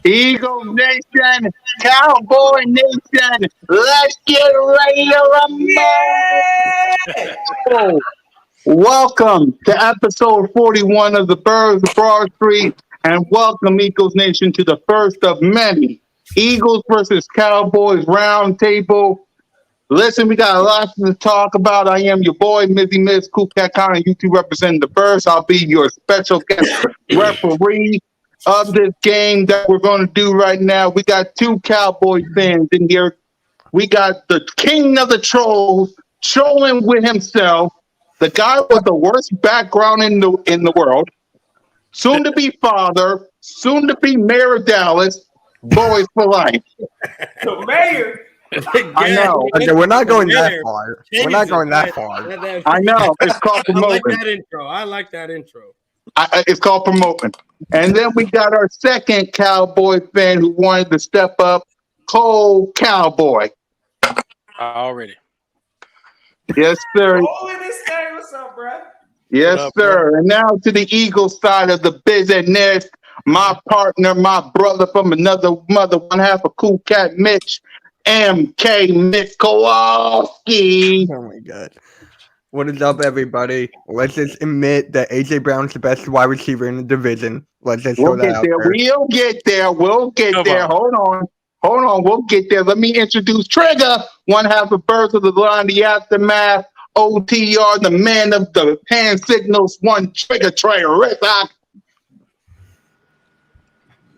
Eagle Nation, Cowboy Nation, let's get ready to rumble! Welcome to episode 41 of the Birds of Broad Street, and welcome Eagles Nation to the first of many Eagles versus Cowboys Roundtable. Listen, we got a lot to talk about. I am your boy, Mizzy Miz, Cool Cat Con, and you two representing the Birds. I'll be your special guest referee of this game that we're going to do right now. We got two Cowboy fans in here. We got the king of the trolls trolling with himself, the guy with the worst background in the world, soon to be father, soon to be mayor of Dallas, Boys for life. The mayor. I know. Okay, we're not going that far. We're not going that far. I know. It's called promoting. I like that intro. It's called promoting. And then we got our second Cowboy fan who wanted to step up, Cole Cowboy. Already. Yes, sir. Cole in this game. What's up, bro? Yes, up, sir. bro? And now to the Eagles side of the business, my partner, my brother from another mother, one half of Cool Cat Mitch, MK Mitch Kowalski. Oh my god. What is up, everybody? Let's just admit that AJ Brown's the best wide receiver in the division. Let's just throw that out there. We'll get there. We'll get there. Hold on. We'll get there. Let me introduce Trigger, one half of Birds of the Line, the Aftermath, OTR, the man of the hand signals, one Trigger Trayer, Rick.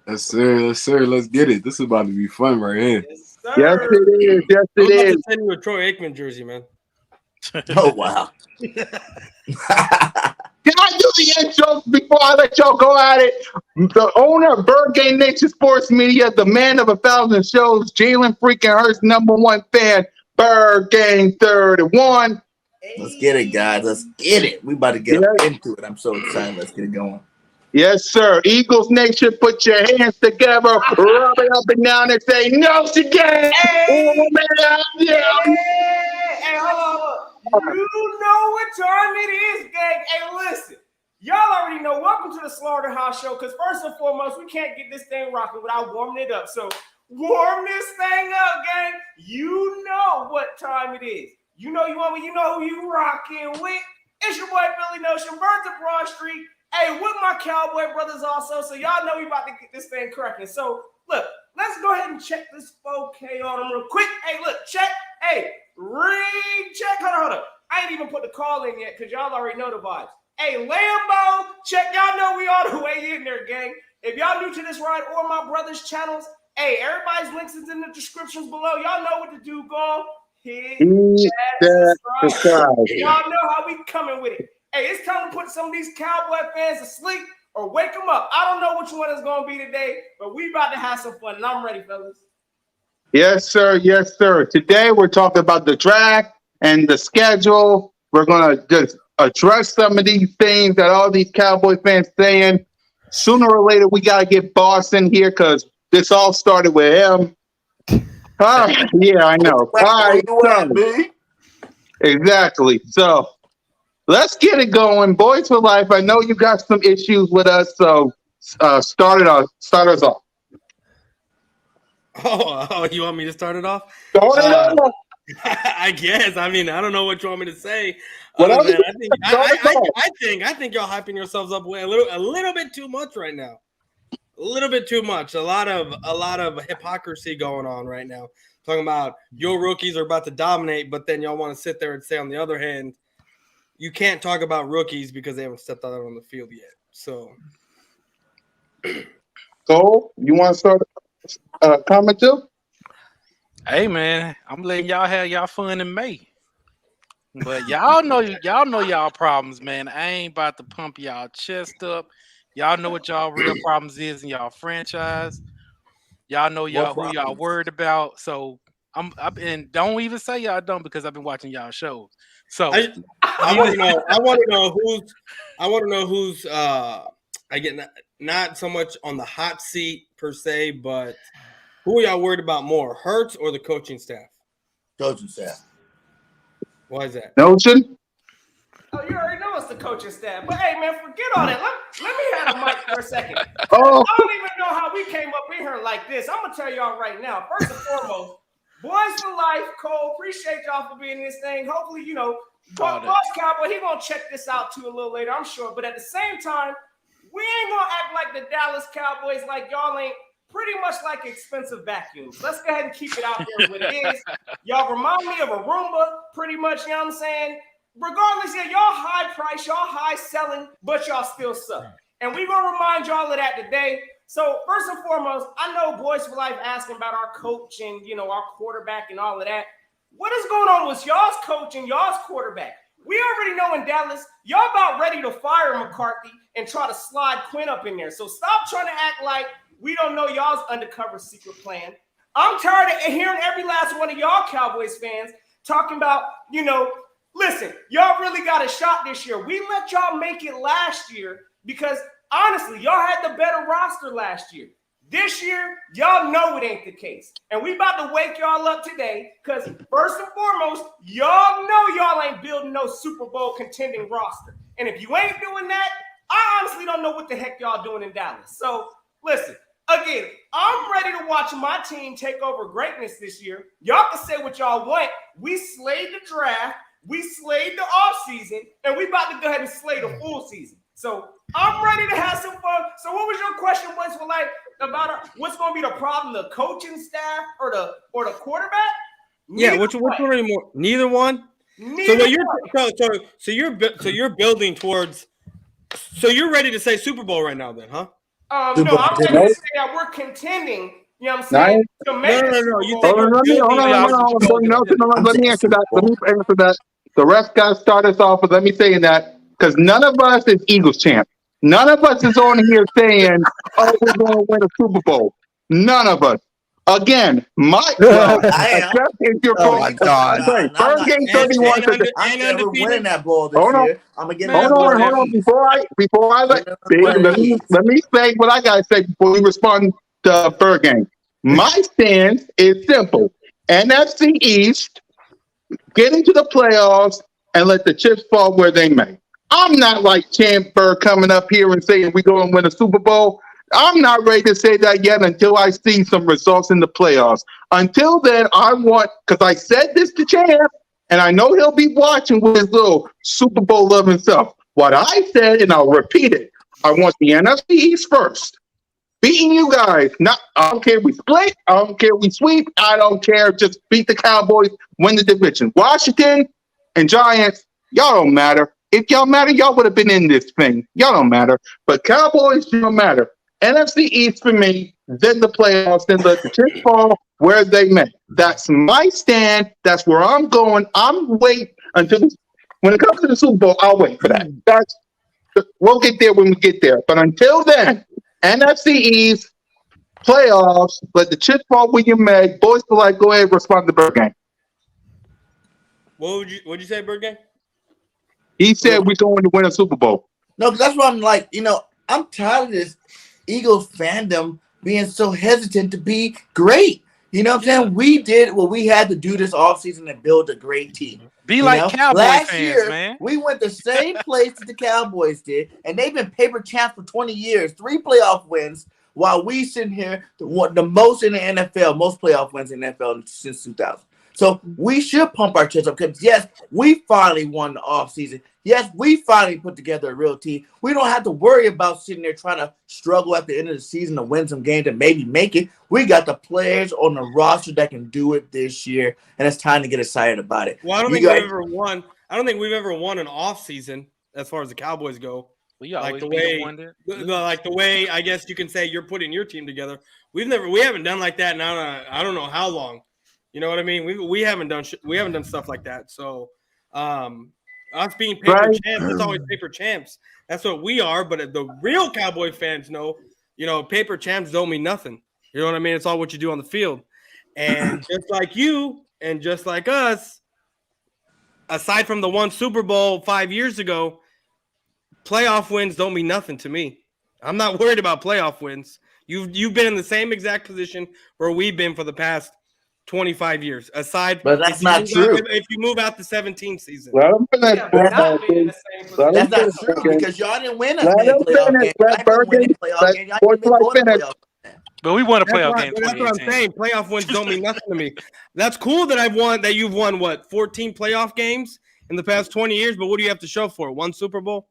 Yes, sir. Yes, sir. Let's get it. This is about to be fun right here. Yes, it is. Yes, it is. I'm about to send you a Troy Aikman jersey, man. Oh, wow. Can I do the intro before I let y'all go at it? The owner of BIRDGANG Nation Sports Media, the man of 1,000 shows, Jalen freaking Hurts, #1 fan, BIRDGANG 31. Let's get it, guys. Let's get it. We about to get into it. I'm so excited. Let's get it going. Yes, sir. Eagles Nation, put your hands together, rub it up and down, and say, no, she can't. Hey, hold on. You know what time it is, gang. Hey, listen. Y'all already know. Welcome to the Slaughterhouse show, because first and foremost, we can't get this thing rocking without warming it up. So warm this thing up, gang. You know what time it is. You know you want me. You know who you rocking with. It's your boy, Billy Notion, Birds of Broad Street. Hey, with my Cowboy brothers also. So y'all know we about to get this thing cracking. So look, let's go ahead and check this 4K on them real quick. Hey, look, check. Hey, recheck. Hold on. I ain't even put the call in yet because y'all already know the vibes. Hey, Lambo, check. Y'all know we all the way in there, gang. If y'all new to this ride or my brother's channels, hey, everybody's links is in the descriptions below. Y'all know what to do. Go hit that subscribe. Y'all know how we coming with it. Hey, it's time to put some of these Cowboy fans to sleep or wake them up. I don't know which one it's going to be today, but we about to have some fun, and I'm ready, fellas. Yes, sir. Yes, sir. Today we're talking about the draft and the schedule. We're going to just address some of these things that all these Cowboy fans saying. Sooner or later, we got to get B.O.B.S in here because this all started with him. Yeah, I know. All right, exactly. So let's get it going. Boys for life. I know you got some issues with us, so start us off. Oh, you want me to start it off? Start it off. I guess. I mean, I don't know what you want me to say. I think y'all hyping yourselves up a little bit too much right now. a little bit too much. A lot of hypocrisy going on right now. Talking about your rookies are about to dominate, but then y'all want to sit there and say on the other hand, you can't talk about rookies because they haven't stepped out on the field yet. So, Cole, you want to start a comment too? Hey man, I'm letting y'all have y'all fun in May. But y'all know y'all problems, man. I ain't about to pump y'all chest up. Y'all know what y'all real problems is in y'all franchise. Y'all know who y'all worried about. So and don't even say y'all don't because I've been watching y'all shows. So I want to know who's I get not so much on the hot seat per se, but who are y'all worried about more, Hurts or the coaching staff? Coaching staff. Why is that? Notion? Oh, you already know it's the coaching staff. But hey, man, forget all that. Let me have a mic for a second. Oh. I don't even know how we came up in here like this. I'm gonna tell y'all right now. First and foremost, boys for life. Cole, appreciate y'all for being in this thing. Hopefully, Boss Cowboy, he gonna check this out too a little later, I'm sure. But at the same time, we ain't gonna act like the Dallas Cowboys, like y'all ain't pretty much like expensive vacuums. Let's go ahead and keep it out there what it is. Y'all remind me of a Roomba, pretty much, you know what I'm saying? Regardless, yeah, y'all high price, y'all high selling, but y'all still suck. And we're going to remind y'all of that today. So first and foremost, I know Boys for Life asking about our coach and, our quarterback and all of that. What is going on with y'all's coach and y'all's quarterback? We already know in Dallas, y'all about ready to fire McCarthy and try to slide Quinn up in there. So stop trying to act like we don't know y'all's undercover secret plan. I'm tired of hearing every last one of y'all Cowboys fans talking about, listen, y'all really got a shot this year. We let y'all make it last year because, honestly, y'all had the better roster last year. This year, y'all know it ain't the case. And we about to wake y'all up today because, first and foremost, y'all know y'all ain't building no Super Bowl contending roster. And if you ain't doing that, I honestly don't know what the heck y'all doing in Dallas. So, listen, again, I'm ready to watch my team take over greatness this year. Y'all can say what y'all want. We slayed the draft. We slayed the offseason, and we about to go ahead and slay the full season. So I'm ready to have some fun. So what was your question, Boys for Life, about what's going to be the problem, the coaching staff or the quarterback? Which one anymore? Neither one. So you're building towards. So you're ready to say Super Bowl right now, then, huh? No, I'm ready to say that we're contending. You know what I'm saying? No. You think Hold on. Let me answer that. The rest got to start us off with let me saying that because none of us is Eagles champ. None of us is on here saying, "Oh, we're going to win a Super Bowl." None of us. Again, except if you're Oh my God. BIRDGANG 31. I'm never winning that ball this year. I'm gonna get Hold on. Before I let me say what I gotta say before we respond to BIRDGANG. My stance is simple: NFC East, get into the playoffs, and let the chips fall where they may. I'm not like Champ Bird coming up here and saying we're going to win a Super Bowl. I'm not ready to say that yet until I see some results in the playoffs. Until then, because I said this to Champ, and I know he'll be watching with his little Super Bowl love himself. What I said, and I'll repeat it, I want the NFC East first. Beating you guys. I don't care if we split. I don't care if we sweep. I don't care. Just beat the Cowboys, win the division. Washington and Giants, y'all don't matter. If y'all matter, y'all would have been in this thing. Y'all don't matter. But Cowboys don't matter. NFC East for me, then the playoffs, then let the chips fall where they may. That's my stand. That's where I'm going. I'm waiting until when it comes to the Super Bowl, I'll wait for that. We'll get there when we get there. But until then, NFC East, playoffs, let the chips fall where you may. Boys for Life, go ahead and respond to BIRDGANG. What'd you say, BIRDGANG? He said we're going to win a Super Bowl. No, because that's what I'm like. I'm tired of this Eagles fandom being so hesitant to be great. You know what I'm saying? We did what we had to do this offseason and build a great team. Be like Cowboy Last fans, year, man. We went the same place that the Cowboys did, and they've been paper champs for 20 years, 3 playoff wins, while we sitting here the most in the NFL, most playoff wins in the NFL since 2000. So we should pump our chest up because, yes, we finally won the offseason. Yes, we finally put together a real team. We don't have to worry about sitting there trying to struggle at the end of the season to win some games and maybe make it. We got the players on the roster that can do it this year, and it's time to get excited about it. Well, I don't think we've ever won. I don't think we've ever won an offseason as far as the Cowboys go. We Like always the be way, the one that like the way I guess you can say you're putting your team together. We haven't done like that now. I don't know how long. You know what I mean? We haven't done stuff like that. So, us being paper champs, it's always paper champs. That's what we are. But the real Cowboy fans know, paper champs don't mean nothing. You know what I mean? It's all what you do on the field. And just like you and just like us, aside from the one Super Bowl 5 years ago, playoff wins don't mean nothing to me. I'm not worried about playoff wins. You've been in the same exact position where we've been for the past 25 years. But that's not true. If you move out the 17th season. That's not true because y'all didn't win as many playoff games. But we won a playoff game. That's what I'm saying. Playoff wins don't mean nothing to me. That's cool that you've won 14 playoff games in the past 20 years. But what do you have to show for it? One Super Bowl?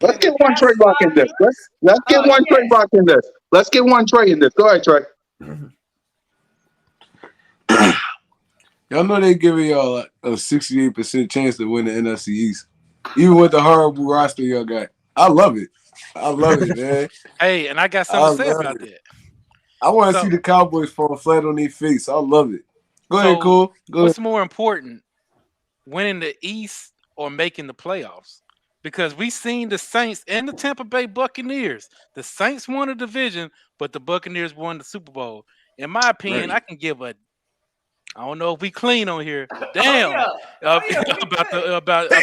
Let's get one Trey Rock in this. Let's get one Trey Rock in this. Let's get one Trey in this. Go ahead, Trey. Y'all know they giving y'all a 68% chance to win the NFC East, even with the horrible roster y'all got. I love it. I love it, man. Hey, and I got something to say about that. I want to see the Cowboys fall flat on their face. I love it. Go ahead, Cole. What's more important, winning the East or making the playoffs? Because we seen the Saints and the Tampa Bay Buccaneers. The Saints won the division, but the Buccaneers won the Super Bowl. In my opinion, I can give a, I don't know if we clean on here. Damn, about you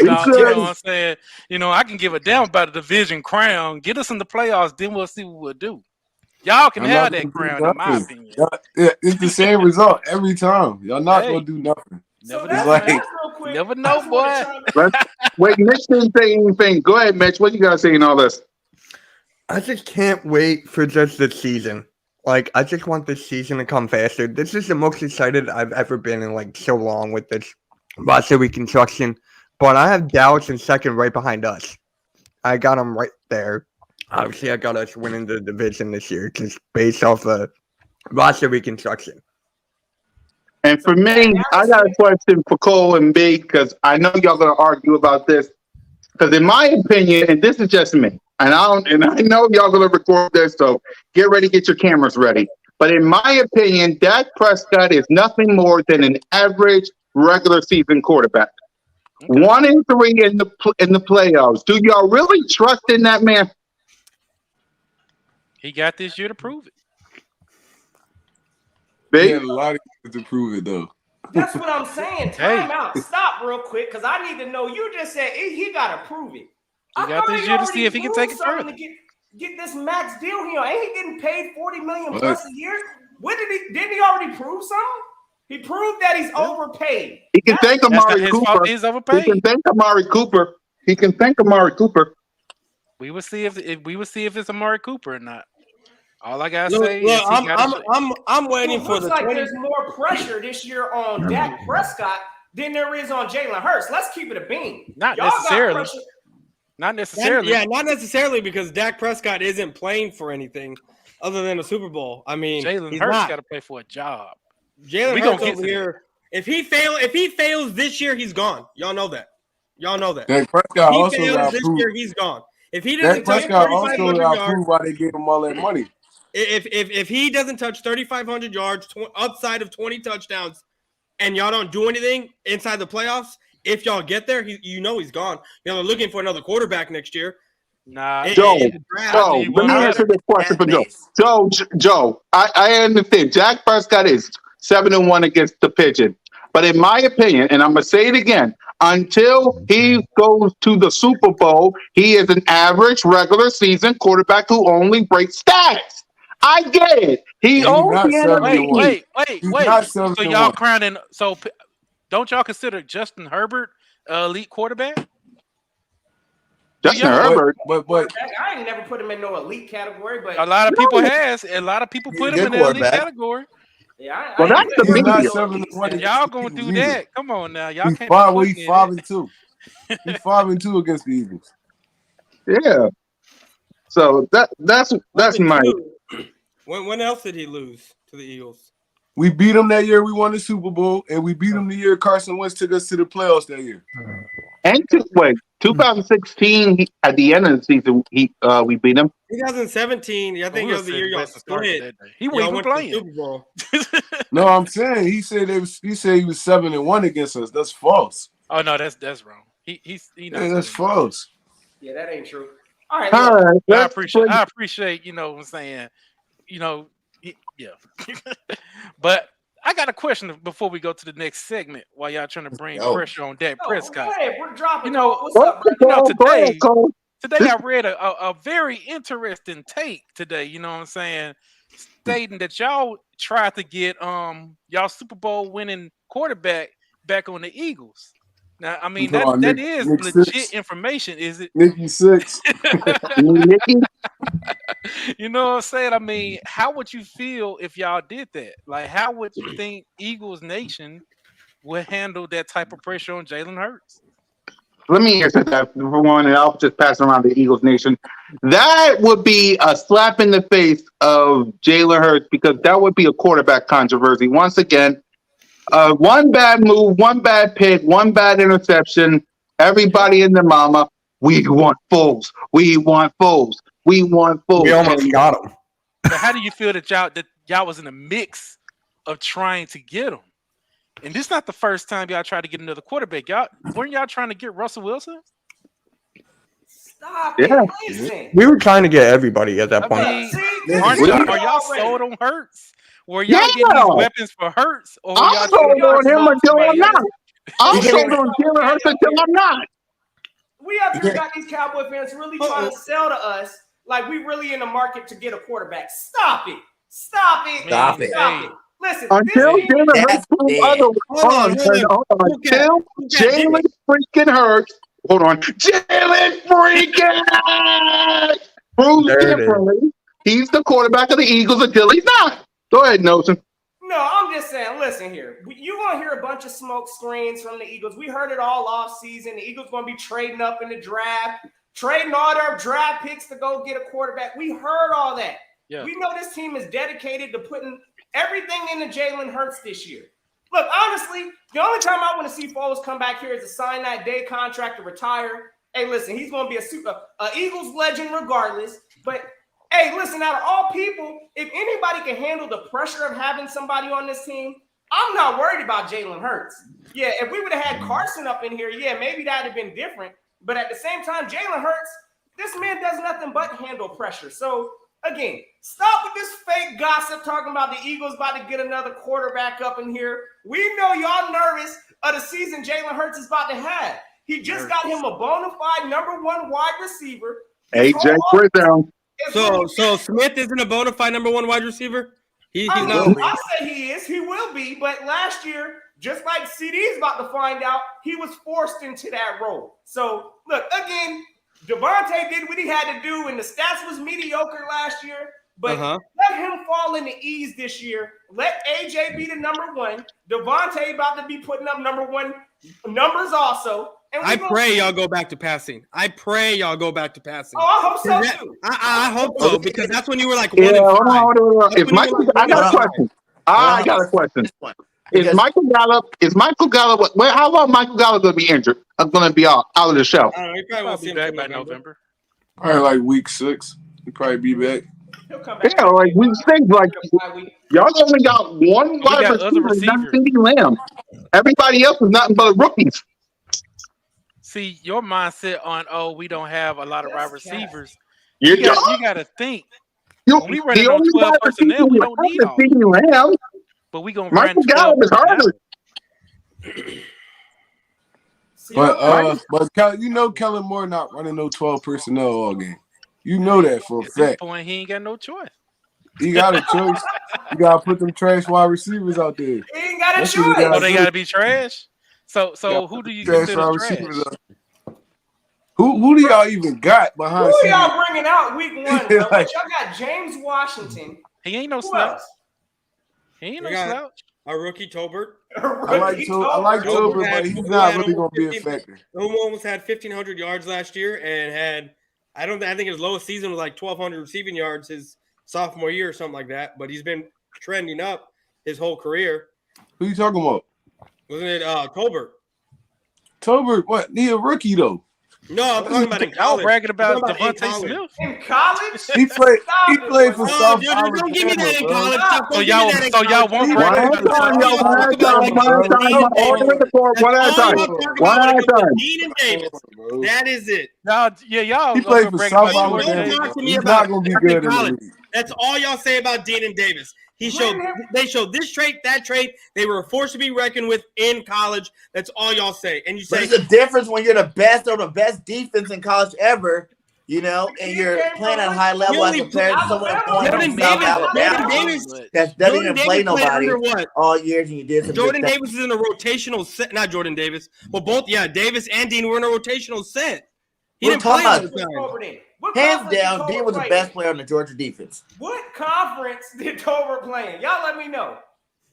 know what I'm saying. I can give a damn about the division crown. Get us in the playoffs, then we'll see what we'll do. Y'all can have that crown, in my opinion. It's the same result every time. Y'all not gonna do nothing. Never know, boy. Wait, Mitch didn't say anything. Go ahead, Mitch. What you got to say in all this? I just can't wait for just the season. Like, I just want this season to come faster. This is the most excited I've ever been in, so long with this roster reconstruction. But I have Dallas in second right behind us. I got them right there. Obviously, I got us winning the division this year just based off the roster reconstruction. And for me, I got a question for Cole and B because I know y'all going to argue about this. Because in my opinion, and this is just me, and I know y'all going to record this, so get ready, get your cameras ready. But in my opinion, Dak Prescott is nothing more than an average regular season quarterback. Okay. 1-3 in the playoffs. Do y'all really trust in that man? He got this year to prove it. He had a lot of years to prove it, though. That's what I'm saying. Time out. Stop real quick, because I need to know. You just said he got to prove it. He got this year to see if he can take it further. Get this max deal here. Ain't he getting paid $40 million plus a year? Didn't he already prove something? He proved that he's overpaid. He can thank Amari Cooper. He's overpaid. He can thank Amari Cooper. We will see if it's Amari Cooper or not. All I gotta say is I'm waiting for the. Looks like there's more pressure this year on Dak Prescott than there is on Jalen Hurts. Let's keep it a bean. Not necessarily. Not necessarily. Not necessarily because Dak Prescott isn't playing for anything other than a Super Bowl. I mean, Jalen Hurts got to play for a job. Jalen Hurts over here. If he fails this year, he's gone. Y'all know that. Dak Prescott also fails this year, he's gone. If he doesn't touch 3,500 yards, why they gave him all that money. If he doesn't touch 3,500 yards outside of 20 touchdowns, and y'all don't do anything inside the playoffs, if y'all get there, he's gone. They're looking for another quarterback next year. Nah, Joe, let me answer this question for Joe. Joe, I understand. Dak Prescott is 7-1 against the Pigeon, but in my opinion, and I'm gonna say it again, until he goes to the Super Bowl, he is an average regular season quarterback who only breaks stats. I get it. He only wait. So y'all crowning. So don't y'all consider Justin Herbert elite quarterback? Justin Herbert, but I ain't never put him in no elite category. But a lot of people put him in the elite category. Yeah, Well, that's the He's not media. 7-1. If y'all gonna do Either. that, come on now. Y'all He's can't five. be Well, he's putting in 5-2. He's 5-2 against the Eagles. Yeah. So that's my. 5-2. When else did he lose to the Eagles? We beat him that year. We won the Super Bowl, and we beat him the year Carson Wentz took us to the playoffs that year. And 2016 at the end of the season, we beat them. 2017, I think it was the year y'all split. He Y'all wasn't went to the playing. Super Bowl. No, I'm saying he said he was 7-1 against us. That's false. Oh no, that's wrong. He's not. Yeah, that's false. Yeah, that ain't true. All right, All look. right, I appreciate, you know what I'm saying, yeah. But I got a question before we go to the next segment while y'all trying to bring pressure on Dak Prescott. Hey, we're dropping. You know, what's up, brother? Today I read a very interesting take today, you know what I'm saying, stating that y'all tried to get y'all Super Bowl winning quarterback back on the Eagles. Now, I mean, that is Nick legit Six. information, is it? Nicky Six. You know what I'm saying? I mean, how would you feel if y'all did that? Like, how would you think Eagles Nation would handle that type of pressure on Jalen Hurts? Let me answer that for one, and I'll just pass around the Eagles Nation. That would be a slap in the face of Jalen Hurts because that would be a quarterback controversy. Once again, one bad move, one bad pick, one bad interception. Everybody and their mama, we want Foles. We want Foles. We want Foles. We almost got him. But how do you feel that y'all was in the mix of trying to get him? And this is not the first time y'all tried to get another quarterback. Weren't y'all trying to get Russell Wilson? Stop Yeah. it. Listen. We were trying to get everybody at that point. Are y'all sold on Hurts? Were y'all getting these weapons for Hurts? Or were y'all I'm sold on him until I'm not. I'm Yeah. sold on Jalen Hurts until I'm not. We up here got these Cowboy fans really trying to sell to us like we really in the market to get a quarterback. Stop it. Stop it. Stop it. Stop it. Listen, Until Jalen Hurts proves otherwise. Hold on. Until Jalen freaking Hurts. Hold on. Jalen freaking Hurts proves differently. He's the quarterback of the Eagles until he's not. Go ahead, Nelson. No, I'm just saying, listen here. You're going to hear a bunch of smoke screens from the Eagles. We heard it all off season. The Eagles going to be trading up in the draft, trading all their draft picks to go get a quarterback. We heard all that. Yeah. We know this team is dedicated to putting everything into Jalen Hurts this year. Look, honestly, the only time I want to see Foles come back here is to sign that day contract to retire. Hey, listen, he's going to be a Eagles legend regardless. But, hey, listen, out of all people, if anybody can handle the pressure of having somebody on this team, I'm not worried about Jalen Hurts. Yeah, if we would have had Carson up in here, yeah, maybe that would have been different. But at the same time, Jalen Hurts, this man does nothing but handle pressure. So, again, stop with this fake gossip talking about the Eagles about to get another quarterback up in here. We know y'all nervous of the season Jalen Hurts is about to have. He just got him a bona fide #1 wide receiver. AJ Brown. So Smith isn't a bona fide #1 wide receiver? He's not. I say he is. He will be. But last year, just like CD's about to find out, he was forced into that role. So, look, again, Devontae did what he had to do, and the stats was mediocre last year. But let him fall in the ease this year. Let AJ be the #1. Devontae about to be putting up #1 numbers also. And I pray y'all go back to passing. Oh, I hope so too. I hope so, because that's when you were like, hold on. I got a question. Is Michael Gallup? How long Michael Gallup going to be injured? Going to be out of the show? He probably won't see back by November. Probably like week 6. He'll probably be back. He'll come back. Yeah, like week 6. Like y'all only got one wide receiver, CeeDee Lamb. Everybody else is nothing but rookies. See, your mindset on we don't have a lot of wide receivers. You got to think. When we running on 12 personnel, we don't need all. CeeDee Lamb. But we gonna Michael run Gallup is harder. But you know Kellen Moore not running no 12 personnel all game. You know that for a At this fact. point, he ain't got no choice. He got a choice. You gotta put them trash wide receivers out there. He ain't got a That's choice. what he Oh, they gotta be trash. So who do you consider trash? Who do y'all even got behind? Who y'all bringing out week 1? Like, Y'all got James Washington. He ain't no Who snub. else? He ain't We no got slouch. our rookie Tobert. I like Tolbert, but he's not really going to be a factor. Who almost had 1,500 yards last year and had, I think his lowest season was like 1,200 receiving yards his sophomore year or something like that. But he's been trending up his whole career. Who you talking about? Wasn't it Tolbert? Tolbert, what? He a rookie, though. No, I'm talking about in Y'all college. bragging about I'm talking Devontae in Smith. In college? He played for Oh, South dude, don't give me that in college. So y'all won't brag One at about a time, Devontae y'all. One at a Smith. time. One at a time. All the way to four. One at a time. One at a time. Dean and Davis. That is it. Y'all He played for bragging about South Jordan Don't Alabama. talk Davis. to me He's about not going to be fucking good in the college. league. That's all y'all say about Dean and Davis. They showed this trait, that trait. They were a force to be reckoned with in college. That's all y'all say. And you But say it's a difference when you're the best or the best defense in college ever, you know, and you're playing at a high level as compared to someone going Jordan from South Alabama that doesn't even play nobody all years, and you did some Jordan good things. Davis is in a rotational set. Not Jordan Davis. Well, both, Davis and Dean were in a rotational set. He We're didn't play all talking the time. Hands down, Dean was the best player on the Georgia defense. What conference did Tolbert play in? Y'all let me know.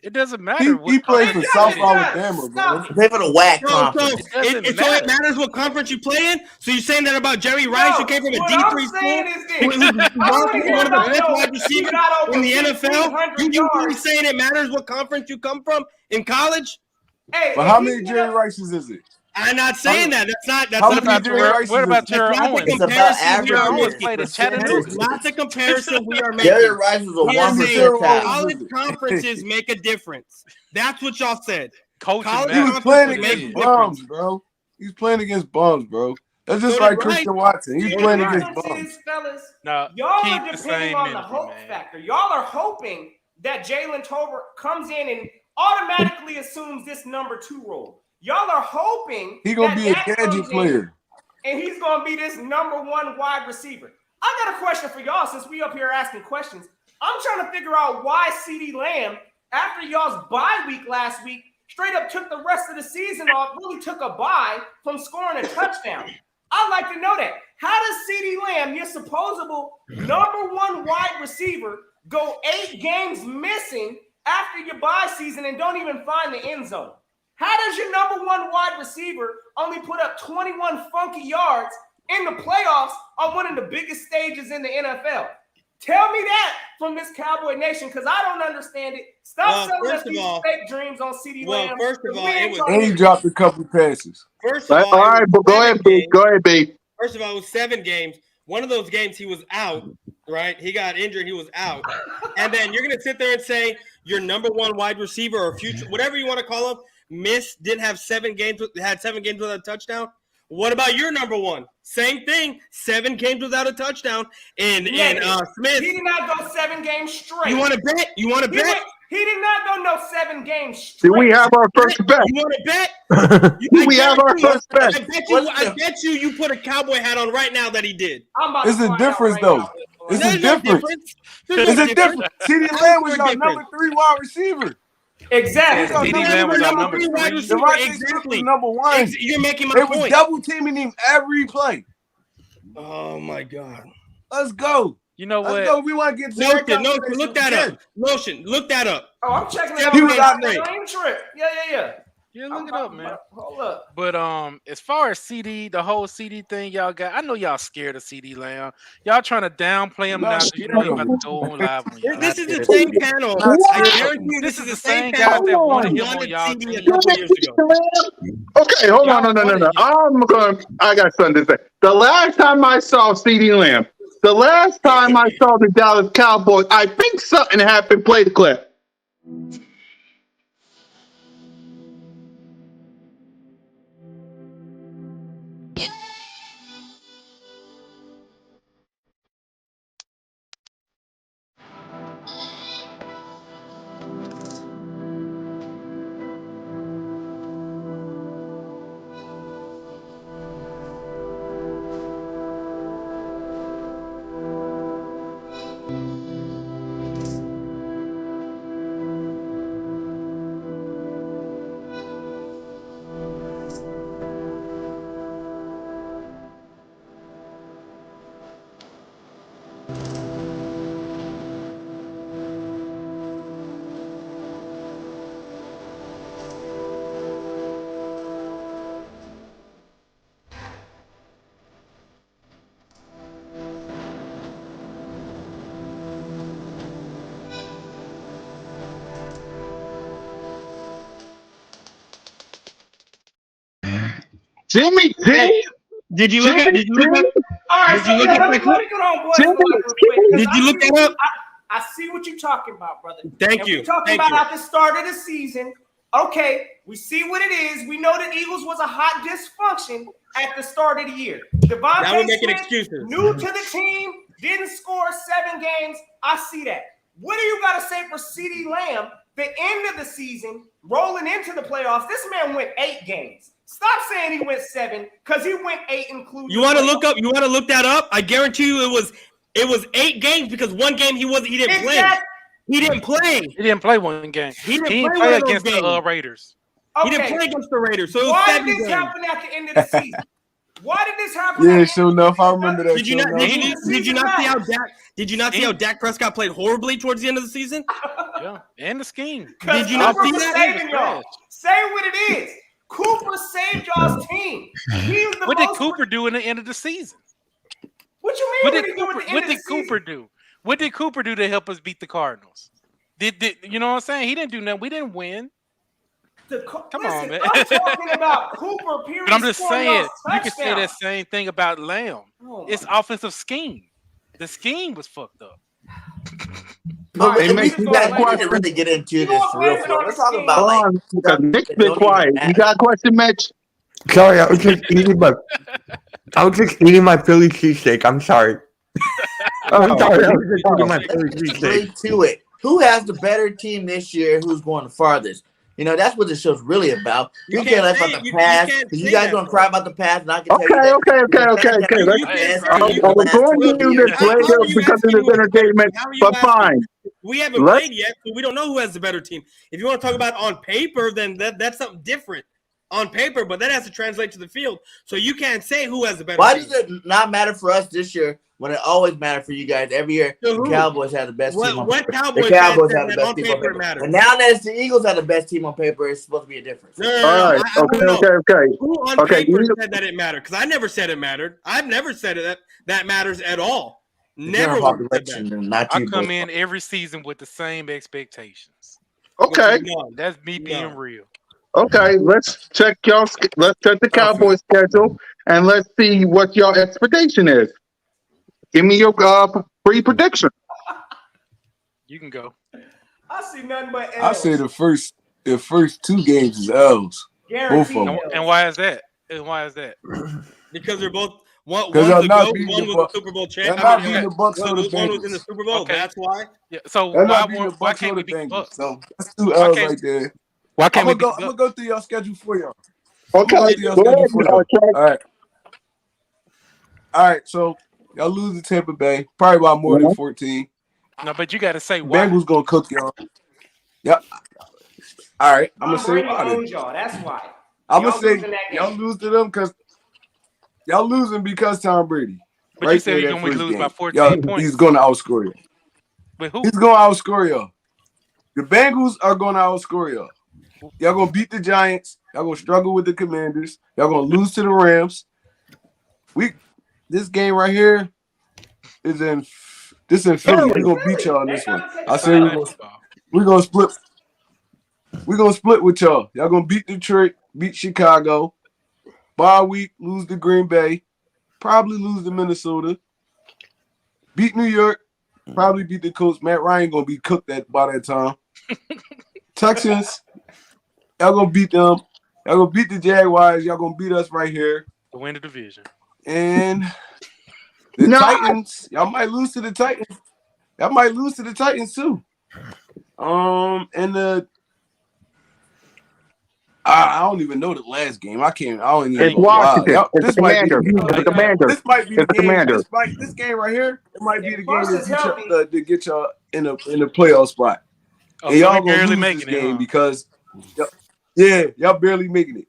It doesn't matter. He played for South Alabama, bro. He played for the WAC So conference. it matters what conference you play in? So you're saying that about Jerry Rice, who came from a D3 school? Who's one of the best wide receivers in the NFL? You really saying it matters what conference you come from in college? Hey, but how many Jerry Rices is it? I'm not saying that. That's How not many Jerry Rices what about is it? Terrell That's not Owens? the It's about comparison we are averages. making. Played at percentages. That is not the comparison we are making. Jerry Rice was a We are one saying percent college conferences make a difference. That's what y'all said. Coaching College He was matters. playing conferences make against a bums, difference. bro. He's playing against bums, bro. That's just So like did Christian Rice. Watson. He's So playing did against Rice. bums. Fellas, No, y'all keep are the depending same on the energy, hope man. factor. Y'all are hoping that Jalen Tolbert comes in and automatically assumes this number 2 role. Y'all are hoping He's going to that be a that gadget comes in player. and he's going to be this number 1 wide receiver. I got a question for y'all since we up here asking questions. I'm trying to figure out why CeeDee Lamb, after y'all's bye week last week, straight up took the rest of the season off, really took a bye from scoring a touchdown. I'd like to know that. How does CeeDee Lamb, your supposable number 1 wide receiver, go 8 games missing after your bye season and don't even find the end zone? How does your number 1 wide receiver only put up 21 funky yards in the playoffs on one of the biggest stages in the NFL? Tell me that from this Cowboy Nation, because I don't understand it. Stop selling us these fake dreams on CeeDee Lamb. First of all, it was And he dropped a couple passes. First of all, All right, but go ahead, B. Go ahead, B. First of all, it was 7 games. One of those games he was out, right? He got injured. He was out. And then you're going to sit there and say your number 1 wide receiver or future, whatever you want to call him, didn't have 7 games, had 7 games without a touchdown. What about your number 1? Same thing. 7 games without a touchdown. And Smith. He did not go 7 games straight. You want to bet? You want to bet? He did not go no 7 games straight. Do we have our first bet? You want to bet? Do we have our first bet? I bet you put a Cowboy hat on right now that he did. It's a difference, though. It's a difference. It's a difference. CeeDee Lamb was your number 3 wide receiver. Exactly. CeeDee Lamb was our number 3. Exactly. Number 1. You're making my They point. were double teaming him every play. Oh my God. Let's go. You know what? Let's go. We want to get Notion, look that up. Notion, look that up. Oh, I'm checking it out. He was out there. Same trip. Yeah. Yeah, look it up, man. Hold up. But as far as CD, the whole CD thing y'all got, I know y'all scared of CD Lamb. Y'all trying to downplay him now. You know you about to go on live on y'all. This is the same panel. I guarantee you, this is the same guys panel that wanted him wanted on y'all CD a team. couple years ago. Okay, hold on. No. I got something to say. The last time I saw CeeDee Lamb, the last time I saw the Dallas Cowboys, I think something happened. Play the clip. Jimmy G. Did you look at? Did you look at? All right, Did so you look yeah, at let me that clip? go on boys Jimmy real quick. 'Cause Did you I look see that what up? I see what you're talking about, brother. Thank And you. We're talking Thank about you. at the start of the season. Okay, we see what it is. We know that Eagles was a hot dysfunction at the start of the year. Now we're Devontae making Smith, excuses. new to the team, didn't score 7 games. I see that. What do you got to say for CeeDee Lamb? The end of the season, rolling into the playoffs, this man went 8 games. Stop saying he went 7 because he went 8, including. You want to look up? You want to look that up? I guarantee you, it was 8 games because one game he didn't play. He didn't play. He didn't play one game. He didn't He didn't play play one of those against the games. Raiders. He didn't play against the Raiders. So it was Why 7 did this games. happen at the end of the season? Why did this happen? Yeah, sure enough. I remember that. Did you not? Did you not see how Dak? Did you not see how Dak Prescott played horribly towards the end of the season? Yeah, and the scheme. Did you not see Cooper that? saving y'all. Say what it is. Cooper saved y'all's team. He's the What did most. Cooper do in the end of the season? What you mean? What What did did he do at the end What of the did Cooper season? do? What did Cooper do to help us beat the Cardinals? Did you know what I'm saying? He didn't do nothing. We didn't win. Come on, man. I'm talking about Cooper. Period. But I'm just scoring saying, y'all's you can say that touchdowns. same thing about Lamb. Oh, It's my offensive scheme. The scheme was fucked up. But Hey, we Mitch, you got got a we need question? to really get into You this know for real. what, For real. man, Let's talk on about Hold like on, because Nick's that been don't even quiet. You matter. got a question, Mitch? Sorry, I was just eating my Philly cheesesteak. I'm sorry. I'm sorry. I was just eating my Philly cheesesteak. Straight to it. Who has the better team this year? Who's going the farthest? You know, that's what the show's really about. You You can't can't let say- about the you past can't because you say guys that, gonna though. cry about the past, and I can tell you Okay, that. okay. Let's, I was going to do this How are later you because asking of who this has the better entertainment, team? How are you but asking? fine. We haven't Let's- played yet, so we don't know who has the better team. If you want to talk about on paper, then that's something different on paper, but that has to translate to the field. So you can't say who has the better Why team. does it not matter for us this year when it always mattered for you guys every year? So The who? Cowboys have the best team on What paper. Cowboys The Cowboys fan have the said that best on team on paper paper. matters? And now that the Eagles have the best team on paper, it's supposed to be a difference. No, All right. I wanna know Okay. who on Okay, paper you- said that it mattered? Because I never said it mattered. I've never said that matters at all. The Never general once said population, that. and not I you. come boys. in every season with the same expectations. Okay. None. That's me being No. real. Okay. Let's check the Cowboys schedule and let's see what your expectation is. Give me your free prediction. You can go. I see nothing but I L's. say the first 2 games is L's. Guaranteed both of them. L's. And why is that? And why is that? Because they're both one's 'Cause a y'all not GOAT, beating one the was Bucs. a Super Bowl Y'all champ. not beating the Bucs or the one was in the Bengals. Super Bowl. Okay. That's why. Yeah. So Y'all why not beating the why Bucs can't or we the beat the Bengals. Bucks? So that's 2 Why L's can't- right there. Why I'm can't we gonna beat the Bucks? go through your schedule for y'all. Okay. I'm gonna go through your Go schedule ahead, for y'all. Check. All right. So y'all lose to Tampa Bay, probably by more than Mhm. 14. No, but you got to say why. Bengals gonna cook y'all. Yep. All right. I'm gonna Tom say Brady why then. owns y'all. That's why. I'm gonna Y'all say losing that game. y'all lose to them because y'all losing because Tom Brady. But you said there, you're that going to first lose by game. 14 Y'all, points. He's going to outscore you. With who? He's going to outscore y'all. The Bengals are going to outscore y'all. Y'all going to beat the Giants. Y'all going to struggle with the Commanders. Y'all going to lose to the Rams. This game right here is in Philly. We're going to beat y'all in this one. I say we're going to split. We're going to split with y'all. Y'all going to beat Detroit, beat Chicago. Bye week, lose to Green Bay. Probably lose to Minnesota. Beat New York. Probably beat the Colts. Matt Ryan going to be cooked by that time. Texans, y'all going to beat them. Y'all going to beat the Jaguars. Y'all going to beat us right here. To win the division. And the Titans, y'all might lose to the Titans. Y'all might lose to the Titans too. And I don't even know the last game. I don't even It's know. Washington. Wow. It's the Commanders. It's the Commanders. This might be the It's the game. Commanders. This game right here, it might be If the game Parsons that healthy- to get y'all in the playoff spot. Oh, And so y'all we gonna barely lose making this it, game huh? because y'all barely making it.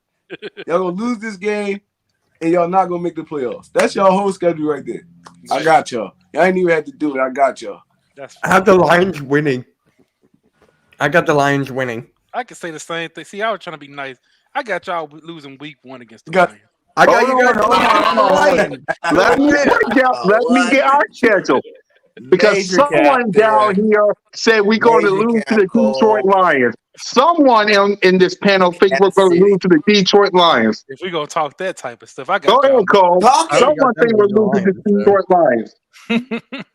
Y'all gonna lose this game and y'all not gonna make the playoffs. That's y'all whole schedule right there. I got y'all. Y'all ain't even had to do it. I got y'all. That's I have the Lions winning. I got the Lions winning. I can say the same thing. See, I was trying to be nice. I got y'all losing week 1 against the You got- Lions. I got you guys. Let me get our schedule. Because Major someone cap there. down here said we're going to Major lose to cap, the Cole. Detroit Lions. Someone in this panel think we're going to lose to the Detroit Lions. If we gonna talk that type of stuff, I Go got ahead, y'all. Cole. Talk it. Someone think we're losing to the Detroit Lions.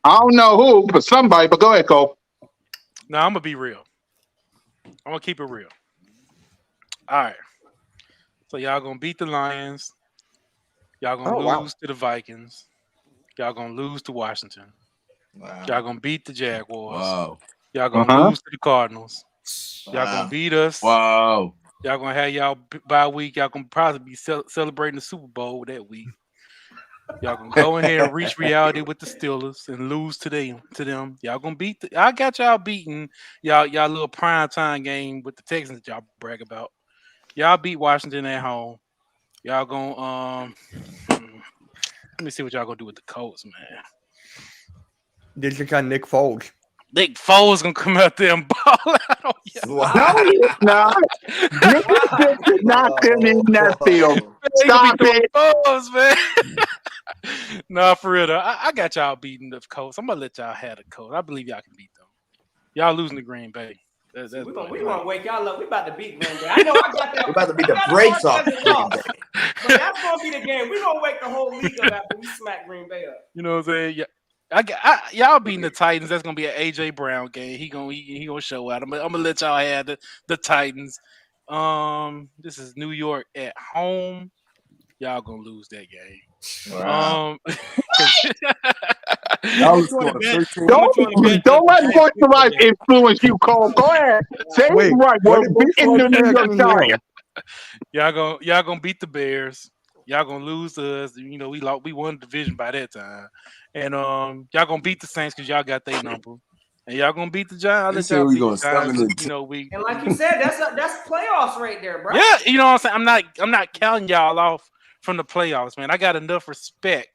I don't know who, but somebody. But go ahead, Cole. No, I'm gonna be real. I'm gonna keep it real. All right. So y'all gonna beat the Lions. Y'all gonna lose to the Vikings. Y'all gonna lose to Washington. Wow. Y'all gonna beat the Jaguars. Wow. Y'all gonna lose to the Cardinals. Y'all Wow. gonna beat us. Wow. Y'all gonna have y'all bye week. Y'all gonna probably be celebrating the Super Bowl that week. Y'all gonna go in here and reach reality with the Steelers and lose to them. Y'all gonna beat. I got y'all beating y'all little prime time game with the Texans that y'all brag about. Y'all beat Washington at home. Y'all gonna let me see what y'all gonna do with the Colts, man. This is Nick Foles. Nick Foles gonna come out there and ball out on y'all. No, it's not. Nick did not come in that field. Stop it. Foles, man. Nah, for real though. I got y'all beating the Colts. I'm gonna let y'all have the Colts. I believe y'all can beat them. Y'all losing to Green Bay. We're gonna wake y'all up. We about to beat Green Bay. I know I got that. We're about to beat the brakes off Green Bay. But that's gonna be the game. We're gonna wake the whole league up after we smack Green Bay up. You know what I'm saying? Yeah. Y'all beating the Titans. That's gonna be an AJ Brown game. He gonna show out. I'm gonna let y'all have the Titans. This is New York at home. Y'all gonna lose that game. Wow. Don't let Voice of Life influence you, Cole. Go ahead. Say it right. We're beating the New York Giants. Y'all gonna beat the Bears. Y'all gonna lose to us. You know, we won the division by that time. And y'all gonna beat the Saints because y'all got their number. And y'all gonna beat the Giants. They I'll let say y'all we beat the gonna Giants. You know, we And like you said, that's playoffs right there, bro. yeah, you know what I'm saying? I'm not counting y'all off from the playoffs, man. I got enough respect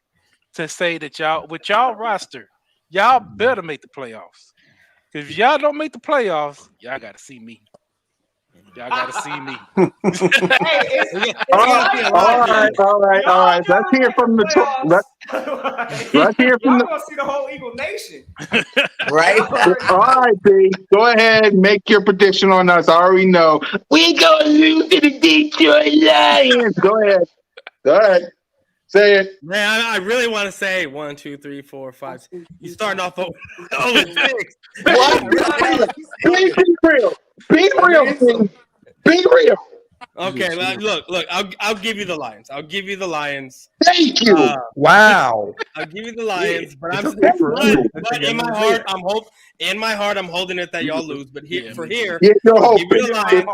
to say that y'all with y'all roster, y'all better make the playoffs. Because if y'all don't make the playoffs, y'all gotta see me. Y'all gotta see me. All right. Let's hear from the let's hear from y'all gonna see the whole Eagle Nation. Right? All right, B. Go ahead, make your prediction on us. I already know. We gonna lose to the Detroit Lions. Go ahead. Say it. Man, I really want to say 1, 2, 3, 4, 5. You starting off 0-6. What? Please be real. Be real. Be real. Okay, look. I'll give you the Lions. Thank you. Wow. I'll give you the Lions, but in my heart, I'm holding it that y'all lose. But here, Yeah, you're I'll give hoping. you the Lions.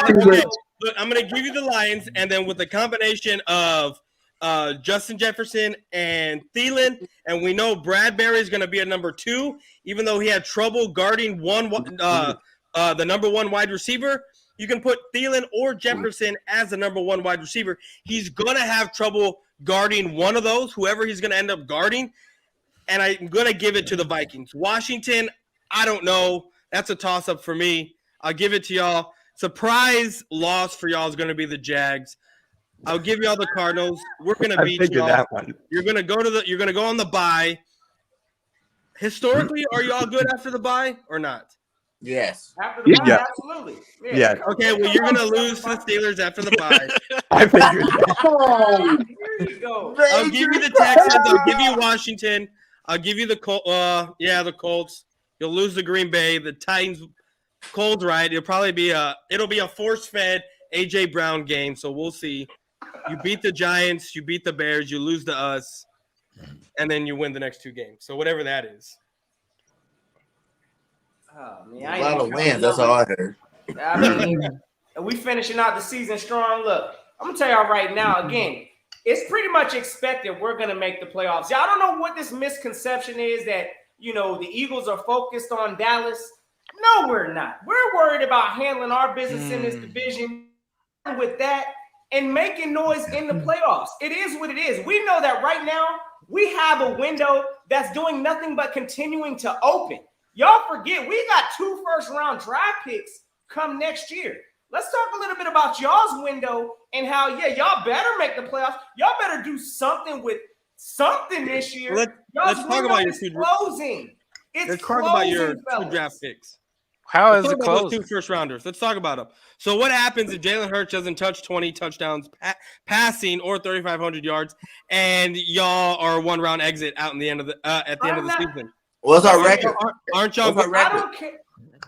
Okay. Look, I'm gonna give you the Lions, and then with the combination of Justin Jefferson and Thielen, and we know Bradbury is gonna be at number 2, even though he had trouble guarding the number 1 wide receiver. You can put Thielen or Jefferson as the number 1 wide receiver. He's gonna have trouble guarding one of those, whoever he's gonna end up guarding. And I'm gonna give it to the Vikings. Washington, I don't know. That's a toss-up for me. I'll give it to y'all. Surprise loss for y'all is gonna be the Jags. I'll give y'all the Cardinals. We're gonna beat y'all. That one. You're gonna go on the bye. Historically, are y'all good after the bye or not? Yes. After the bye, absolutely. Yeah. Okay, well, you're gonna lose to the Steelers after the bye. I figured that. Oh, Here you go. I'll give you the Texans. I'll give you Washington. I'll give you the the Colts. You'll lose to Green Bay. The Titans, Colts, right? It'll be a force-fed AJ Brown game. So we'll see. You beat the Giants. You beat the Bears. You lose to us, and then you win the next 2 games. So whatever that is. Oh, man, A lot of wins. That's all I heard. I mean, we finishing out the season strong. Look, I'm gonna tell y'all right now. Again, it's pretty much expected we're gonna make the playoffs. Y'all don't know what this misconception is that the Eagles are focused on Dallas. No, we're not. We're worried about handling our business in this division with that and making noise in the playoffs. It is what it is. We know that right now we have a window that's doing nothing but continuing to open. Y'all forget we got 2 first-round draft picks come next year. Let's talk a little bit about y'all's window and how, y'all better make the playoffs. Y'all better do something with something this year. Let's talk about your 2 closing. It's Let's talk about your 2 fellas. draft picks. How is Let's it talk about those closing? 2 first rounders. Let's talk about them. So what happens if Jalen Hurts doesn't touch 20 touchdowns passing or 3,500 yards, and y'all are a 1-round exit out in the end of the at the end of the season? What's our record? Aren't y'all? What's our I record? don't care.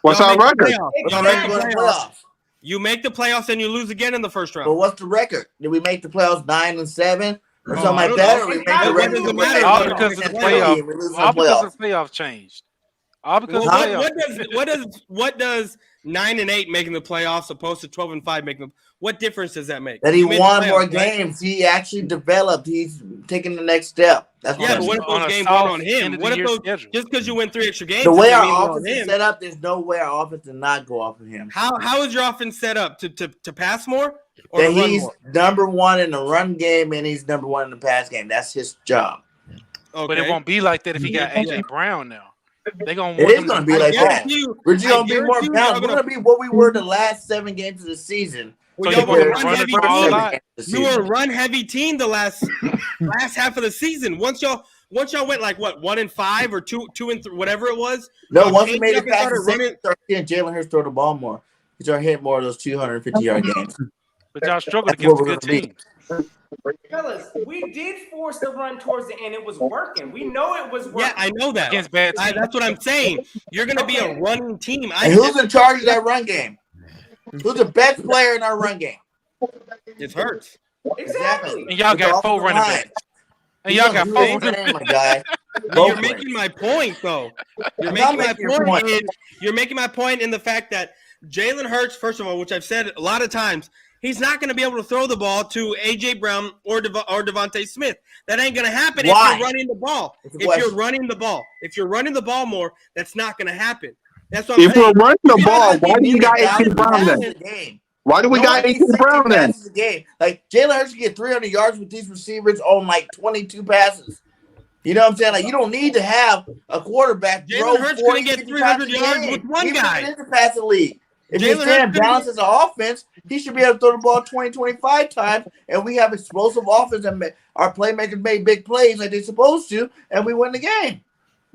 What's y'all our make the record? playoffs. What's Y'all our make record the going to playoffs. playoffs? You make the playoffs and you lose again in the first round. But what's the record? Did we make the playoffs 9-7 or Oh, something I like don't that? know. Or we It make the doesn't record? really we matter. make All the because of the record playoff. and we lose in the All because of playoffs. the playoff changed. All because Well, of the playoff. what does 9-8 making the playoffs opposed to 12-5 making them? What difference does that make? That he You made the won more playoffs, right? games. He actually developed. He's taking the next step. That's what Yeah, I'm but what saying. if On those a games soft weren't on him? end of What the if year those schedule. just because you win 3 extra games? The way doesn't mean our they're on offense is him? set up, there's no way our offense did not go off of him. How is your offense set up to pass more or That to run he's more? number one in the run game and he's number one in the pass game. That's his job. Okay. But it won't be like that if he got Yeah. AJ Brown now. They're gonna It want is him going to to be run like the that. ball. We're just I going to be more guarantee you balanced. We're y'all going to be what we were the last 7 games of the season. Well, So y'all you were a want run to run heavy the ball a team. lot? You were a run heavy team the last half of the season. Once y'all went like what 1-5 or 2-3, whatever it was. No, y'all once we changed made up it and past started the second, running. start seeing Jalen Hurts throw the ball more. He started hitting more of those 250-yard games. But y'all struggled That's what against we're good gonna be. teams. Fellas, we did force the run towards the end. It was working. We know it was working. Yeah, I know that. Against bad teams. That's what I'm saying. You're going to be a running team. And who's in charge of that run game? Who's the best player in our run game? It hurts. Exactly. And y'all With the got 4 offensive running line. backs. And y'all got 4 running running my guy. You're making my point, though. You're I'm not making making your my point. point. You're making my point in the fact that Jalen Hurts, first of all, which I've said a lot of times, he's not going to be able to throw the ball to A.J. Brown or Devontae Smith. That ain't going to happen Why? if you're running the ball. It's a If question. you're running the ball more, that's not going to happen. That's what I'm If we're saying. running the You ball, gotta why do be you got minute AJ Brown passes then? a game. Why do we No got one AJ needs 60 Brown then? passes a game. Like Jalen Hurts can get 300 yards with these receivers on like 22 passes. You know what I'm saying? Like you don't need to have a quarterback Jalen throw Hurts 40, couldn't get 50 300 passes a yards game. with one Even guy. if it is a passing league. If Jalen you're Hurts saying couldn't balance as an offense, he should be able to throw the ball 20, 25 times, and we have explosive offense and our playmakers make big plays like they're supposed to, and we win the game.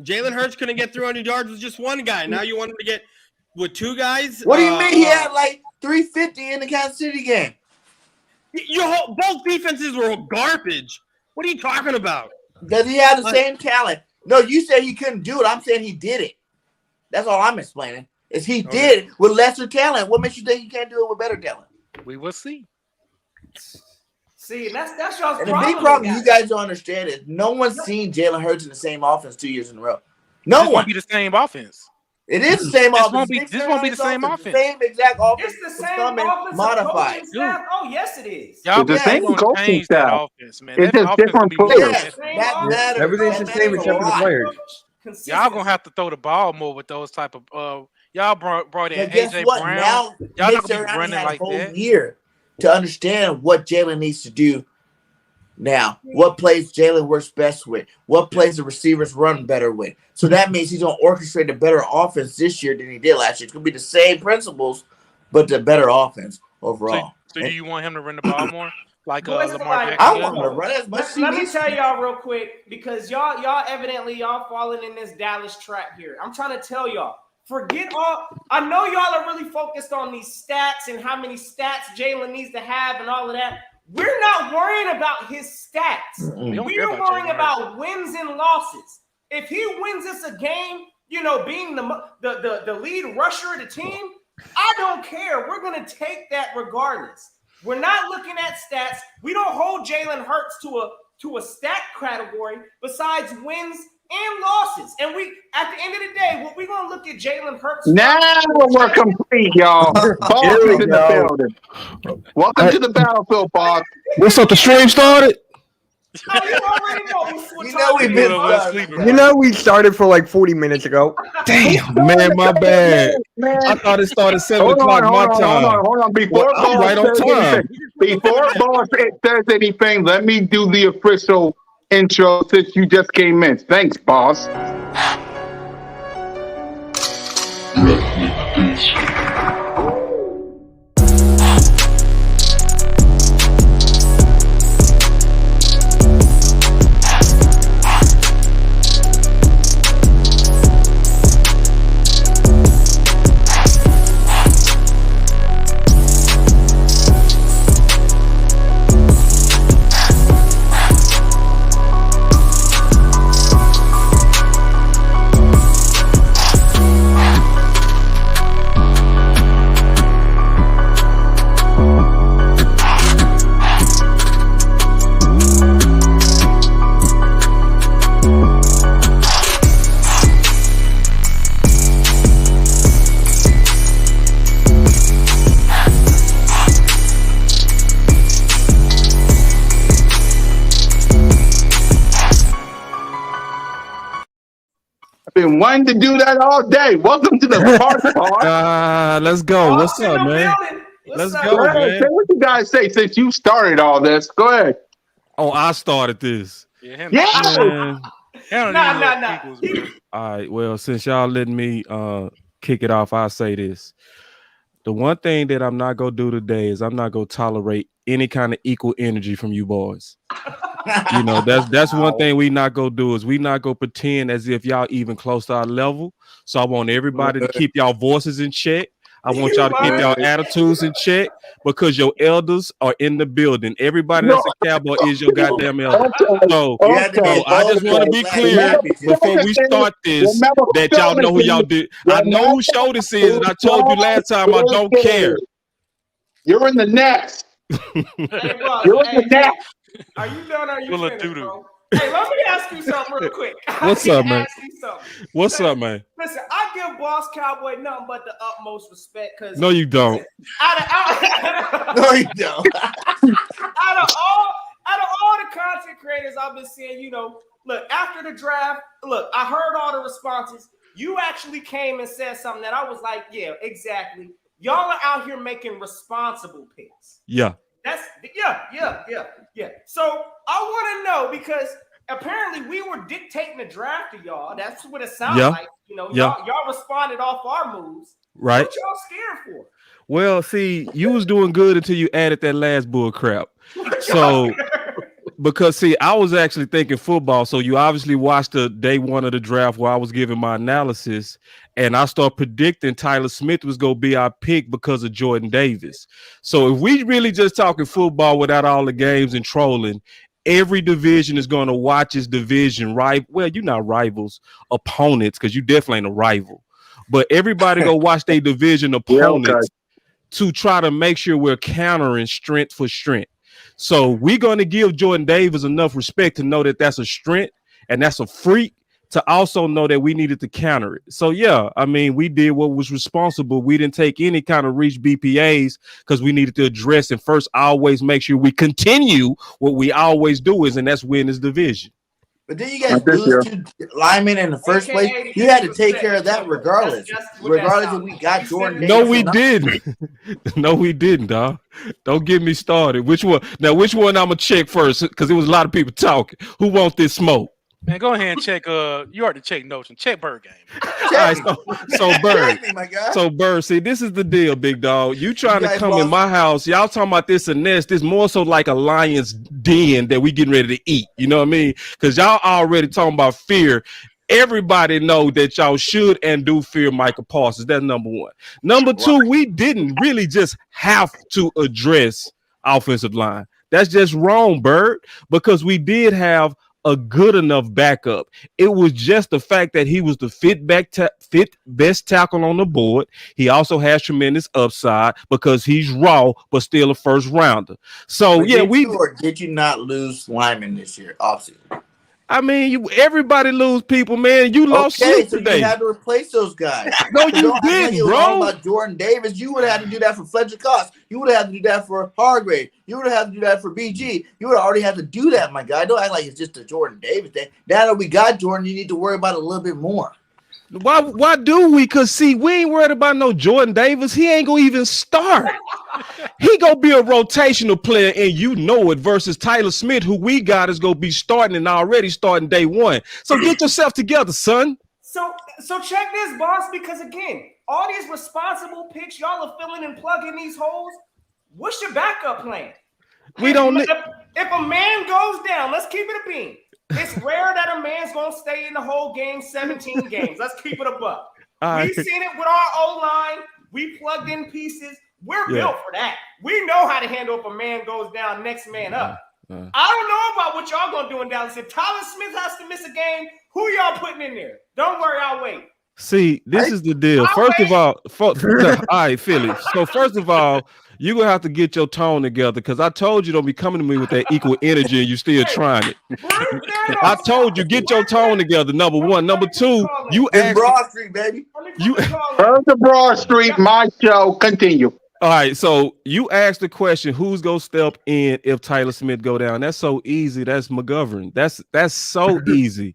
Jalen Hurts couldn't get 300 yards with just one guy. Now you want him to get with 2 guys? What do you mean he had like 350 in the Kansas City game? Both defenses were garbage. What are you talking about? Does he have the same talent? No, you said he couldn't do it. I'm saying he did it. That's all I'm explaining. Is he did it with lesser talent. What makes you think he can't do it with better talent? We will see. See, and that's y'all's And the problem. big problem you guys don't understand is no one's seen Jalen Hurts in the same offense 2 years in a row. No This one. won't be the same offense. It is the same This offense. won't be the same offense. The same exact offense. It's the is same coming offensive modified. coaching staff. Oh, yes, it is. Y'all It's the Yeah, same gonna coaching change that staff. offense, man. It's That just offense gonna different be players. more Yes, Same that offense. matters. Everything's That the same matters except a for the lot. players. Y'all gonna have to throw the ball more with those type of y'all brought in But guess AJ what? Brown. Now Y'all Nick not gonna be Sirianni running had like a whole that. year to understand what Jalen needs to do now. What plays Jalen works best with? What plays the receivers run better with? So that means he's going to orchestrate a better offense this year than he did last year. It's going to be the same principles, but the better offense overall. So do you want him to run the ball more, like Boys, Lamar like, Jackson? I does? want him to run as much as he Let me needs tell to. y'all real quick, because y'all evidently y'all falling in this Dallas trap here. I'm trying to tell y'all, forget all. I know y'all are really focused on these stats and how many stats Jalen needs to have and all of that. We're not worrying about his stats. We don't care We're about worrying Jalen about wins and losses. If he wins us a game, being the lead rusher of the team, I don't care. We're going to take that regardless. We're not looking at stats. We don't hold Jalen Hurts to a stat category besides wins and losses. And we, at the end of the day, what we're going to look at Jalen Hurts. Now we're complete, y'all. Boss Here is we in the go. building. Welcome to the battlefield, boss. What's up? The stream started. Oh, you already know. You know we've been You know we started for like 40 minutes ago. Damn, man, my bad. I thought it started 7 o'clock my time. Hold on. Before Well, I'm boss right on says time. anything, before boss says anything, let me do the official intro since you just came in. Thanks, boss. Been wanting to do that all day. Welcome to the part. Let's go. What's Boss in up, the man? building. What's Let's up? go. Go ahead, man. say what you guys say since you started all this. Go ahead. Oh, I started this. Yeah, Yeah. Man. Nah. Eagles, man. All right. Well, since y'all letting me kick it off, I'll say this. The one thing that I'm not gonna do today is I'm not gonna tolerate any kind of equal energy from you boys. You know, that's one thing we not gonna do is we not gonna pretend as if y'all even close to our level. So I want everybody to keep y'all voices in check. I want y'all to keep y'all attitudes in check because your elders are in the building. Everybody that's a cowboy is your goddamn elder. So, You had to be so I just want to be bold clear championship. before we start this that y'all know who y'all did. I know who show this is, and I told you last time I don't care. You're in the next. Hey, boss, You're in the next. are you done or are you Full of finished, doo-doo. bro? Hey, let me ask you something real quick. What's up, man? Ask you something. What's up, man? Listen, I give Boss Cowboy nothing but the utmost respect because No, you don't. No, you don't. out of all the content creators I've been seeing, you know, look, after the draft, look, I heard all the responses. You actually came and said something that I was like, yeah, exactly. Y'all are out here making responsible picks. Yeah. That's yeah. So I want to know because apparently we were dictating the draft to y'all. That's what it sounds like. You know, y'all responded off our moves. Right. What y'all scared for? Well, see, you was doing good until you added that last bull crap. So, because see, I was actually thinking football. So you obviously watched the day one of the draft where I was giving my analysis, and I started predicting Tyler Smith was going to be our pick because of Jordan Davis. So if we really just talking football without all the games and trolling, every division is going to watch its division, right? Well, you're not rivals, opponents, because you definitely ain't a rival. But everybody go watch their division opponents to try to make sure we're countering strength for strength. So we're going to give Jordan Davis enough respect to know that that's a strength and that's a freak, to also know that we needed to counter it. So, yeah, I mean, we did what was responsible. We didn't take any kind of reach BPAs because we needed to address and first always make sure we continue what we always do is, and that's win this division. But then you guys lose two linemen in the first place. You had to take care of that regardless. Regardless if we got Jordan Davis. No, we didn't. No, we didn't, dog. Don't get me started. Which one? Now, which one I'm going to check first? Because there was a lot of people talking. Who want this smoke? Man, go ahead and check. You already checked notes and check BIRDGANG. All right, so Bird. My guy. So Bird, see, this is the deal, big dog. You trying to come boss. in my house? Y'all talking about this and this? This more so like a lion's den that we getting ready to eat. You know what I mean? Because y'all already talking about fear. Everybody know that y'all should and do fear Michael Parsons. That's number one. Number two, we didn't really just have to address offensive line. That's just wrong, Bird, because we did have a good enough backup. It was just the fact that he was the fifth best tackle on the board. He also has tremendous upside because he's raw, but still a first rounder. So but did you not lose linemen this year offseason? I mean, everybody lose people, man. You lost sleep so today. You had to replace those guys. No, you didn't, bro. All about Jordan Davis. You would have had to do that for Fletcher Cox. You would have had to do that for Hargrave. You would have had to do that for BG. You would already have to do that, my guy. Don't act like it's just a Jordan Davis thing. Now that we got Jordan, you need to worry about it a little bit more. Why do we? Because, see, we ain't worried about no Jordan Davis. He ain't going to even start. He going to be a rotational player, and you know it, versus Tyler Smith, who we got is going to be starting and already starting day one. So get yourself together, son. So check this, boss, because, again, all these responsible picks, y'all are filling and plugging these holes. What's your backup plan? We don't need. If a man goes down, let's keep it a bean. It's rare that a man's going to stay in the whole game, 17 games. Let's keep it a buck. We've seen it with our O-line. We plugged in pieces. We're built for that. We know how to handle if a man goes down, next man up. I don't know about what y'all going to do in Dallas. If Tyler Smith has to miss a game, who y'all putting in there? Don't worry, I'll wait. See, this is the deal. First of all, all right, Philly. So first of all, you're going to have to get your tone together because I told you don't be coming to me with that equal energy and you still trying it. I told you, get your tone together, number one. Number two, you asked. Broad Street, baby. The Broad Street, my show. Continue. All right, so you asked the question, who's going to step in if Tyler Smith go down? That's so easy. That's McGovern. That's so easy.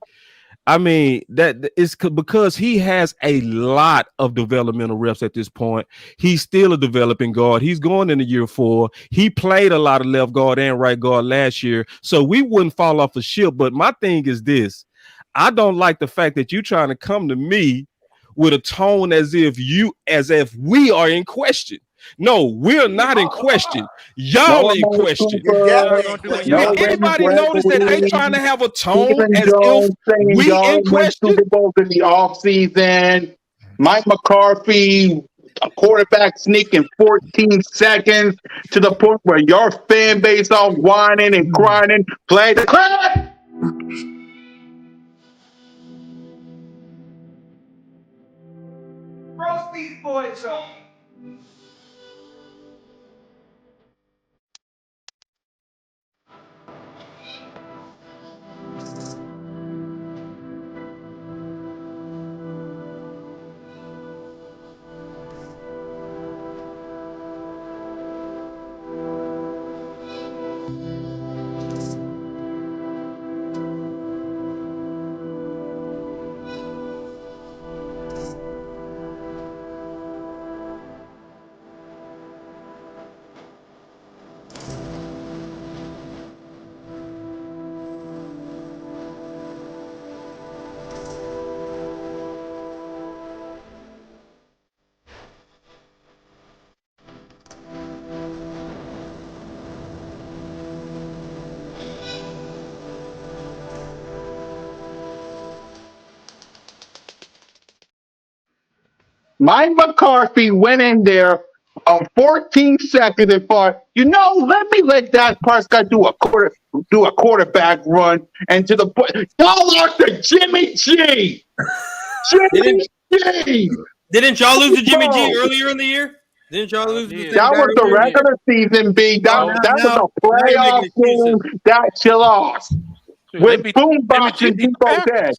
I mean, that is because he has a lot of developmental reps at this point. He's still a developing guard. He's going into year 4. He played a lot of left guard and right guard last year, so we wouldn't fall off the ship. But my thing is this: I don't like the fact that you're trying to come to me with a tone as if we are in question. No, we're not in question. Y'all No in Amari question. You're Cooper. definitely in question. No Anybody Randy notice that they Gregory. trying to have a tone Stephen as Jones if saying we y'all in win question? Super Bowls in the offseason. Mike McCarthy, a quarterback sneaking 14 seconds to the point where your fan base all whining and crying. Play the crap. Roast these boys up. Mike McCarthy went in there on 14 seconds and thought, let me let Dak Prescott do a quarterback run, and to the point y'all lost to Jimmy G. Jimmy G. Didn't y'all lose to Jimmy G Bro. earlier in the year? Didn't y'all lose to the Yeah. same That guy was the earlier in the year? regular season, B. That was a now you're playoff making excuses. game that you lost. Shoot, With Jimmy Boombox G and beat the Depot's Packers. head.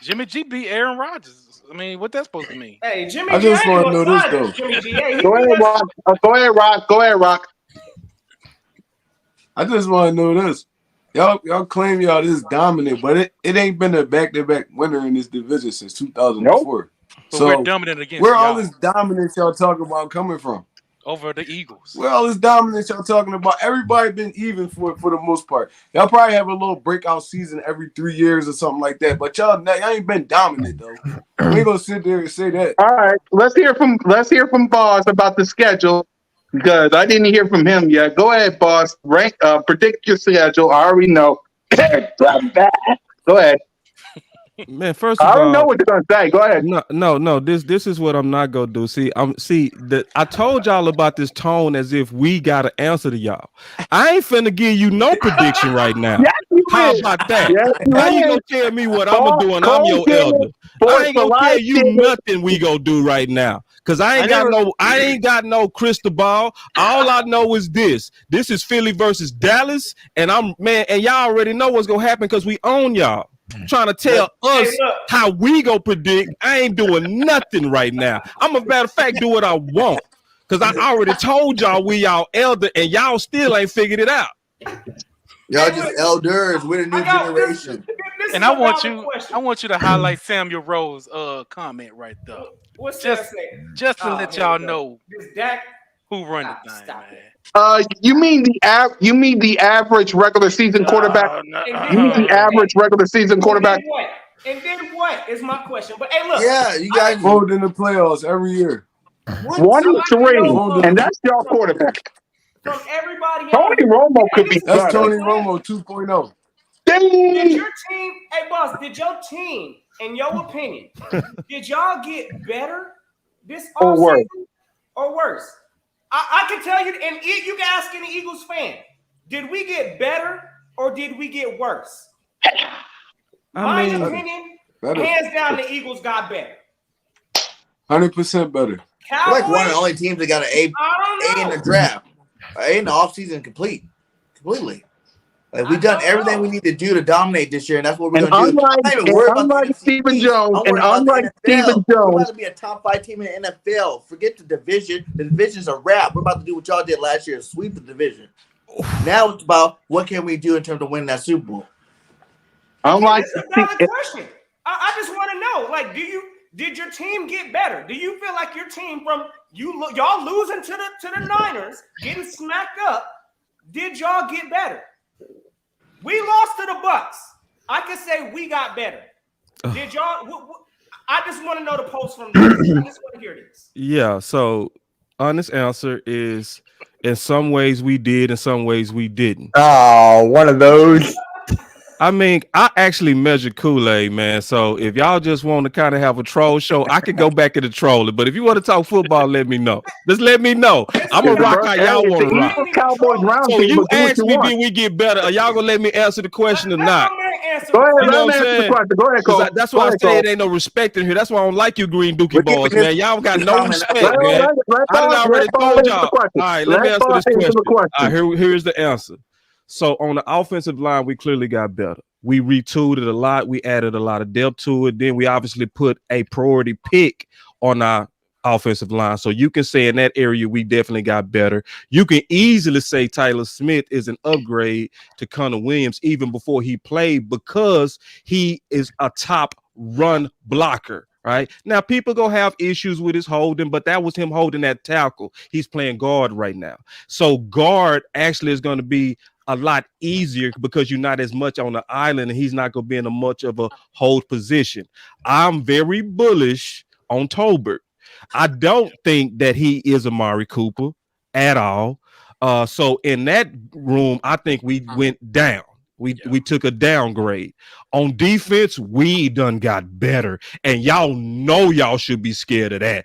Jimmy G beat Aaron Rodgers. I mean, what that's supposed to mean? Hey, Jimmy I G, just I ain't want to gonna know this side though. with Jimmy G. Hey, he Go ahead, beat us. Rock. Go ahead, Rock. Go ahead, Rock. I just want to know this. Y'all claim y'all this dominant, but it ain't been a back-to-back winner in this division since 2004. But So we're dominant against where all y'all this dominance y'all talking about coming from? over the Eagles. Where all this dominance y'all talking about? Everybody been even for the most part. Y'all probably have a little breakout season every 3 years or something like that. But y'all ain't been dominant though. We ain't gonna sit there and say that. All right, let's hear from Boss about the schedule because I didn't hear from him yet. Go ahead, Boss. Predict your schedule. I already know. Go ahead. Man, first I of already know all, what you're gonna say. Go ahead. no. This is what I'm not gonna do. I told y'all about this tone as if we got an answer to y'all. I ain't finna give you no prediction right now. Yes, you How is. about that? Yes, you How you is. gonna tell me what I'm gonna do and I'm Cole your did elder? it. Boys I ain't for gonna tell life you did it. nothing we gonna do right now. Cause I ain't got no crystal ball. All I know is this. This is Philly versus Dallas, and y'all already know what's gonna happen because we own y'all. Trying to tell us how we go predict. I ain't doing nothing right now. I'm a matter of fact do what I want. Cause I already told y'all we y'all elder and y'all still ain't figured it out. Y'all just elders. We're the new generation. This And is I a want valid you question. to highlight Samuel Rose comment right there. What's that say? Just to let y'all know This Dak. who run the thing, Stop man. You mean the average regular season quarterback? You mean the average regular season quarterback? And then what is my question? But hey, look. Yeah, you guys Vote in the playoffs every year. 1-3, and that's your quarterback. From everybody Tony else. Romo could be That's better. Tony Romo 2.0. Did your team, hey boss, did your team, in your opinion, did y'all get better this Or worse? offseason or worse? I can tell you, and you can ask any Eagles fan, did we get better or did we get worse? My opinion, better. hands down, the Eagles got better. 100% better. Cowboys, we're like one of the only teams that got an A in the draft. A in the offseason completely. Like we've done everything we need to do to dominate this year, and that's what we're going to do. I'm not even worried about the NFC Stephen East. Jones, I'm worried about the NFL. We're Jones, about to be a top 5 team in the NFL. Forget the division. The division's a wrap. We're about to do what y'all did last year, sweep the division. Now it's about what can we do in terms of winning that Super Bowl. unlike This is a valid question. I just want to know, like, did your team get better? Do you feel like your team from y'all losing to the Niners, getting smacked up? Did y'all get better? We lost to the Bucks. I could say we got better. Did y'all? I just want to know the post from this. I just want to hear this. Yeah. So, honest answer is, in some ways we did, in some ways we didn't. Oh, one of those. I mean, I actually measured Kool-Aid, man. So if y'all just want to kind of have a troll show, I could go back into trolling. But if you want to talk football, let me know. Just let me know. I'm gonna rock how y'all want to rock. Cowboys So you Roundtable, do what asked you me, want. did we get better? Are y'all gonna let me answer the question or Let not? my man answer. Go ahead, You know let what him I'm answer the saying? question. Go ahead, Cole. That's Go why I ahead, say Cole. it ain't no respect in here. That's why I don't like you green We're Dookie boys, giving man. Y'all got no comment. respect, Let man. I done already Paul told answer y'all. the question. All right, let me Let answer Paul this answer the question. All question. right, here's the answer. So on the offensive line, we clearly got better. We retooled it a lot. We added a lot of depth to it. Then we obviously put a priority pick on our offensive line. So you can say in that area, we definitely got better. You can easily say Tyler Smith is an upgrade to Connor Williams even before he played, because he is a top run blocker. Right now, people gonna have issues with his holding, but that was him holding that tackle. He's playing guard right now. So guard actually is going to be a lot easier because you're not as much on the island, and he's not going to be in a much of a hold position. I'm very bullish on Tolbert. I don't think that he is Amari Cooper at all. So in that room, I think we went down. We took a downgrade. On defense, we done got better, and y'all know y'all should be scared of that.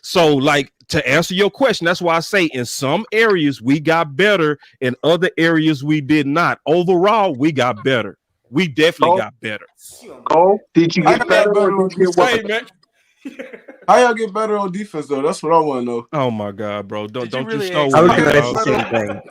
So like, to answer your question, that's why I say in some areas we got better, in other areas we did not. Overall, we got better. We definitely got better. Cole, did you I get got better or better on did you get defense. worse? Hey, man. How y'all get better on defense though? That's what I want to know. Oh my God, bro! Don't you really start ask with I me was me, gonna dog. ask the same thing.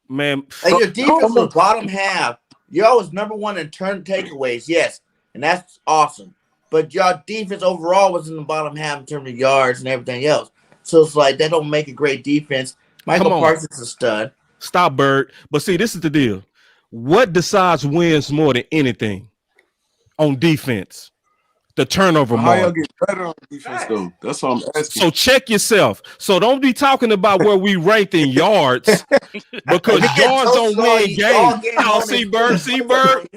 Man. Like your defense Come was bottom half. Y'all was number one in turn takeaways, yes, and that's awesome. But y'all defense overall was in the bottom half in terms of yards and everything else. So it's like that don't make a great defense. Michael Come on. Parsons is a stud. Stop, Bird. But see, this is the deal. What decides wins more than anything on defense? The turnover How y'all margin. get better on defense though? That's what I'm asking. So check yourself. So don't be talking about where we ranked in yards, because We get yards don't toasted all win games. game Oh, long see, and Bird, full. see, Bird.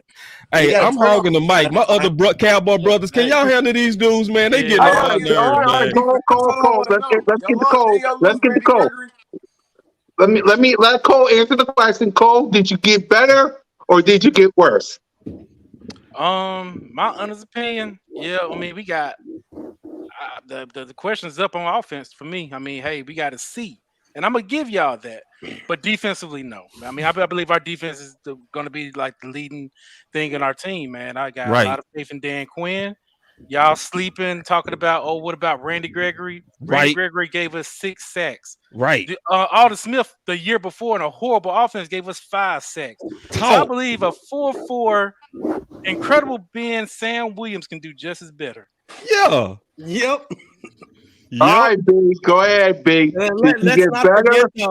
Hey, gotta I'm turn hogging the on- mic. My other Cowboy brothers, can y'all handle these dudes, man? They getting How on my y'all get All nerves, right, man. Cole, That's all I want to know. Let's Y'all get the lost, Cole. y'all Let's lose get the Brady Cole. Gregory. Let Cole answer the question. Cole, did you get better or did you get worse? My honest opinion, yeah. I mean, we got the question's up on offense for me. I mean, hey, we got to see, and I'm gonna give y'all that. But defensively, no. I mean, I believe our defense is going to be like the leading thing in our team, man. I got a Right. lot of faith in Dan Quinn. Y'all sleeping, talking about, oh, what about Randy Gregory? Randy Right. Gregory gave us 6 sacks. Right. Alden Smith the year before in a horrible offense gave us 5 sacks. So I Talk. believe a 4-4 incredible Ben Sam Williams can do just as better. Yeah. Yep. All Yep. right, Big. Go ahead, Big. Did you Let's get not better? forget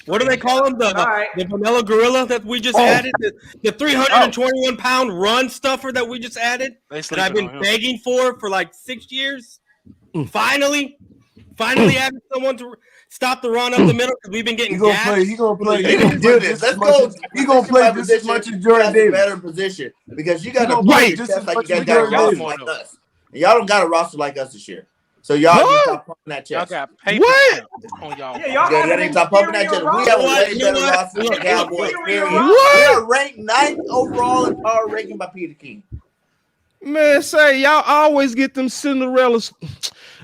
what do they call him? All right. The vanilla gorilla that we just added, the 321-pound run stuffer that we just added, They that I've sleeping been on him. begging for like 6 years. Mm. Finally having someone to stop the run up the middle, because we've been He getting gonna gassed. play. He gonna play. You He can gonna do play this. just Let's as much go. as he gonna play just as much as Jordan That's a Davis. better position because you got to gonna play play your just chest as like much you as guys got a Jordan roster Davis. like us. And y'all don't got a roster like us this year. So y'all need to Huh? stop pumping that Y'all chest. got paper What? champ on y'all. Yeah, y'all Y'all have need an to stop pumping that inferior chest. We have a roster. way better roster than the Look, Cowboys. inferior Period. roster. We What? are ranked 9th overall in power ranking by Peter King. Man, say y'all always get them Cinderellas. You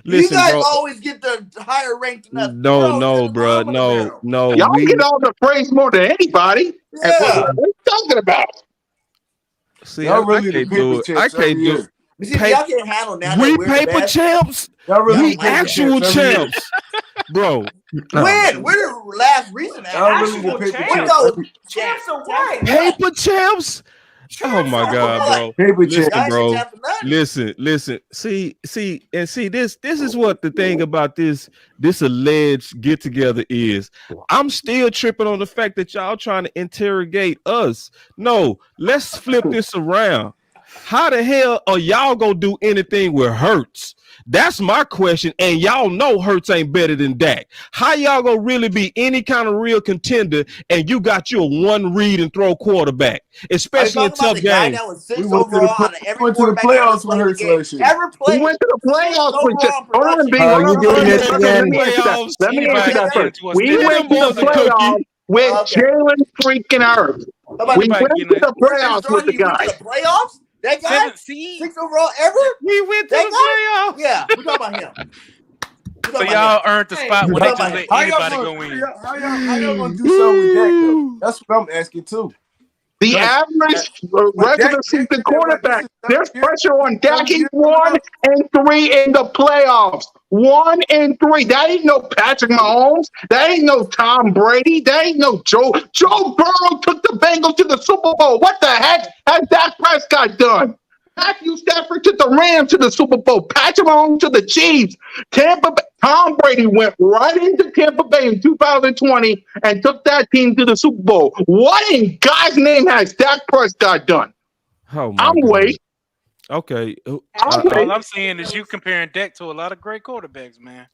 Listen, guys bro. always get the higher ranked than us. No, Bro, no, you're at the bro. bottom of the No, barrel. no. Y'all We get all the praise more than anybody. And Yeah. what are you talking about? see. Y'all I really the can't do paper it. I champs every can't do year. it. You see, Pay- y'all can't handle now that We we're the paper best. champs. Y'all really Y'all We the paper actual champs every year. champs, bro. When? We're the last recent. Y'all really the Actual paper champs. What champs. those Champs of what? Paper champs. Oh my Champs of God, what? bro. Paper Listen, champs. Y'all ain't the bro. champs of nothing. Listen. See. This is what the thing about this alleged get together is. I'm still tripping on the fact that y'all trying to interrogate us. No, let's flip this around. How the hell are y'all gonna do anything with Hurts? That's my question. And y'all know Hurts ain't better than Dak. How y'all gonna really be any kind of real contender and you got you a one read and throw quarterback, Are you especially in talking about tough the guy games? that was We 6th went to the overall out of every went to the quarterback ever playoffs with played the Hurts game? last year. Ever We played went to the 6th playoffs with you. overall Hold on, production. B. Oh, Hold you on, doing hold on, this hold on. Let again? me answer that. Playoffs. Let me answer Anybody that get first. into a We Give stadium went them to full the of boys a somebody? playoffs cookie. with Okay. Jalen freaking Hurts. How about We the Anybody went getting to a the Hurts been playoffs with strong? the You went to guy. the playoffs? That guy? 7th seed? 6th overall ever? We went to That the guy? playoffs. Yeah, we're talking about him. We're So talking about y'all him. earned the spot Hey, where We're they talking just about him. let How y'all anybody gonna go in. how y'all gonna do something with Dak though? That's what I'm asking too. The Because average but regular Dak season did that right. This quarterback, is third there's year, pressure on Dak. third He's year coming 1 up. and 3 in the playoffs. 1 and 3. That ain't no Patrick Mahomes. That ain't no Tom Brady. That ain't no Joe. Joe Burrow took the Bengals to the Super Bowl. What the heck has Dak Prescott done? Matthew Stafford took the Rams to the Super Bowl. Patrick Mahomes to the Chiefs. Tom Brady went right into Tampa Bay in 2020 and took that team to the Super Bowl. What in God's name has Dak Prescott done? Oh my I'm god. waiting. Okay. I'm All waiting. I'm saying is you comparing Dak to a lot of great quarterbacks, man.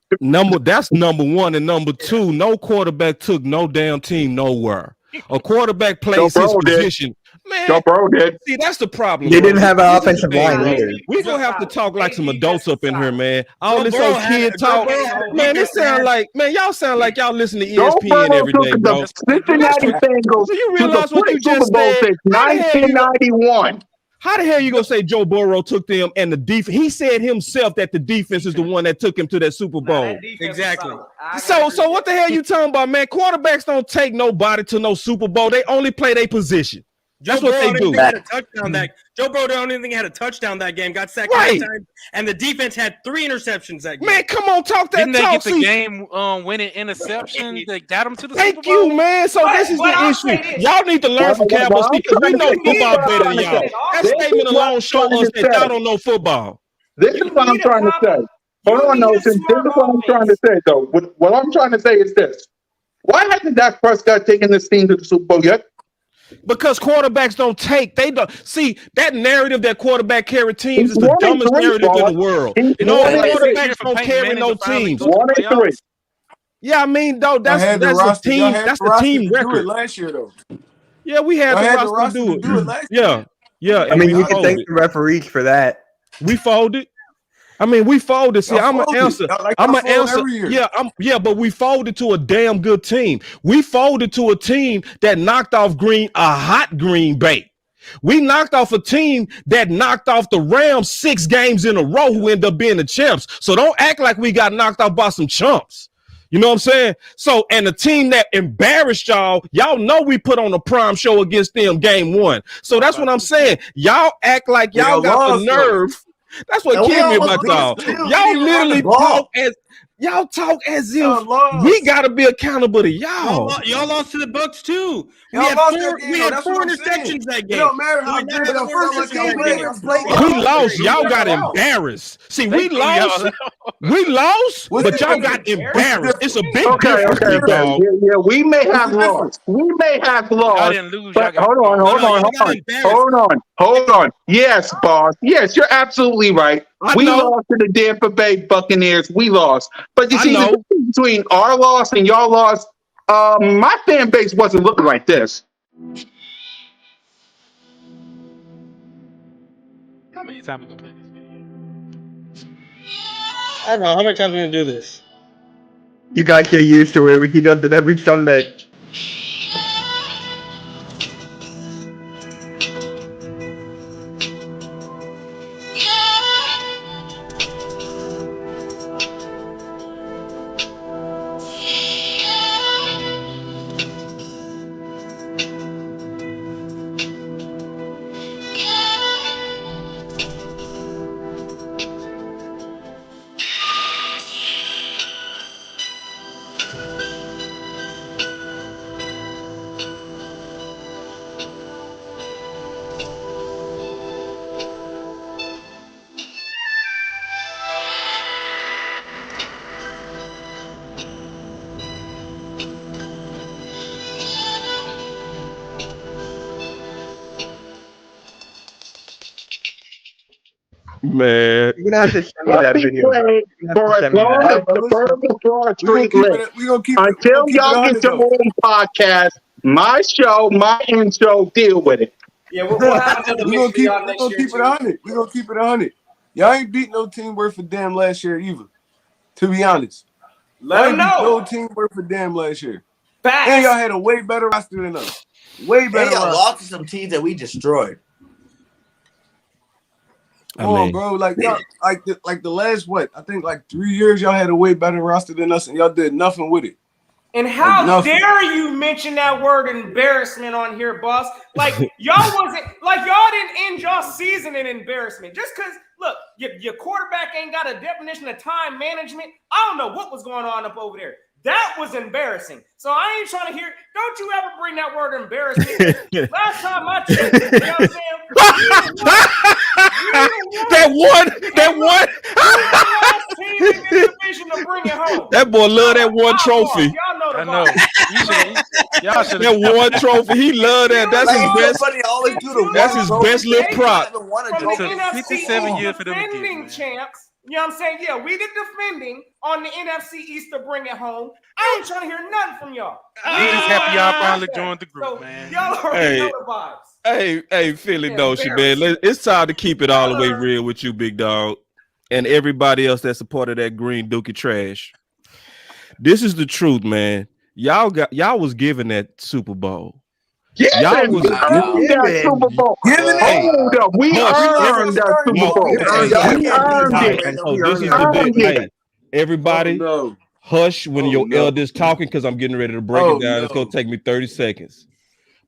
That's number one, and number two, no quarterback took no damn team nowhere. A quarterback Joe plays his Burrow did. position. Man, Joe Burrow did. see, that's the problem, They bro. didn't have an This is the offensive thing, line bro. either. We're gonna have to talk like some adults up in here, man. All Joe this Burrow old had kid talk. a Man, defense this sound like, man, y'all sound like y'all listen to Joe ESPN Burrow every took day, bro. the That's what they do. That's Cincinnati what, Bengals do you to the realize what you Super just Bowl said? since How the hell you 1991. How the hell you gonna say Joe Burrow took them and the defense? He said himself that the defense is the one that took him to that Super Bowl. Exactly. So what the hell you talking about, man? Quarterbacks don't take nobody to no Super Bowl. They only play their position. That's what they do. Had a touchdown that Joe Burrow don't even think he had a touchdown that game. Got sacked 9 times, and the defense had 3 interceptions that game. Man, come on, talk that Didn't they talk. get the See, game winning interception that got them to the Super thank Bowl? you, man. So this is the I'll issue. say this. Y'all need to learn from Cowboys because we know football better than y'all. That This is statement what alone I'm show trying us to that say. y'all don't know football. This is what I'm trying to say. Hold on, Nelson. This is what I'm trying to say, though. What I'm trying to say is this. Why hasn't Dak Prescott taken this team to the Super Bowl yet? Because quarterbacks don't take, they don't see that narrative that quarterback carry teams He's is the 1 and dumbest 3, narrative in boss. the world. He's No, 1 and 3. quarterbacks don't carry no teams. 1 and 3. Yeah, I mean, though, Y'all that's had the a roster. Y'all team, had that's the a roster team to do it record. last year though. Yeah, we had Y'all the had the roster roster to to do do it it. last year. Yeah, I and mean, we you can thank folded. the referees for that. We folded. I mean, we folded. See, Y'all I'm an folded. answer. Like I'm y'all an fold answer. every year. But we folded to a damn good team. We folded to a team that knocked off a hot Green Bay. We knocked off a team that knocked off the Rams 6 games in a row who ended up being the champs. So don't act like we got knocked off by some chumps. You know what I'm saying? So, and the team that embarrassed y'all know we put on a prime show against them game 1. So that's what I'm saying. Y'all act like y'all got the nerve. That's what And we killed me almost about beat them y'all. too. We didn't Y'all even run the literally ball. talk as if Y'all lost. we gotta be accountable to y'all. Y'all lost to the Bucks too. We Y'all had lost 4. that game, We though. had That's 4 what I'm saying. interceptions that It game. don't matter how We good never y'all first felt like game y'all that played. game. Y'all still We lost. lost. They Y'all threw got y'all out. embarrassed. See, They we threw y'all lost. out. We lost, What's but the y'all difference? got embarrassed. It's a big Okay. difference, big dog. Yeah, we may What's have the difference? lost. We may have Y'all lost. didn't lose. Y'all But got hold blown out. on. Hold on. Yes, boss. Yes, you're absolutely right. I We know. lost to the Tampa Bay Buccaneers. We lost. But you I see, the know. difference between our loss and y'all loss, my fan base wasn't looking like this. How many times we gonna play this game? I don't know how many times are we gonna do this. You guys get used to it. He does it every Sunday. Man. You're gonna have to send me that Let me video. play You have for to as send me long that. as the Bourbon Broad Street lives. We gonna keep it. Until y'all get 100 your though. own podcast, my show, my intro, deal with it. Yeah, we'll have another We mix gonna for keep. y'all We next gonna year keep it too. 100. We gonna keep it 100. Y'all ain't beat no team worth a damn last year either. To be honest, Let y'all them ain't beat know. no team worth a damn last year. Facts. And y'all had a way better roster than us. Way And better y'all roster. lost to some teams that we destroyed. Come on, bro. Like y'all, like the last I think like 3 years y'all had a way better roster than us, and y'all did nothing with it. And how nothing. dare you mention that word embarrassment on here, boss? Like y'all didn't end y'all season in embarrassment. Just because, look, your quarterback ain't got a definition of time management. I don't know what was going on up over there. That was embarrassing. So I ain't trying to hear. Don't you ever bring that word embarrassment. Last time I checked, you know what I'm saying? That one. Last team in the division to bring it home. That boy love that one trophy. Y'all know the I know. Y'all should That one trophy. He love that. That's Like, his it's so best. funny. I always do the That's one his trophy best little thing. prop. I haven't won a From the trophy. NFC 57 East years for them to get, defending man. champs. You know what I'm saying? Yeah, we the defending on the NFC East to bring it home. I ain't trying to hear nothing from y'all. We just happy y'all finally joined the group, So man. y'all already know the vibes. Hey, Philly Yeah, Notion, man. It's time to keep it all the way real with you, big dog, and everybody else that supported that green Dookie trash. This is the truth, man. Y'all was given that Super Bowl. Yeah, Y'all we was earned that Super Bowl. Hold up, we earned that Super Bowl. We earned it. This is the Earned deal. it. Hey, everybody, hush when your elders talking, because I'm getting ready to break it down. It's gonna take me 30 seconds.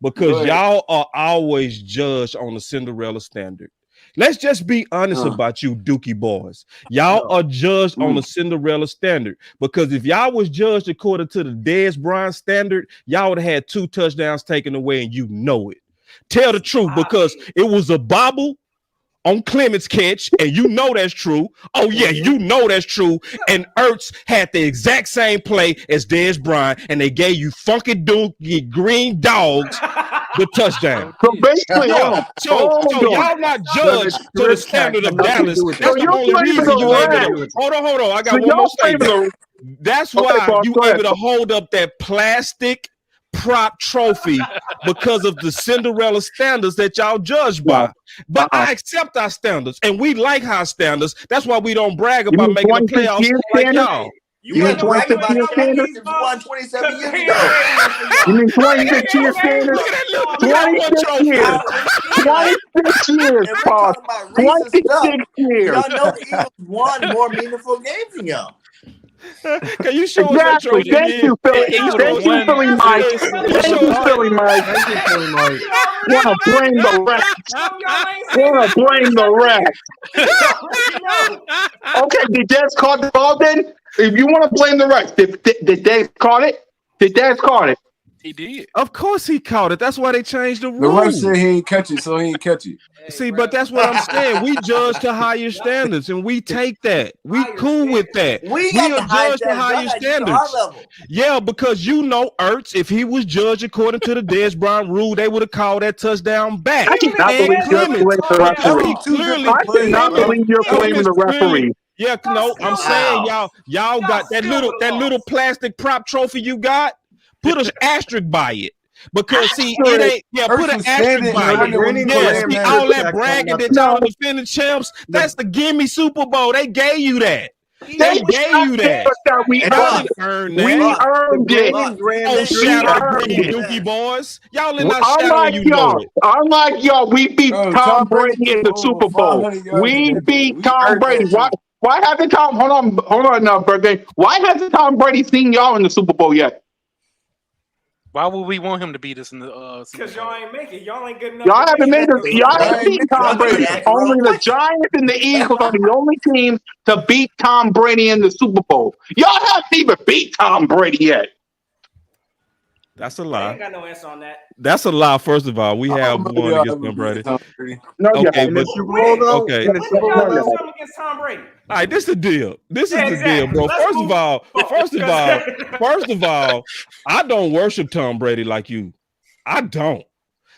Because y'all are always judged on the Cinderella standard. Let's just be honest about you, Dookie boys. Y'all are judged on the Cinderella standard, because if y'all was judged according to the B.O.B.S standard, y'all would have had 2 touchdowns taken away, and you know it. Tell the truth, because it was a bobble on Clement's catch, and you know that's true. Oh yeah, you know that's true. And Ertz had the exact same play as Dez Bryant, and they gave you funky Dookie green dogs the touchdown. So basically, So y'all not judged to the standard of Dallas. That's the only reason you able to. Hold on. I got one more statement. That's why you able to hold up that plastic prop trophy, because of the Cinderella standards that y'all judge by. But I accept our standards, and we like high standards. That's why we don't brag about making the playoffs like y'all. You mean 26 years standards? Won 27 years ago. You mean 26 years standards? 26 years. 26 years, Paul. 26 years. Y'all know the Eagles won more meaningful games than y'all. Can you show us that trophy? Thank you, Philly. Thank you, Philly Mike. Thank you, Philly Mike. Thank you, Philly Mike. Wanna blame the refs. Wanna blame the refs. Okay, did Des call the ball then? If you want to blame the refs, did Des call it? Did Des call it? He did. Of course he caught it. That's why they changed the The rules. ref said he ain't catch it, so he ain't catch it. See, but that's what I'm saying. We judge to higher standards, and we take that. We cool with that. We are judged to higher standards. Yeah, because you know Ertz, if he was judged according to the Dez Bryant rule, they would have called that touchdown back. I cannot believe you're blaming the referee. I cannot believe you're blaming the referee. Yeah, no, I'm saying y'all got that little plastic prop trophy you got. Put an asterisk by it. Because see, it ain't put an asterisk by it. Yeah, see, all that bragging that y'all the defending champs, that's the gimme Super Bowl. They gave you that. They gave you that. We earned it. Oh, shout out to Green Dookie boys. Y'all did not shout on you know it. Unlike y'all, we beat Tom Brady in the Super Bowl. We beat Tom Brady. Why hasn't Tom? Hold on now, birthday. Why hasn't Tom Brady seen y'all in the Super Bowl yet? Why would we want him to beat us in the because y'all ain't make it. Y'all ain't good enough. Y'all haven't made it. Y'all haven't beat Tom Brady. Only the Giants and the Eagles are the only teams to beat Tom Brady in the Super Bowl. Y'all haven't even beat Tom Brady yet. That's a I lie. ain't got no answer on that. That's a lie. First of all, we have one against Tom Brady. No, okay, but okay. Against Tom Brady. All right, this is the deal. This is the deal, bro. First of all, I don't worship Tom Brady like you. I don't.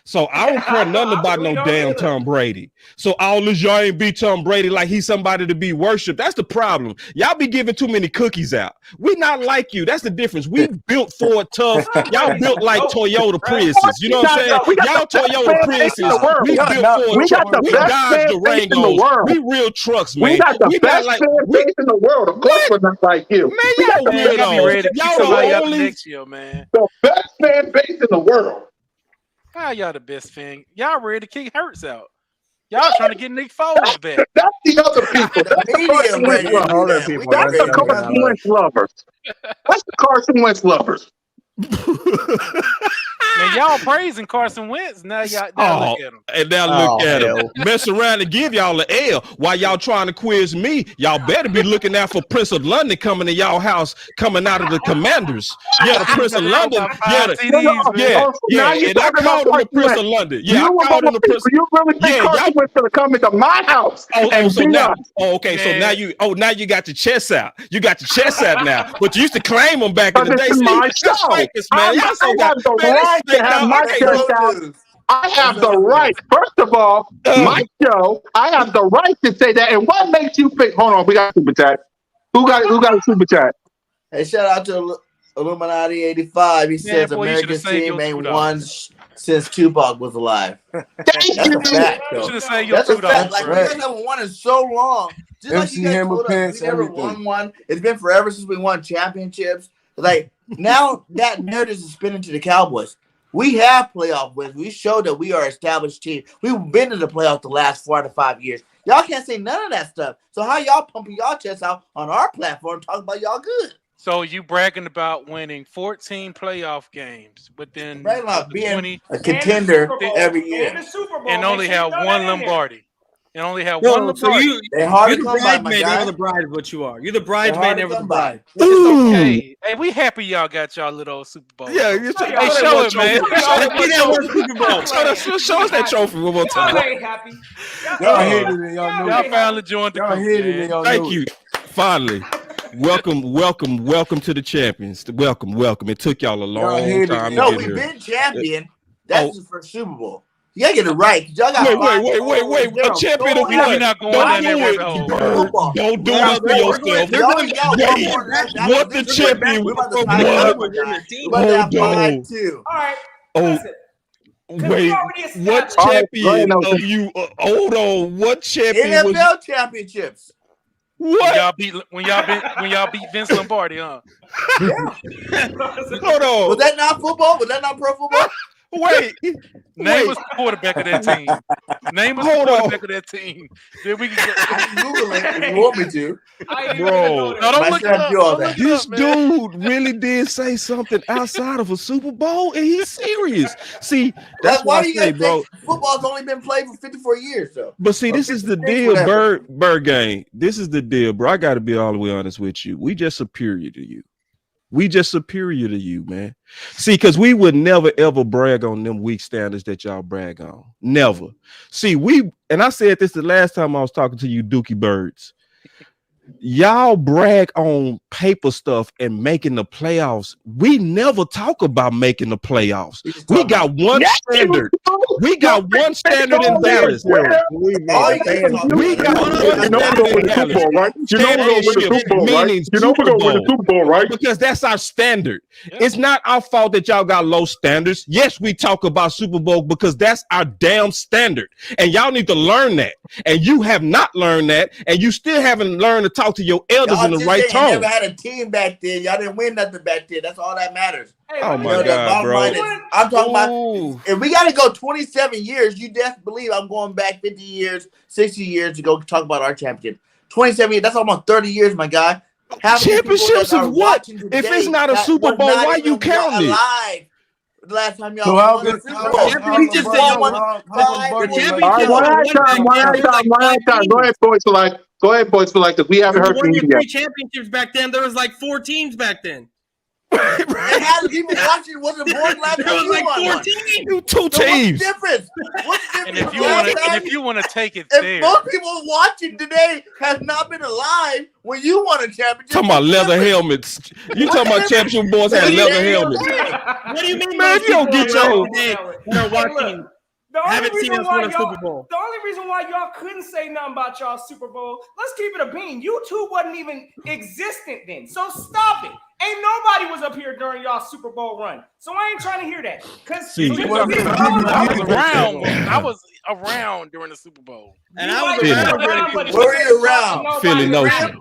So I don't care nothing about no damn Tom Brady. So all this y'all ain't beat Tom Brady like he's somebody to be worshipped. That's the problem. Y'all be giving too many cookies out. We not like you. That's the difference. We built Ford tough. Y'all built like Toyota Priuses. You know what I'm saying? Y'all Toyota Priuses. We built Ford. We got the We best Dodge fan base in the Durangos. world. We real trucks, man. We got the We best not like fan base in the world. Of course, we're not like you. man. We got Y'all the Man, y'all be ready weirdos. to kick Y'all somebody the out only. next year, man. best fan base in the world. How y'all the best fan? Y'all ready to kick Hurts out? Y'all trying to get Nick Foles back. That's the other people. That's the Media Carson Wentz ready to do lovers. that. people, We That's not the ready to do Carson that. Wentz lovers. That's the Carson Wentz lovers. Man, y'all praising Carson Wentz. Now y'all now look at him. And now look at him. Mess around and give y'all the L. While y'all trying to quiz me, y'all better be looking out for Prince of London coming to y'all house, coming out of the Commanders. Yeah, the Prince of London. Yeah, Now you're and I talking about called him the Carson Prince Wentz. of London. Yeah, I You called him the Prince. you really think Yeah, Carson y'all. Wentz gonna come into my house and So beat now, us? so Man. now you got your chest out. You got your chest out now. But you used to claim them back in the Because day. it's See, my y'all show. fakers, man. Y'all so I got have the man, this right to snake have dog. my Okay, chest out. I have the right. First of all, my show. I have the right to say that. And what makes you think? Hold on, we got a super chat. Who got a super chat? Hey, shout out to Illuminati 85. He says boy, you should've America's saved team your ain't $2. won since Tupac was alive. Thank That's you. a fact, You though. should have saved your That's a $2. fact. Like, you right. guys haven't won in so long. Just like MC you guys Hammer told us, Pants, we never everything. won one. It's been forever since we won championships. Like, now that narrative is spinning to the Cowboys. We have playoff wins. We showed that we are an established team. We've been in the playoffs the last 4 to 5 years. Y'all can't say none of that stuff. So how y'all pumping y'all chests out on our platform talking about y'all good? So you bragging about winning 14 playoff games within Right about the being 20 a contender every year. And the Super Bowl. and only Make sure you have throw one that in there. Lombardi. And only have one No, so Lombardi. They're hard you're to the come by, my bridesmaid, guy. never the bride is what you are. You're the hard bridesmaid, to never the come by. bride. It's okay. Hey, we happy y'all got y'all little Super Bowl. Yeah, trophy. you show, Hey, show it, man. Show us that trophy one more Y'all time. ain't happy. Y'all ain't hit happy. it and y'all know Y'all it. finally joined the Y'all group, hit it man. and y'all Thank know you. it. Finally. Welcome to the champions. Welcome. It took y'all a Y'all long hit it time and to No, get we've here. been champion. That's the first Super Bowl. You gotta get it right. 'Cause y'all got Wait. A champion of We what? not going Don't down that do rabbit it, hole, Bird. football. Don't do Y'all this to yourself. one more than us. After What the this year, champion? we're about to tie it What? up, my guy. We're about to have Hold on. 5-2. All right. Oh, Listen. wait. already What established- All right, go ahead, champion Nelson. of you? Hold on. What champion was? NFL championships. When What? y'all beat Vince Lombardi, huh? Yeah. Hold on. Was that not football? Was that not pro football? Wait. Name us the quarterback of that team. Name us the Hold on. quarterback of that team. Then we can I can Google it if you want me to. I ain't Bro. even gonna go No, there. don't Might look it have to up. do all Don't that. look it This up, man. dude really did say something outside of a Super Bowl, and he's serious. See, that's Like, why why I do you say, guys bro. think football's only been played for 54 years, though? But see, Or this is the 56, deal, whatever. BIRDGANG. This is the deal, bro. I got to be all the way honest with you. We just superior to you. Man. See, because we would never ever brag on them weak standards that y'all brag on. Never. See, and I said this the last time I was talking to you, Dookie Birds. Y'all brag on paper stuff and making the playoffs. We never talk about making the playoffs. We got one standard. We got one standard in Dallas. Believe me, All the you guys fans talk do. We got one You know we're gonna win the Super Bowl, right? You know we're gonna win the Super Bowl, right? Meaning You know we're gonna win the Super Bowl, right? because that's our standard. Yeah. It's not our fault that y'all got low standards. Yes, we talk about Super Bowl because that's our damn standard. And y'all need to learn that. And you have not learned that. And you still haven't learned to talk to your elders Y'all in the just right saying you tone. never had a team back then. Y'all didn't win nothing back then. That's all that matters. Hey, Oh let me my You know, tell you, the God, bottom bro. line is, I'm talking about, Ooh. if we got to go 27 years, you definitely believe I'm going back 50 years, 60 years to go talk about our championship. 27 years, that's almost 30 years, my guy. Half of the people Championships that are of what? watching If it's today not a that Super was Bowl, not why even you counting it? alive the last time y'all So how won a good? Super How Bowl. how We just said y'all won how 5 Lombardi wins. like All right, that? one at a time. Go ahead, boys, for like. Go ahead, boys, for like, because we haven't When you heard from won you your yet. 3 championships back then, there was like 4 teams back then. And half the people watching wasn't born last There time was you like won 4 one. teams. You two So what's the teams. difference? What's the And difference? if you wanna take it If there, most people watching today have not been alive when you won a championship, Talking about what's the leather difference? helmets. You talking about championship boys had leather helmets. What do you mean Man, most if you don't people get are your- alive today that are watching Haven't seen us win a Super Bowl. The only reason why y'all couldn't say nothing about y'all Super Bowl, let's keep it a bean. YouTube wasn't even existent then. So stop it. Ain't nobody was up here during y'all Super Bowl run. So I ain't trying to hear that. Because I was around during the Super Bowl. And I was around. Where were you around? Philly Notion.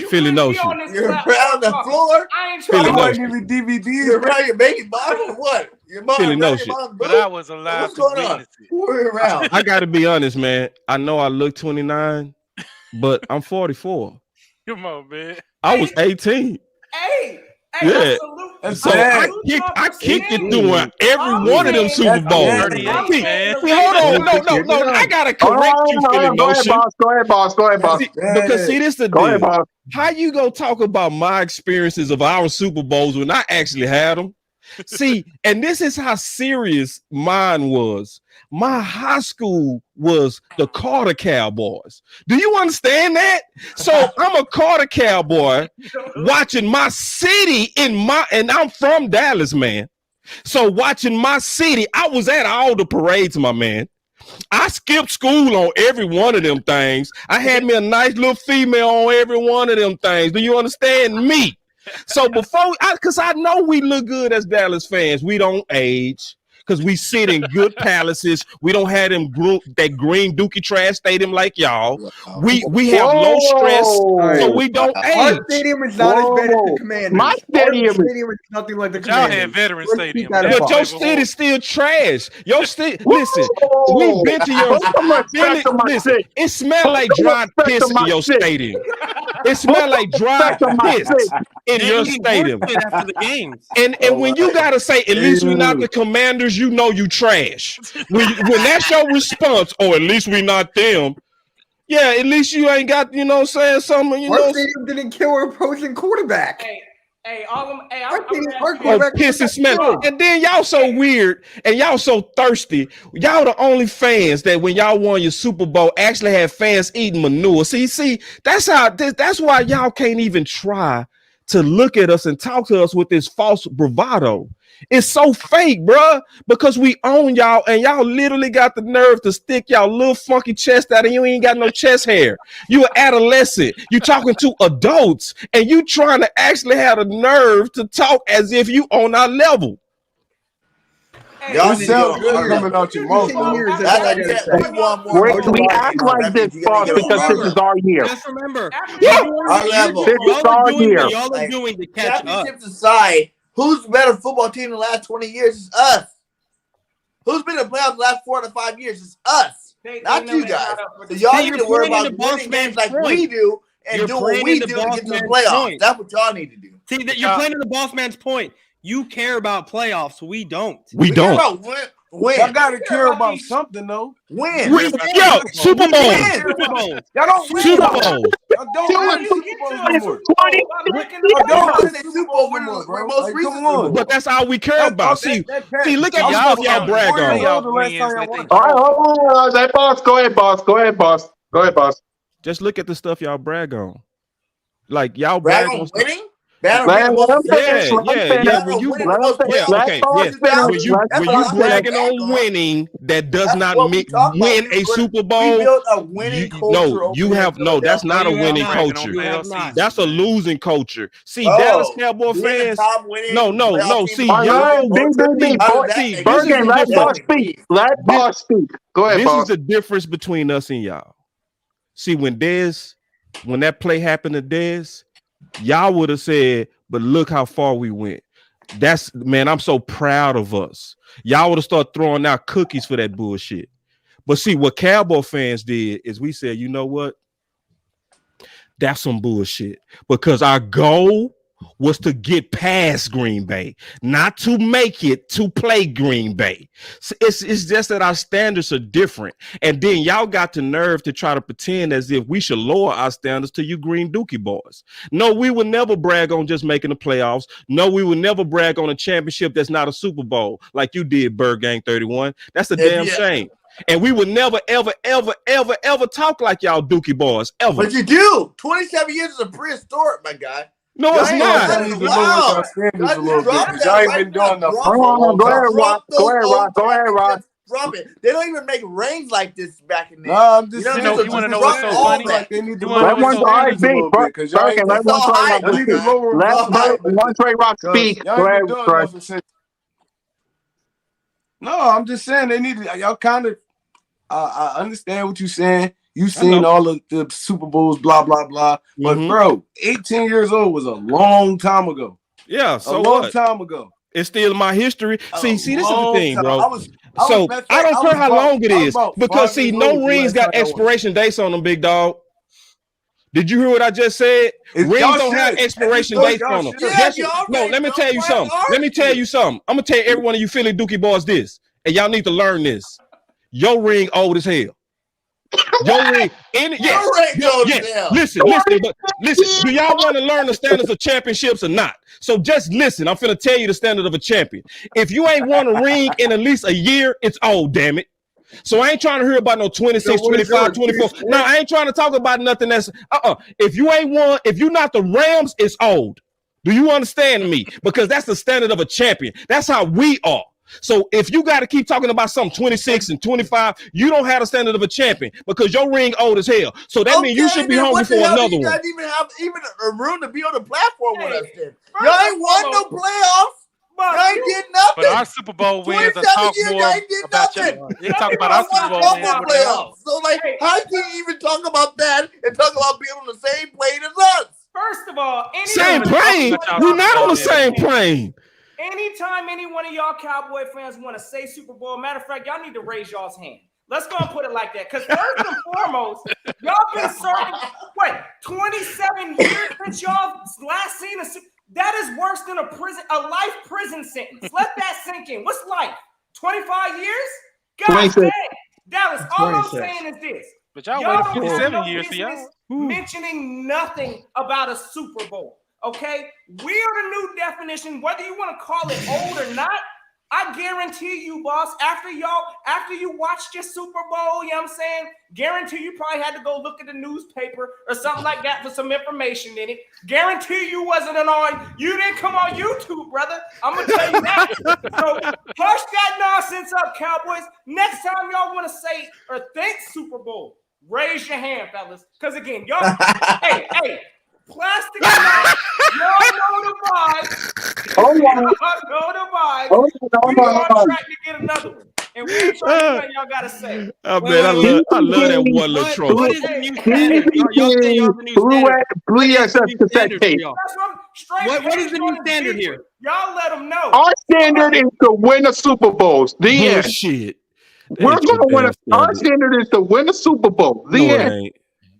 Philly Notion. You're around the floor? I ain't Philly trying to Notion. DVDs. You're around your baby mom or what? Your mom Philly around Notion. your mom's But brother? I was allowed What's to going on? witness it. Who were you around? I got to be honest, man. I know I look 29, but I'm 44. Come on, man. I was 18. Hey, Yeah. That's So sad. I kicked it through every one of them Super Bowls. That's See, 38, man. hold on. No. I got to correct you, Philly Go ahead, Notion. boss. Go ahead, boss. Go ahead, boss. Because see, this the Go ahead, deal. boss. How you gonna talk about my experiences of our Super Bowls when I actually had them? See, and this is how serious mine was. My high school was the Carter Cowboys. Do you understand that? So I'm a Carter Cowboy watching my city and I'm from Dallas, man. So watching my city, I was at all the parades, my man. I skipped school on every one of them things. I had me a nice little female on every one of them things. Do you understand me? So because I know we look good as Dallas fans. We don't age because we sit in good palaces. We don't have that green Dookie trash stadium like y'all. We have low stress, so we don't Our age. stadium is not as bad as the Commanders. My stadium Our is- stadium is nothing like the Y'all Commanders. had Veteran Let's Stadium. keep that That in But mind. your city's still trash. Your city, Whoa. listen, we've been to your Put some respect on my listen, city. it smelled Put like some dry respect piss on in my your city. stadium. It smelled like dry Respect on my piss city. in your They stadium. forfeit after the games. And when you gotta say, at least we not the Commanders, you know you trash. When that's your response, or at least we not them. Yeah, at least you ain't got, saying something, Our stadium didn't kill our opposing quarterback. I'm Oh, piss and smell. And then y'all so weird and y'all so thirsty. Y'all the only fans that when y'all won your Super Bowl actually had fans eating manure. See, that's why y'all can't even try to look at us and talk to us with this false bravado. It's so fake, bruh, because we own y'all and y'all literally got the nerve to stick y'all little funky chest out and you ain't got no chest hair. You an adolescent. You talking to adults and you trying to actually have the nerve to talk as if you on our level. Y'all It need to go sounds good coming out your mouth. Years, that's all I gotta say. We want more. We act like this, boss, because this is our year. Just remember, Our level. This is y'all our are doing year. what y'all are doing to catch up. Championships aside, who's the better football team in the last 20 years? It's us. Who's been in the playoffs the last 4 to 5 years? It's us. Not you guys. So y'all need to worry about winning games like we do and do what we do to get to the playoffs. That's what y'all need to do. See, that you're playing to the boss man's point. You care about playoffs. We don't. We care don't. about win. Y'all gotta care about something though. Win. Yo, Super Bowl. Y'all don't win. Super Bowl. Y'all don't win Super Bowls no more. Y'all don't win the Super Bowl winner. We're most recent Super Bowl. But that's all we care about. See, look at the stuff y'all brag on. All right, hold on. That boss. Go ahead, boss. Go ahead, boss. Go ahead, boss. Just look at the stuff y'all brag on. Like y'all Brag brag on on winning? Yeah. When you bragging on winning, that does not mean win a Super Bowl. We built a winning culture. That's not a winning culture. That's a losing culture. See, Dallas Cowboy fans. No. See, y'all. BIRDGANG, let boss speak. Let boss speak. Go ahead, boss. This is the difference between us and y'all. See, when that play happened to Dez, y'all would have said, but look how far we went. I'm so proud of us. Y'all would have started throwing out cookies for that bullshit. But see, what Cowboy fans did is we said, you know what? That's some bullshit. Because our goal was to get past Green Bay, not to make it to play Green Bay. So it's just that our standards are different. And then y'all got the nerve to try to pretend as if we should lower our standards to you green Dookie boys. No, we would never brag on just making the playoffs. No, we would never brag on a championship that's not a Super Bowl like you did, BIRDGANG 31. That's a damn shame. And we would never, ever, ever, ever, ever talk like y'all Dookie boys, ever. But you do. 27 years is a prehistoric, my guy. No, it's not. Y'all need to lower y'all standards a little bit. Y'all ain't been doing the Go ahead, Rock. Go ahead, Rock. drop it. They don't even make rings like this back in there. No, I'm just You know, saying. just you wanna know drop what's so all funny? that. They need to You wanna lower know Let the what's one so standards a little bit because y'all Bergen, ain't. let It's one all Trey hype, Rock Y'all need to speak. lower them. Let one Trey Rock Y'all speak. ain't Go been ahead, doing Trey. nothing since. No, I'm just saying they need to. Y'all kind of. I understand what you're saying. You seen know. all of the Super Bowls, blah blah blah. But Mhm. bro, 18 years old was a long time ago. Yeah, A so long what? time ago. It's still my history. See, this is the Long thing, time. bro. I was So matter of I fact, don't care how long it I was is about because 5 see, years no old the rings last got time I won. expiration dates on them, big dog. Did you hear what I just said? Rings Y'all don't have should. expiration No, dates y'all on them. should. Yeah, Guess y'all no, right. let me tell you Why something. Let me tell you something. I'm gonna tell every one of you Philly Dookie boys this, and y'all need to learn this. Your ring old as hell. Your ring, yes, ring goes yes. down. Listen, but listen. Do y'all want to learn the standards of championships or not? So just listen. I'm finna tell you the standard of a champion. If you ain't won a ring in at least a year, it's old. Damn it. So I ain't trying to hear about no 26, 25, 24. No, I ain't trying to talk about nothing that's If you ain't won, if you not the Rams, it's old. Do you understand me? Because that's the standard of a champion. That's how we are. So if you got to keep talking about something 26 and 25, you don't have the standard of a champion because your ring old as hell. So that means you should be then hungry what for the hell another do you one. guys even have a room to be on the platform with us then? First Y'all and ain't won no foremost, playoffs. Boss, Y'all ain't you- did nothing. But our Super Bowl wins are 27 talk years, more y'all ain't did about nothing. you. They talk about Y'all our Super won Bowl a wins couple than what they playoffs. are. So, like, Hey. how can you even talk about that and talk about being on the same plane as us? First of all, Same anytime plane. any one of We're y'all not on the Cowboy same fans- plane. Anytime any one of y'all Cowboy fans want to say Super Bowl, matter of fact, y'all need to raise y'all's hand. Let's go and put it like that. Because first and foremost, y'all been serving, 27 years since y'all last seen a Super. That is worse than a life prison sentence. Let that sink in. What's life? 25 years? God 26. dang. Dallas, all I'm 26. saying is this. But y'all Y'all waited don't have 57 no years for business y'all. mentioning nothing about a Super Bowl. Okay, we are the new definition. Whether you want to call it old or not, I guarantee you, boss. After you watched your Super Bowl, you know what I'm saying? Guarantee you probably had to go look at the newspaper or something like that for some information in it. Guarantee you wasn't you didn't come on YouTube, brother. I'm gonna tell you that. So hush that nonsense up, Cowboys. Next time y'all want to say or think Super Bowl, raise your hand, fellas. Because again, y'all, hey. Plastic or not, y'all know the vibes. Hold on. Y'all know the vibes. Hold We on. on track to get another one. And we ain't trying to nothing y'all gotta say. Oh Wait, man, I wait, love that one little What trophy. is the new standard? Y'all saying y'all the new Blue standard. What is the SS new cassette standard for tape. y'all? That's what I'm straight. What is the new page on his standard beat here? with. Y'all let them know. Our standard is to win the Super Bowls. The end. Bullshit. That We're ain't going to your win. damn Our standard. standard is to win the Super Bowl. The No, it end. ain't.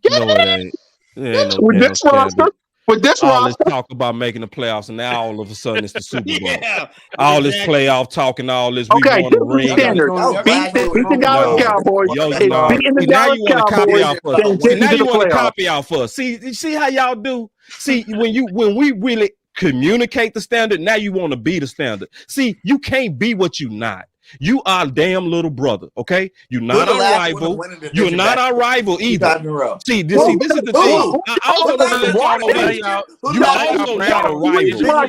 No, it ain't. It ain't no With damn this roster, standard. with this All this roster, talk about making the playoffs, and now all of a sudden it's the Super Bowl. Yeah. All this exactly. playoff talking, all this. We okay, won this a is the ring. standard. That was Beat last year the with Dallas Trump. Cowboys. Yo, It's no. beating the See, now Dallas you want to copy Cowboys. out for us. Then See, get now into you the want to playoffs. copy out for us. See how y'all do? See, when we really communicate the standard, now you want to be the standard. See, you can't be what you not. You are a damn little brother, okay? You're Who's not the our last one to rival. win a You're division not back our rival 2 either. times in a row? See, this is the thing. I also want to let y'all know this. You also not a rival. Washington, Listen, I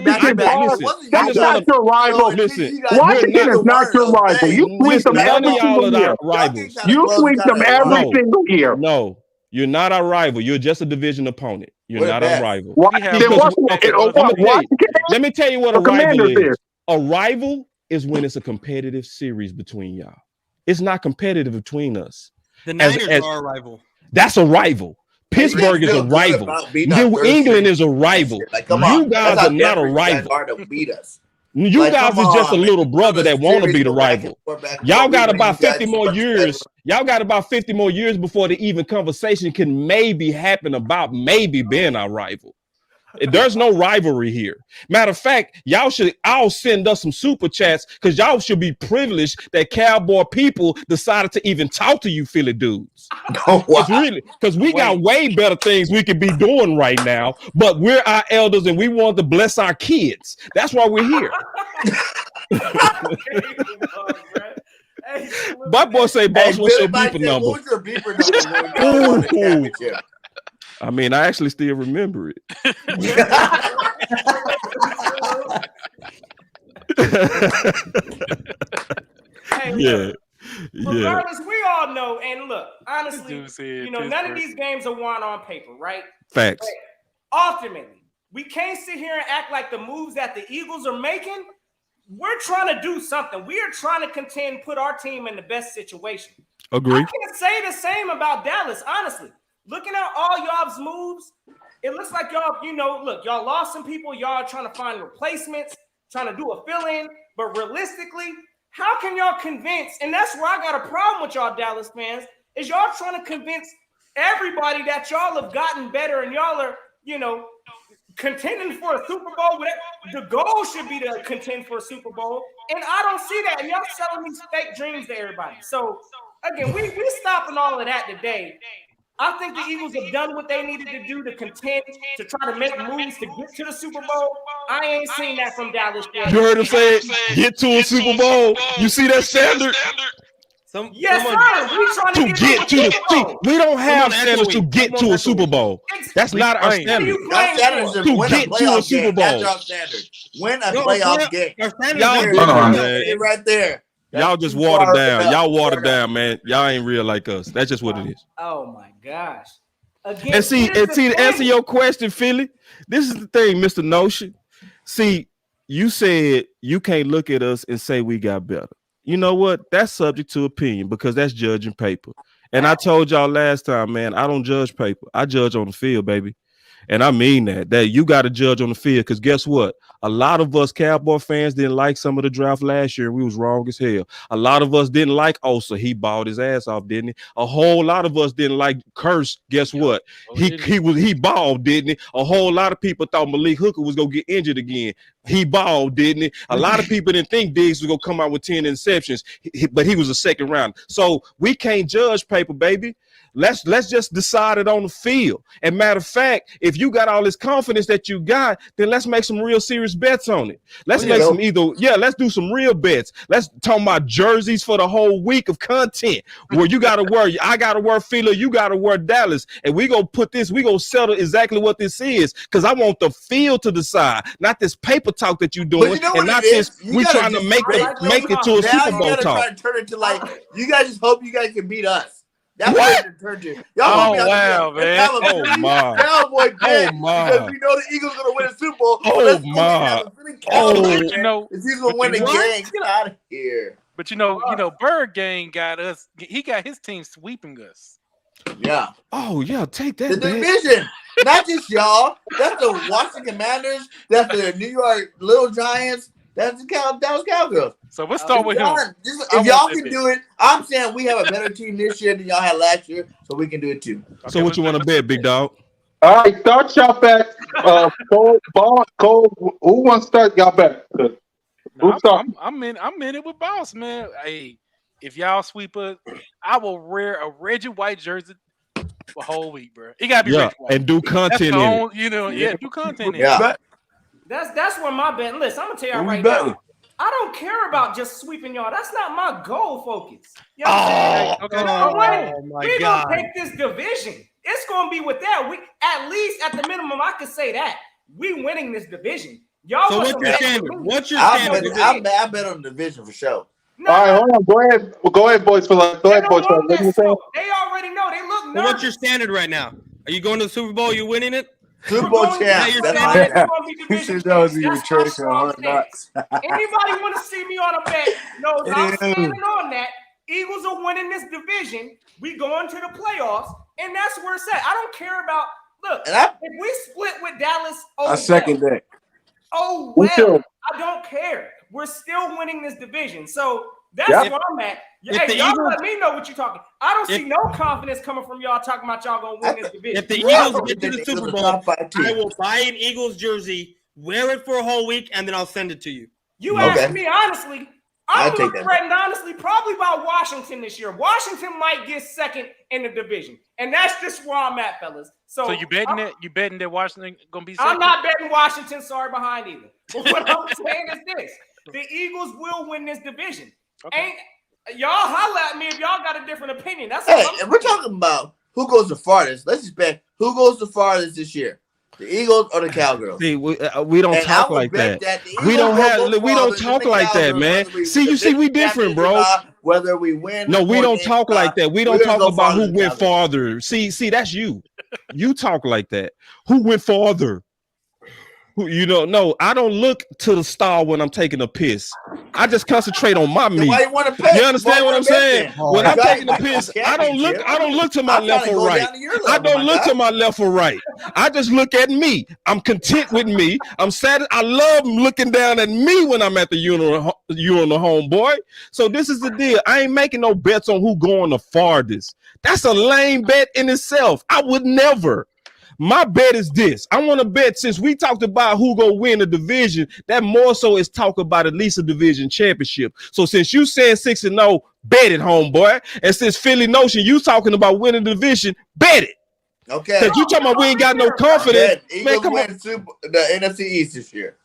that's just not want to your rival. listen. Washington is not your rival. You sweep Listen, them none every of y'all single are year. our rivals. You sweep them every No. single year. No, you're not our rival. You're just a division opponent. You're We're not the our best. rival. We have Then Because Washington, I'm gonna tell you. Washington Let me tell you what a or rival Commanders is. is. A rival is when it's a competitive series between y'all. It's not competitive between us. The Niners are our rival. That's a rival. Pittsburgh is a rival. New England is a rival. Like, come You on. guys That's are how not a desperate you guys rival. are to beat us. You Like, guys come is just a on, little man. brother that want to Series be the go back and rival. forth, back and Y'all forth. got We about beat you guys 50 more so much years. better. Y'all got about 50 more years before the even conversation can maybe happen about maybe being our rival. There's no rivalry here. Matter of fact, I'll send us some super chats because y'all should be privileged that Cowboy people decided to even talk to you Philly dudes. Oh, wow. It's really because we got way better things we could be doing right now, but we're our elders and we want to bless our kids. That's why we're here. My boy say, boss, Hey, what's Billy your Mike beeper said, number? what was your beeper number when y'all won the championship? I mean, I actually still remember it. Hey, Yeah. regardless, we all know. And look, honestly, Dude said none of these games are won on paper, right? Facts. But ultimately, we can't sit here and act like the moves that the Eagles are making. We're trying to do something. We are trying to contend, put our team in the best situation. Agree. I can't say the same about Dallas, honestly. Looking at all y'all's moves, it looks like y'all, look, y'all lost some people. Y'all are trying to find replacements, trying to do a fill-in. But realistically, how can y'all convince, and that's where I got a problem with y'all Dallas fans, is y'all trying to convince everybody that y'all have gotten better and y'all are, contending for a Super Bowl. The goal should be to contend for a Super Bowl. And I don't see that. And y'all selling these fake dreams to everybody. So, again, we stopping all of that today. I think the Eagles have done what they needed to do to contend, to try to make moves to get to the Super Bowl. I ain't seen that from Dallas yet. You heard him say it, get to a Super Bowl. You see that standard? Yes, sir. We trying To get to the seat. We don't have standards to get to a Super Bowl. That's not our standard. Our standard is To to win a get to a playoff Super game. Bowl. That's our standard. Win a playoff game. Y'all There, different, there, man. right there. Y'all just watered down. Y'all watered down, man. Y'all ain't real like us. That's just what it is. Oh my gosh. Again, And see, to answer your question, Philly, this is the thing, Mr. Notion. See, you said you can't look at us and say we got better. You know what? That's subject to opinion because that's judging paper. And I told y'all last time, man, I don't judge paper. I judge on the field, baby. And I mean that you got to judge on the field because guess what? A lot of us Cowboy fans didn't like some of the draft last year. We was wrong as hell. A lot of us didn't like Osa. He balled his ass off, didn't he? A whole lot of us didn't like Curse. Guess what? He balled, didn't he? A whole lot of people thought Malik Hooker was gonna get injured again. He balled, didn't he? A lot of people didn't think Diggs was gonna come out with 10 interceptions, but he was a second round. So we can't judge paper, baby. Let's just decide it on the field. And matter of fact, if you got all this confidence that you got, then let's make some real serious bets on it. Let's make some let's do some real bets. Let's talk about jerseys for the whole week of content where you got to wear, I got to wear Philly, you got to wear Dallas. And we going to settle exactly what this is because I want the field to decide, not this paper talk that you're doing and not this, we trying to make it to a Super Bowl talk. Try to turn it to like, you guys just hope you guys can beat us. That's what it turned to. Y'all wow, man. Oh my. Cowboy Oh my. Because we know the Eagles gonna win a Super Bowl. Oh my. If he's gonna win the game, get out of here. But BIRDGANG got us. He got his team sweeping us. Yeah. Oh yeah, take that. The division, not just y'all. That's the Washington Commanders. That's the New York Little Giants. That's the Dallas Cowgirls. So let's start with him. If y'all can do it, I'm saying we have a better team this year than y'all had last year, so we can do it too. So what you want to bet, big dog? All right, start y'all bet. Cole, who wants to start y'all bet? I'm in it with Boss, man. Hey, if y'all sweep us, I will wear a red and white jersey for a whole week, bro. It gotta be red and white. And do content in it. Do content in it. Yeah. That's where my bet. Listen, I'm gonna tell y'all right now. I don't care about just sweeping y'all. That's not my goal focus. You know what I'm saying? We're gonna take this division. It's gonna be with that. We at least at the minimum, I could say that we winning this division. Y'all. So what's your standard? What's your standard? I bet on the division for sure. No, all right, hold on. Go ahead, boys. Go ahead, boys. They already know. They look nervous. So what's your standard right now? Are you going to the Super Bowl? You winning it? Super Bowl champ. Anybody want to see me on a bet knows I'm standing on that. Eagles are winning this division. We going to the playoffs, and that's where it's at. I don't care about if we split with Dallas. I second that. Oh well, I don't care. We're still winning this division, so that's where I'm at. Hey, y'all let me know what you're talking. I don't see no confidence coming from y'all talking about y'all gonna win this division. If the Eagles get to the Super Bowl, I will buy an Eagles jersey, wear it for a whole week, and then I'll send it to you. You asked me honestly. I'm more threatened honestly, probably by Washington this year. Washington might get second in the division, and that's just where I'm at, fellas. So you betting that? You betting that Washington gonna be second? I'm not betting Washington. Sorry, behind either. But what I'm saying is this: the Eagles will win this division. Okay. Y'all holler at me if y'all got a different opinion. That's if we're talking about who goes the farthest. Let's just bet who goes the farthest this year. The Eagles or the Cowgirls? See, we don't And talk I would like bet that. the We Eagles don't will have. go We don't farther than talk the like that, Cowgirls, man. whether we See, win you the see, big we different, championship or bro. not, whether we win. No, we more don't games talk or like not, that. We we're don't gonna talk go about farther who than went Cowgirls. farther. See, that's you. You talk like that. Who went farther? No, I don't look to the star when I'm taking a piss. I just concentrate on my Then meat. why you want to bet? You understand what I'm saying? When I'm taking a piss, I don't look to my left or right. I don't look to my left or right. I just look at me. I'm content with me. I'm sad. I love looking down at me when I'm at the urinal, homeboy. So this is the deal. I ain't making no bets on who going the farthest. That's a lame bet in itself. I would never. My bet is this. I want to bet, since we talked about who gonna win the division, that more so is talk about at least a division championship. So since you saying 6-0, bet it, homeboy. And since Philly Notion, you talking about winning the division, bet it. Okay. Because you talking about we ain't got no confidence. Eagles win the NFC East this year.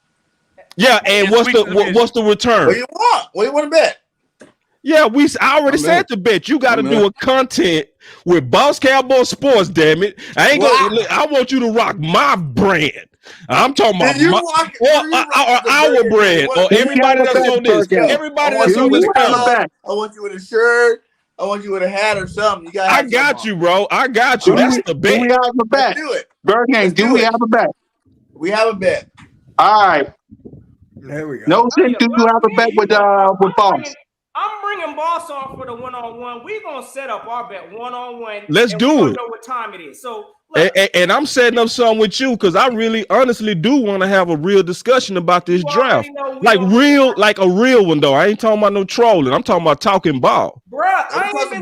Yeah, and what's the return? What do you want? What do you want to bet? Yeah, I already said the bet. You got to do a content with Boss Cowboy Sports. Damn it! I want you to rock my brand. I'm talking about our brand, or everybody that's on this. Everybody that's on this panel. I want you with a shirt. I want you with a hat or something. You I got you, bro. I got you. That's the bet. Do we have a bet? Do it. BIRDGANG, do we have a bet? We have a bet. All right. There we go. No sense do you have a bet with Boss? I'm bringing Boss on for the one-on-one. We're gonna set up our bet one-on-one. Let's do it. Know what time it is. So, and I'm setting up something with you because I really, honestly, do want to have a real discussion about this draft, like a real one though. I ain't talking about no trolling. I'm talking about talking ball. Bruh,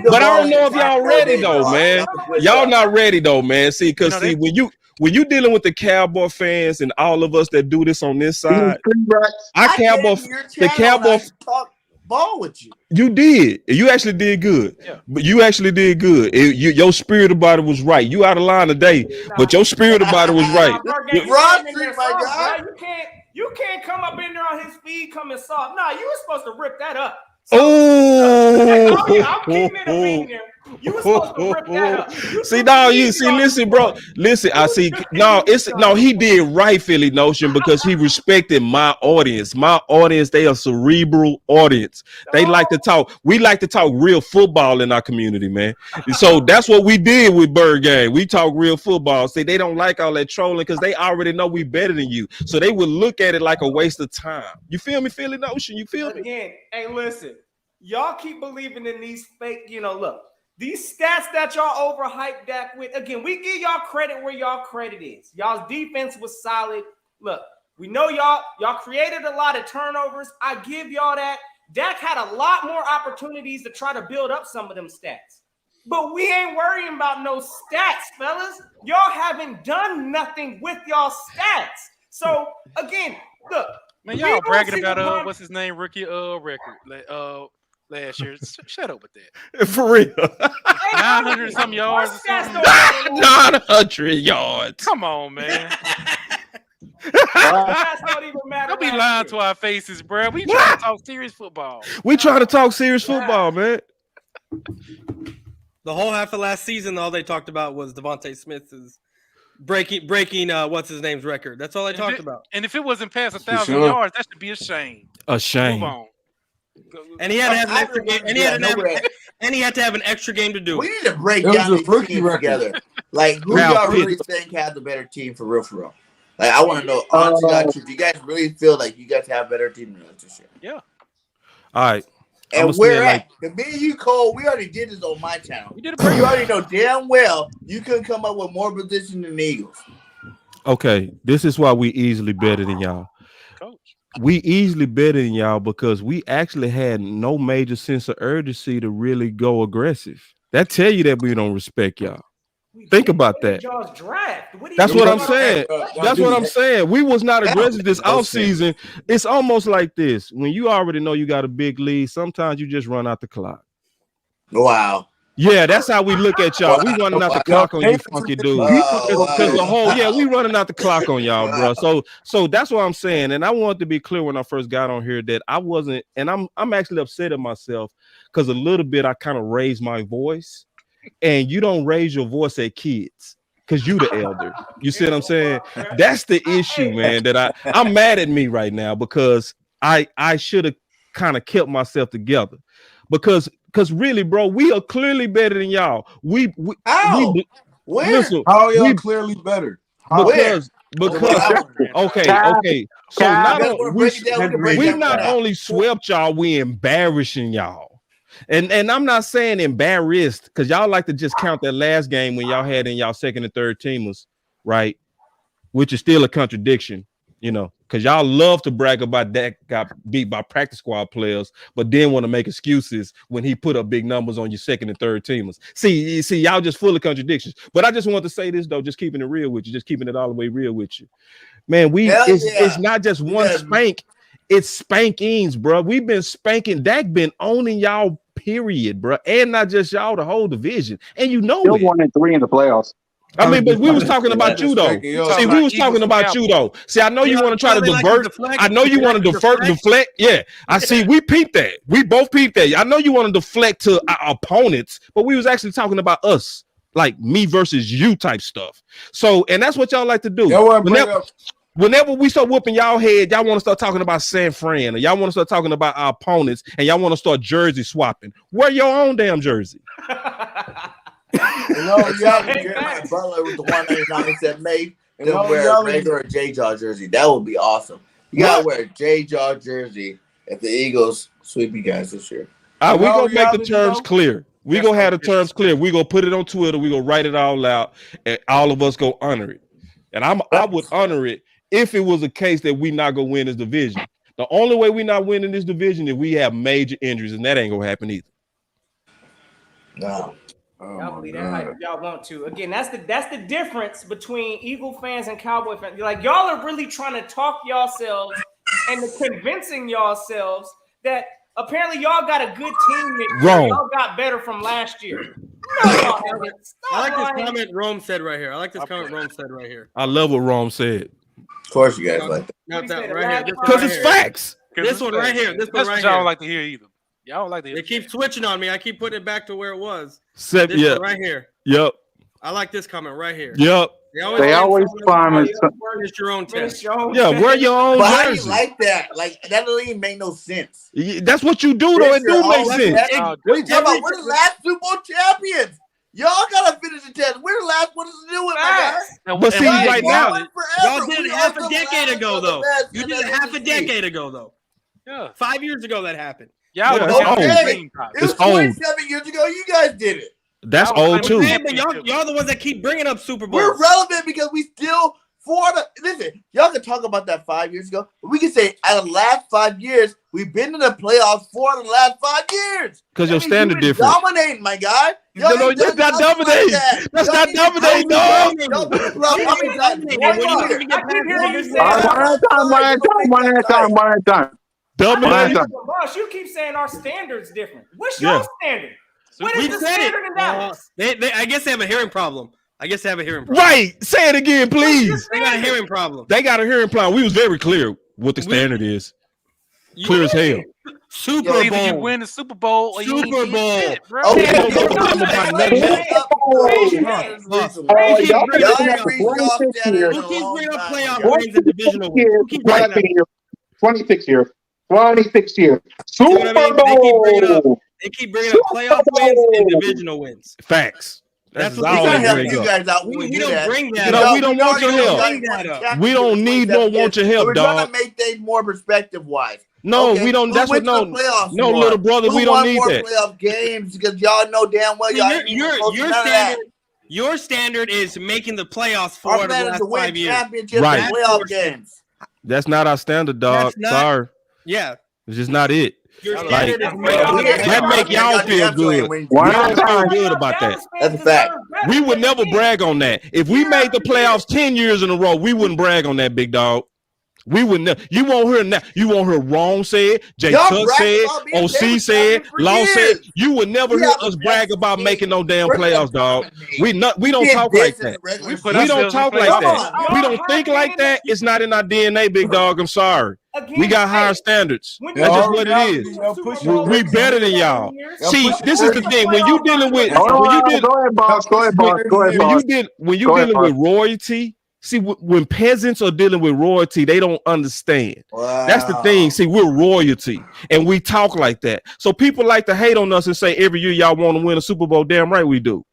But I don't know if y'all ready though, man. Y'all not ready though, man. See, because when you dealing with the Cowboy fans and all of us that do this on this side, the Cowboy ball with you. You did. You actually did good. Yeah. But you actually did good. Your spirit about it was right. You out of line today, but your spirit about it was right. You can't come up in there on his feed coming soft. Nah, you were supposed to rip that up. Oh, I'm keeping it in there. You were supposed to rip that up. Listen, bro. Listen, I see. He did right, Philly Notion, because he respected my audience. My audience, they are cerebral audience. They like to talk. We like to talk real football in our community, man. So that's what we did with BIRDGANG. We talk real football. See, they don't like all that trolling because they already know we better than you. So they would look at it like a waste of time. You feel me, Philly Notion? You feel me? Again, hey, listen. Y'all keep believing in these fake, look, these stats that y'all overhyped that with. Again, we give y'all credit where y'all credit is. Y'all's defense was solid. Look, we know y'all created a lot of turnovers. I give y'all that. Dak had a lot more opportunities to try to build up some of them stats. But we ain't worrying about no stats, fellas. Y'all haven't done nothing with y'all stats. So, again, look. Man, y'all bragging about what's his name, rookie record last year. Shut up with that. For real. 900 some yards. 900 yards. Come on, man. Don't be lying to our faces, bro. We trying to talk serious football. We trying to talk serious football, man. The whole half of last season, all they talked about was Devontae Smith's breaking what's his name's record. That's all they talked about. And if it wasn't past 1,000 yards, that should be a shame. A shame. Move on. And he had to have an extra game. And he had to have an extra game to do. We need to break down these teams together. Like, who y'all really think had the better team for real? Like, I want to know, honestly, if you guys really feel like you guys have a better team than us this year. Yeah. All right. And we're at. Like, me and you, Cole, we already did this on my channel. You already know damn well you couldn't come up with more position than the Eagles. Okay, this is why we easily better than y'all. Coach. We easily better than y'all because we actually had no major sense of urgency to really go aggressive. That tell you that we don't respect y'all. Think about that. That's what I'm saying. That's what I'm saying. We was not aggressive this offseason. It's almost like this. When you already know you got a big lead, sometimes you just run out the clock. Wow. Yeah, that's how we look at y'all. We running out the clock on you funky dudes. Because the whole, we running out the clock on y'all, bro. So that's what I'm saying. And I wanted to be clear when I first got on here that I wasn't, and I'm actually upset at myself because a little bit I kind of raised my voice. And you don't raise your voice at kids. because you the elder. You see what I'm saying? That's the issue, man. That I'm mad at me right now because I should have kind of kept myself together because really, bro, we are clearly better than y'all. How? Where? Listen, How are y'all clearly better? because Cap, okay. So not we not down. only swept y'all, we embarrassing y'all. And I'm not saying embarrassed because y'all like to just count that last game when y'all had in y'all second and third teamers, right? Which is still a contradiction, you know, because y'all love to brag about that got beat by practice squad players, but then want to make excuses when he put up big numbers on your second and third teamers. See, y'all just full of contradictions. But I just want to say this though, just keeping it real with you, just keeping it all the way real with you, man. It's not just one spank, it's spankings, bro. We've been spanking. Dak been owning y'all. Period, bro, and not just y'all, the whole division, and you know still it. 1-3 in the playoffs. I mean, but we was talking about you though. See, we was talking about you though. See, I know you want to try to divert. I know you want to deflect. Yeah, I see. We peeped that. We both peeped that. I know you want to deflect to our opponents, but we was actually talking about us, like me versus you type stuff. So, and that's what y'all like to do. Whenever we start whooping y'all head, y'all want to start talking about San Fran, or y'all want to start talking about our opponents, and y'all want to start jersey swapping. Wear your own damn jersey. Y'all get my Butler with the 199 that made them wear a regular J-Jaw jersey. That would be awesome. You gotta wear a J-Jaw jersey if the Eagles sweep you guys this year. All right, we gonna make the terms clear. We gonna have the terms clear. We gonna put it on Twitter. We gonna write it all out, and all of us go honor it. And I would honor it if it was a case that we not gonna win this division. The only way we not winning this division is we have major injuries, and that ain't gonna happen either. No. Y'all believe that hype if y'all want to. Again, that's the difference between Eagle fans and Cowboy fans. Like, y'all are really trying to talk yourselves and convincing yourselves that apparently y'all got a good team this year. Y'all got better from last year. No, y'all haven't. I like this comment Rome said right here. I love what Rome said. Of course you guys like that. Not that right here. Because it's facts. This one right here. This one That's right what y'all here. don't like to hear either. Y'all don't like to hear. They keep switching on me. I keep putting it back to where it was. One right here. Yep. I like this comment right here. Yep. They always climb. Finish your own test. Yeah, wear your own But how do you jersey. like that? Like, that doesn't even make no sense. That's what you do, though. It do make sense. What are you talking about? We're the last Super Bowl champions. Y'all gotta finish the test. We're the last one to do it, my guy. But see, right now, y'all did it half a decade ago, though. You did it half a decade ago, though. Yeah. 5 years ago that happened. Y'all Yeah, was it's on the old. green top. It was It's old. 27 years ago. You guys did it. That's That was old like- too. Yeah, but y'all the ones that keep bringing up Super Bowls. We're relevant because we still listen. Y'all can talk about that 5 years ago, but we can say out of the last 5 years, we've been in the playoffs 4 of the last 5 years. Because your That means standard you've been different. Dominating, my guy. No, Y'all ain't that's done not nothing dominating. that. That's Y'all not ain't dominating, dominating. dog. Y'all been in the playoffs how many times? One at a time. Dominating. Boss, you keep saying our standard's different. What's your standard? What is We the said standard in Dallas? I guess they have a hearing problem. Right. Say it again, please. They got a hearing problem. They got a hearing problem. We was very clear what the standard is. Clear as hell. Super Either you Bowl. win the Super Bowl or you ain't Super did Bowl. shit, bro. Okay, Don't know nothing about nothing else. Y'all Y'all been been reached y'all 26 standard years. in Who a keeps long bringing up time. playoff wins and divisional wins? Who keeps bringing that up? 26 years. 26 years. See what Super I mean? Bowl. They keep bringing up playoff wins and divisional wins. Facts. That's what We all gotta they help bring you up. guys out when We we do don't that. bring that No, up. we don't want your help. We don't need no want your help, We're trying dog. to make things more perspective wise. No, Okay, we don't. who That's what went to no, the playoffs no, more? little brother. Who We don't won need more that. playoff games because y'all know damn well y'all ain't even close to Your none of standard. that. Your standard is making the playoffs Our 4 of the plan is last to win 5 years. championships Right. and playoff games. That's not our standard, dog. That's not- Sorry, Yeah. it's just not it. Your Like, standard is that making That make y'all feel good. One We at a don't feel time. good about that. That's a fact. We would never brag on that. If we made the playoffs 10 years in a row, we wouldn't brag on that, big dog. We would never. You won't hear now. You won't hear wrong said. Jay Y'all Tuck brag said. about being OC favorite said. champion for Law said. years. You would never We hear have the us brag best about team. making no damn We're gonna playoffs, dog. dominate. We don't did talk this like in the that. regular We put We season. don't ourselves in talk like playoff that. Y'all We don't have think been like in the- that. It's not in our DNA, big dog. I'm sorry. Again, We got higher hey, standards. when That's you just Y'all what it reality, is. y'all pushing We crazy. better than y'all. Y'all See, pushing this is the crazy. thing. When you dealing with Hold when you on, deal go ahead, boss. Go ahead, boss. Go ahead, when boss. you Go ahead, dealing boss. with royalty, see when peasants are dealing with royalty, they don't understand. Wow. That's the thing. See, we're royalty and we talk like that. So people like to hate on us and say every year y'all want to win a Super Bowl. Damn right we do.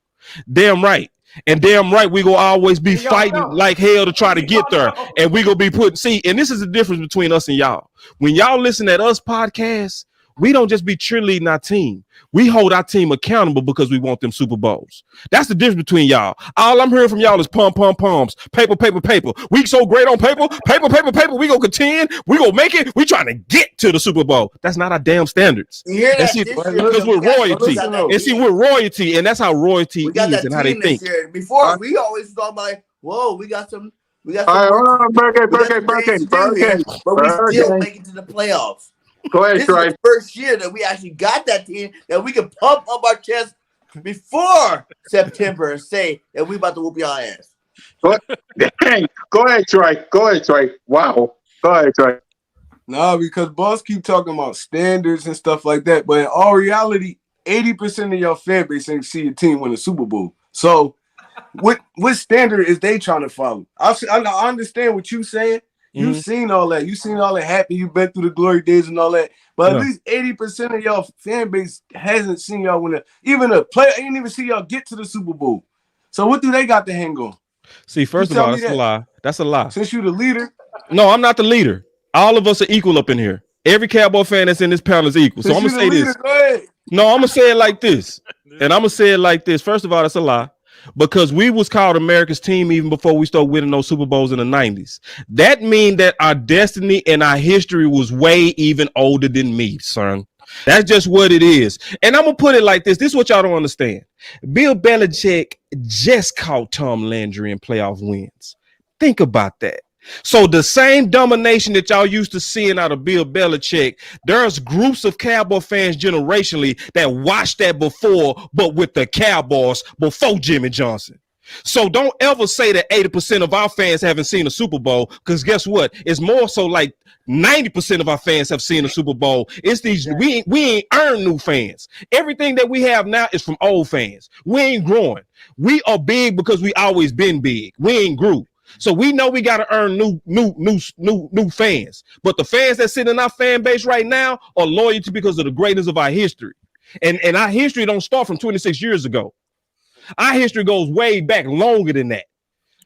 Damn right. And damn right we gonna always be And y'all fighting know. like hell to try to get Y'all there. know. And we gonna be putting and this is the difference between us and y'all. When y'all listen at us podcasts, we don't just be cheerleading our team. We hold our team accountable because we want them Super Bowls. That's the difference between y'all. All I'm hearing from y'all is pump, pumps, paper, paper, paper. We so great on paper, paper, paper, paper. We gonna contend. We gonna make it. We trying to get to the Super Bowl. That's not our damn standards. You hear And that see, this But year? because We we're got royalty. that And see, team. we're royalty, and that's how royalty We got is that and how they team this think. year. Before we always thought like, whoa, we got some All right, hold on, Birkin, we got some things to do here, but we still make it to the playoffs. Go ahead, This is Trey. the first year that we actually got that team that we can pump up our chest before September and say that we about to whoop y'all ass. Dang. Go ahead, Trey. Go ahead, Trey. Wow. Go ahead, Trey. No, because boss keep talking about standards and stuff like that. But in all reality, 80% of your fan base ain't see your team win a Super Bowl. So what standard is they trying to follow? I understand what you saying. You've seen all that. You've seen all that happen. You've been through the glory days and all that. But at least 80% of y'all fan base hasn't seen y'all win even a player. Ain't even see y'all get to the Super Bowl. So what do they got to hang on? See, first of tell all, me that's a that. lie. That's a lie. Since you the leader, No, I'm not the leader. All of us are equal up in here. Every Cowboy fan that's in this panel is equal. So I'm gonna say this. Go ahead. No, I'm gonna say it like this. And I'm gonna say it like this. First of all, that's a lie. Because we was called America's team even before we started winning those Super Bowls in the 90s. That means that our destiny and our history was way even older than me, son. That's just what it is. And I'm gonna put it like this. This is what y'all don't understand. Bill Belichick just caught Tom Landry in playoff wins. Think about that. So the same domination that y'all used to seeing out of Bill Belichick, there's groups of Cowboy fans generationally that watched that before, but with the Cowboys before Jimmy Johnson. So don't ever say that 80% of our fans haven't seen a Super Bowl, because guess what? It's more so like 90% of our fans have seen a Super Bowl. It's these we ain't earned new fans. Everything that we have now is from old fans. We ain't growing. We are big because we always been big. We ain't grew. So we know we got to earn new fans. But the fans that sit in our fan base right now are loyalty because of the greatness of our history. And our history don't start from 26 years ago. Our history goes way back longer than that.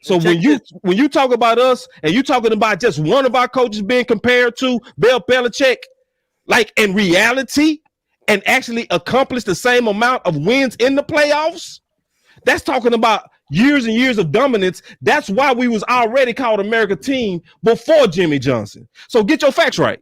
So when you talk about us and you talking about just one of our coaches being compared to Bill Belichick, like in reality, and actually accomplish the same amount of wins in the playoffs, that's talking about years and years of dominance. That's why we was already called America team before Jimmy Johnson. So get your facts right.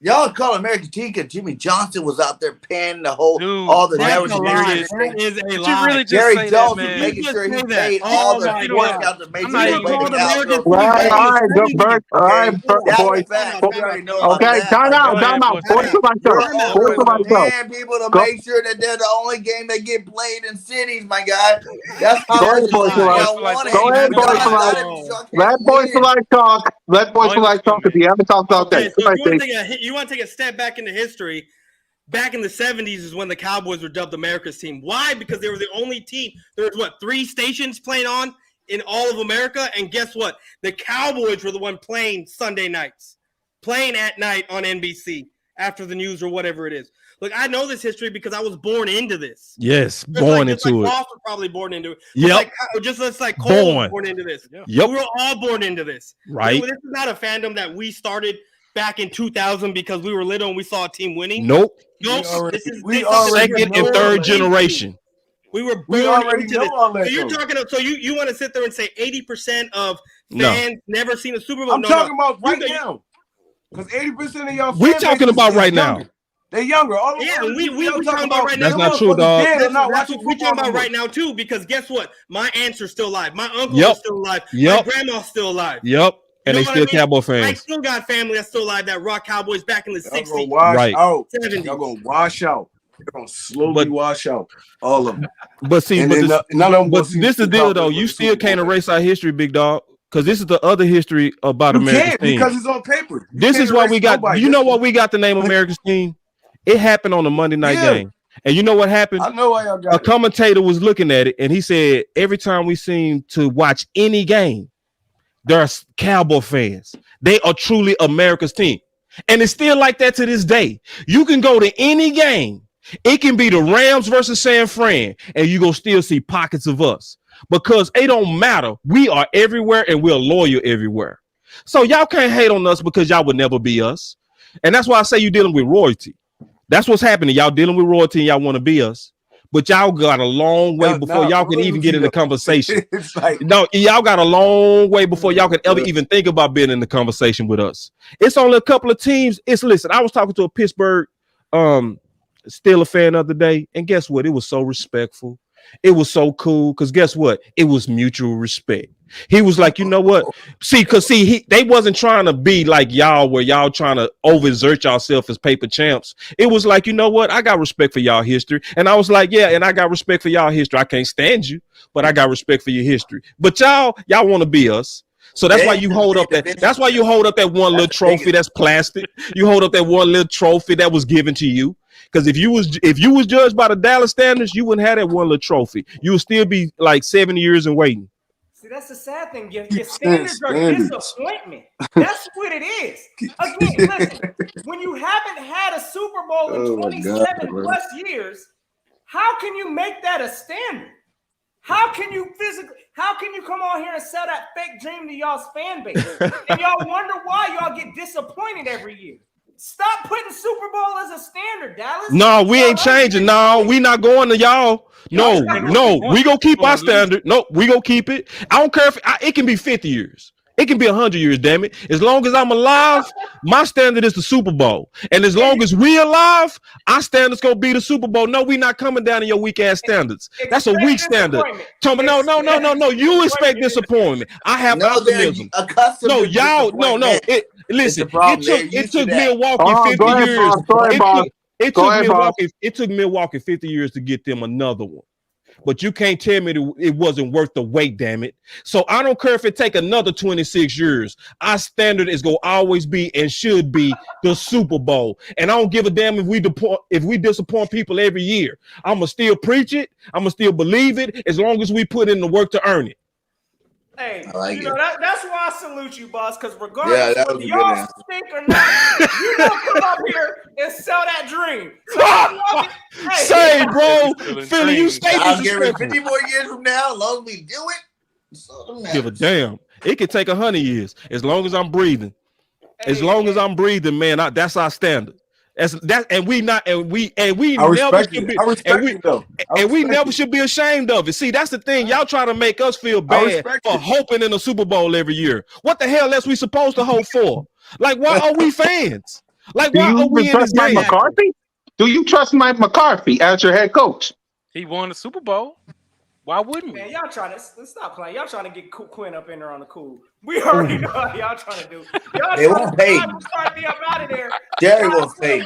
Y'all call American team because Jimmy Johnson was out there paying the whole Dude, all the That's networks. a lie. That is a Did you lie. really just Jerry say Jones that, was man? making You sure he just say that. paid Oh all the my sports God. out to make I'm sure not he even played gonna the do Cowboys. that. All right, all right, Hey, Bert. All right, that's boys. a fact. Bo- We already know about Okay, that. time Like, out, Go time ahead, out. boy. Voice for you're myself. Voice for always myself. paying people to Go, make sure that they're the only game that get played in cities, my guy. That's go how ahead, much Voice for attention life. y'all want it. Go ahead, We Voice for y'all life. got it because y'all Let can't Voice for win. life talk. Let Voice for life talk. If you haven't talked about that, Okay, so somebody say, you want to take a step back into history. Back in the 70s is when the Cowboys were dubbed America's team. Why? Because they were the only team. There was 3 stations playing on in all of America, and guess what? The Cowboys were the one playing Sunday nights, playing at night on NBC after the news or whatever it is. Look, I know this history because I was born into this. Yes, Just born just into it. Ross was probably born into it. Yep. Just like Cole was Born. born into this. Yeah. Yep. We were all born into this. Right. This is not a fandom that we started back in 2000 because we were little and we saw a team winning. Nope. Nope. already- This is we something already we Second were and know born third that. into. generation. We were We born already into know this. all that, So you're though. talking. So you want to sit there and say 80% of No. fans never seen a Super Bowl? I'm No, talking no. about right You- now. Because 80% of y'all We fan talking base about is right younger. now. They're younger. All the Yeah, other we people y'all talking about right That's now. not true, motherfuckers dog. dead or That's not what watching we're football talking no about more. right now too. Because guess what? My aunt's are still alive. My uncle Yep. is still alive. Yep. My grandma's still alive. Yep. and You they know still what I mean? Cowboy I fans. still got family that's still alive that rock Cowboys back in the Y'all gonna 60s. wash Right. out. 70s. Y'all gonna wash out. You're gonna slowly But- wash out. All of them. But see, And but then this, none of them but gonna see this is the the deal Cowboys though. win You the still Super Bowl can't back. erase our history, big dog, because this is the other history about You America's can't team. because it's on paper. You This can't is why erase we got. nobody. You know what we got the name America's team? It happened on a Monday night Yeah. game, and you know what happened? I know why y'all A got it. commentator was looking at it, and he said every time we seem to watch any game, there are Cowboy fans. They are truly America's team, and it's still like that to this day. You can go to any game. It can be the Rams versus San Fran, and you gonna still see pockets of us because it don't matter. We are everywhere, and we're loyal everywhere. So y'all can't hate on us because y'all would never be us, and that's why I say you're dealing with royalty. That's what's happening. Y'all dealing with royalty, and y'all want to be us, but y'all got a long way Y'all before not y'all can even get in the royalty, though. conversation. It's like No, y'all got a long way before y'all can ever even think about being in the conversation with us. It's only a couple of teams. Listen, I was talking to a Pittsburgh Steelers fan the other day, and guess what? It was so respectful. It was so cool because guess what? It was mutual respect. He was like, you know what? They wasn't trying to be like y'all, where y'all trying to overexert yourself as paper champs. It was like, you know what? I got respect for y'all history, and I was like, yeah, and I got respect for y'all history. I can't stand you, but I got respect for your history. But y'all want to be us. So that's why you hold up that. That's why you hold up that one little trophy that's plastic. You hold up that one little trophy that was given to you. Because if you was judged by the Dallas standards, you wouldn't have that one little trophy. You would still be like 7 years and waiting. See, that's the sad thing. Your Keep standards are standards. disappointment. That's what it is. Again, listen, when you haven't had a Super Bowl in Oh my 27 God, bro. plus years, how can you make that a standard? How can you come on here and sell that fake dream to y'all's fan base? And y'all wonder why y'all get disappointed every year. Stop putting Super Bowl as a standard, Dallas. No, we ain't changing. No, we not going to y'all. No, we gonna keep our standard. No, we gonna keep it. I don't care if it can be 50 years. It can be 100 years, damn it. As long as I'm alive, my standard is the Super Bowl. And as long as we alive, our standard's gonna be the Super Bowl. No, we not coming down to your weak ass standards. That's a weak standard. Tommy, no. You expect disappointment. I have optimism. No, y'all, no. It took Milwaukee 50 years. It took Milwaukee 50 years to get them another one. But you can't tell me that it wasn't worth the wait, damn it. So I don't care if it take another 26 years. Our standard is going to always be and should be the Super Bowl. And I don't give a damn if we disappoint people every year. I'm going to still preach it. I'm going to still believe it as long as we put in the work to earn it. Hey, like that's why I salute you, boss, because regardless whether y'all stink or not, you don't come up here and sell that dream. So say, bro, Philly, you stay I'll give it disrespectful. 50 more years from now, as long as we do it. Give a damn. It could take 100 years as long as I'm breathing. As long as I'm breathing, man, that's our standard. We never should be ashamed of it. See, that's the thing. Y'all trying to make us feel bad for hoping in the Super Bowl every year. What the hell else we supposed to hope for? Like, why are we fans? Like, why are we in this game? McCarthy? Do you trust Mike McCarthy as your head coach? He won the Super Bowl. Why wouldn't we? Man, y'all trying to stop playing. Y'all trying to get Quinn up in there on the cool. We already know what y'all trying to do. Y'all they won't pay. McCarthy up out of there. Jerry won't pay.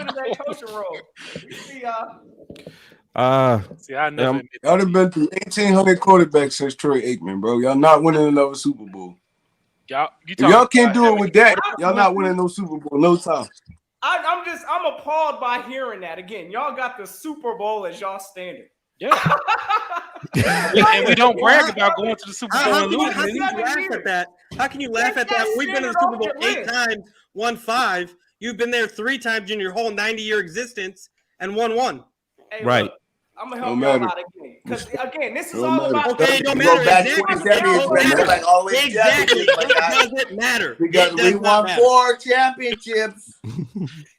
Coaching role. We see y'all. See, I never. Y'all have been through 1,800 quarterbacks since Troy Aikman, bro. Y'all not winning another Super Bowl. If y'all can't do it with that, y'all not winning no Super Bowl no time. I'm appalled by hearing that. Again, y'all got the Super Bowl as y'all standard. Yeah. And we don't brag about going to the Super Bowl and losing. How can you laugh at that? How can you laugh at that? We've been in the Super Bowl 8 times, won 5. You've been there 3 times in your whole 90-year existence and won 1. Hey, right. Look, I'm gonna help y'all out again. Because again, this is all about. Okay, it don't Go matter. back Exactly. 27 Exactly. it Doesn't matter. because we won 4 championships.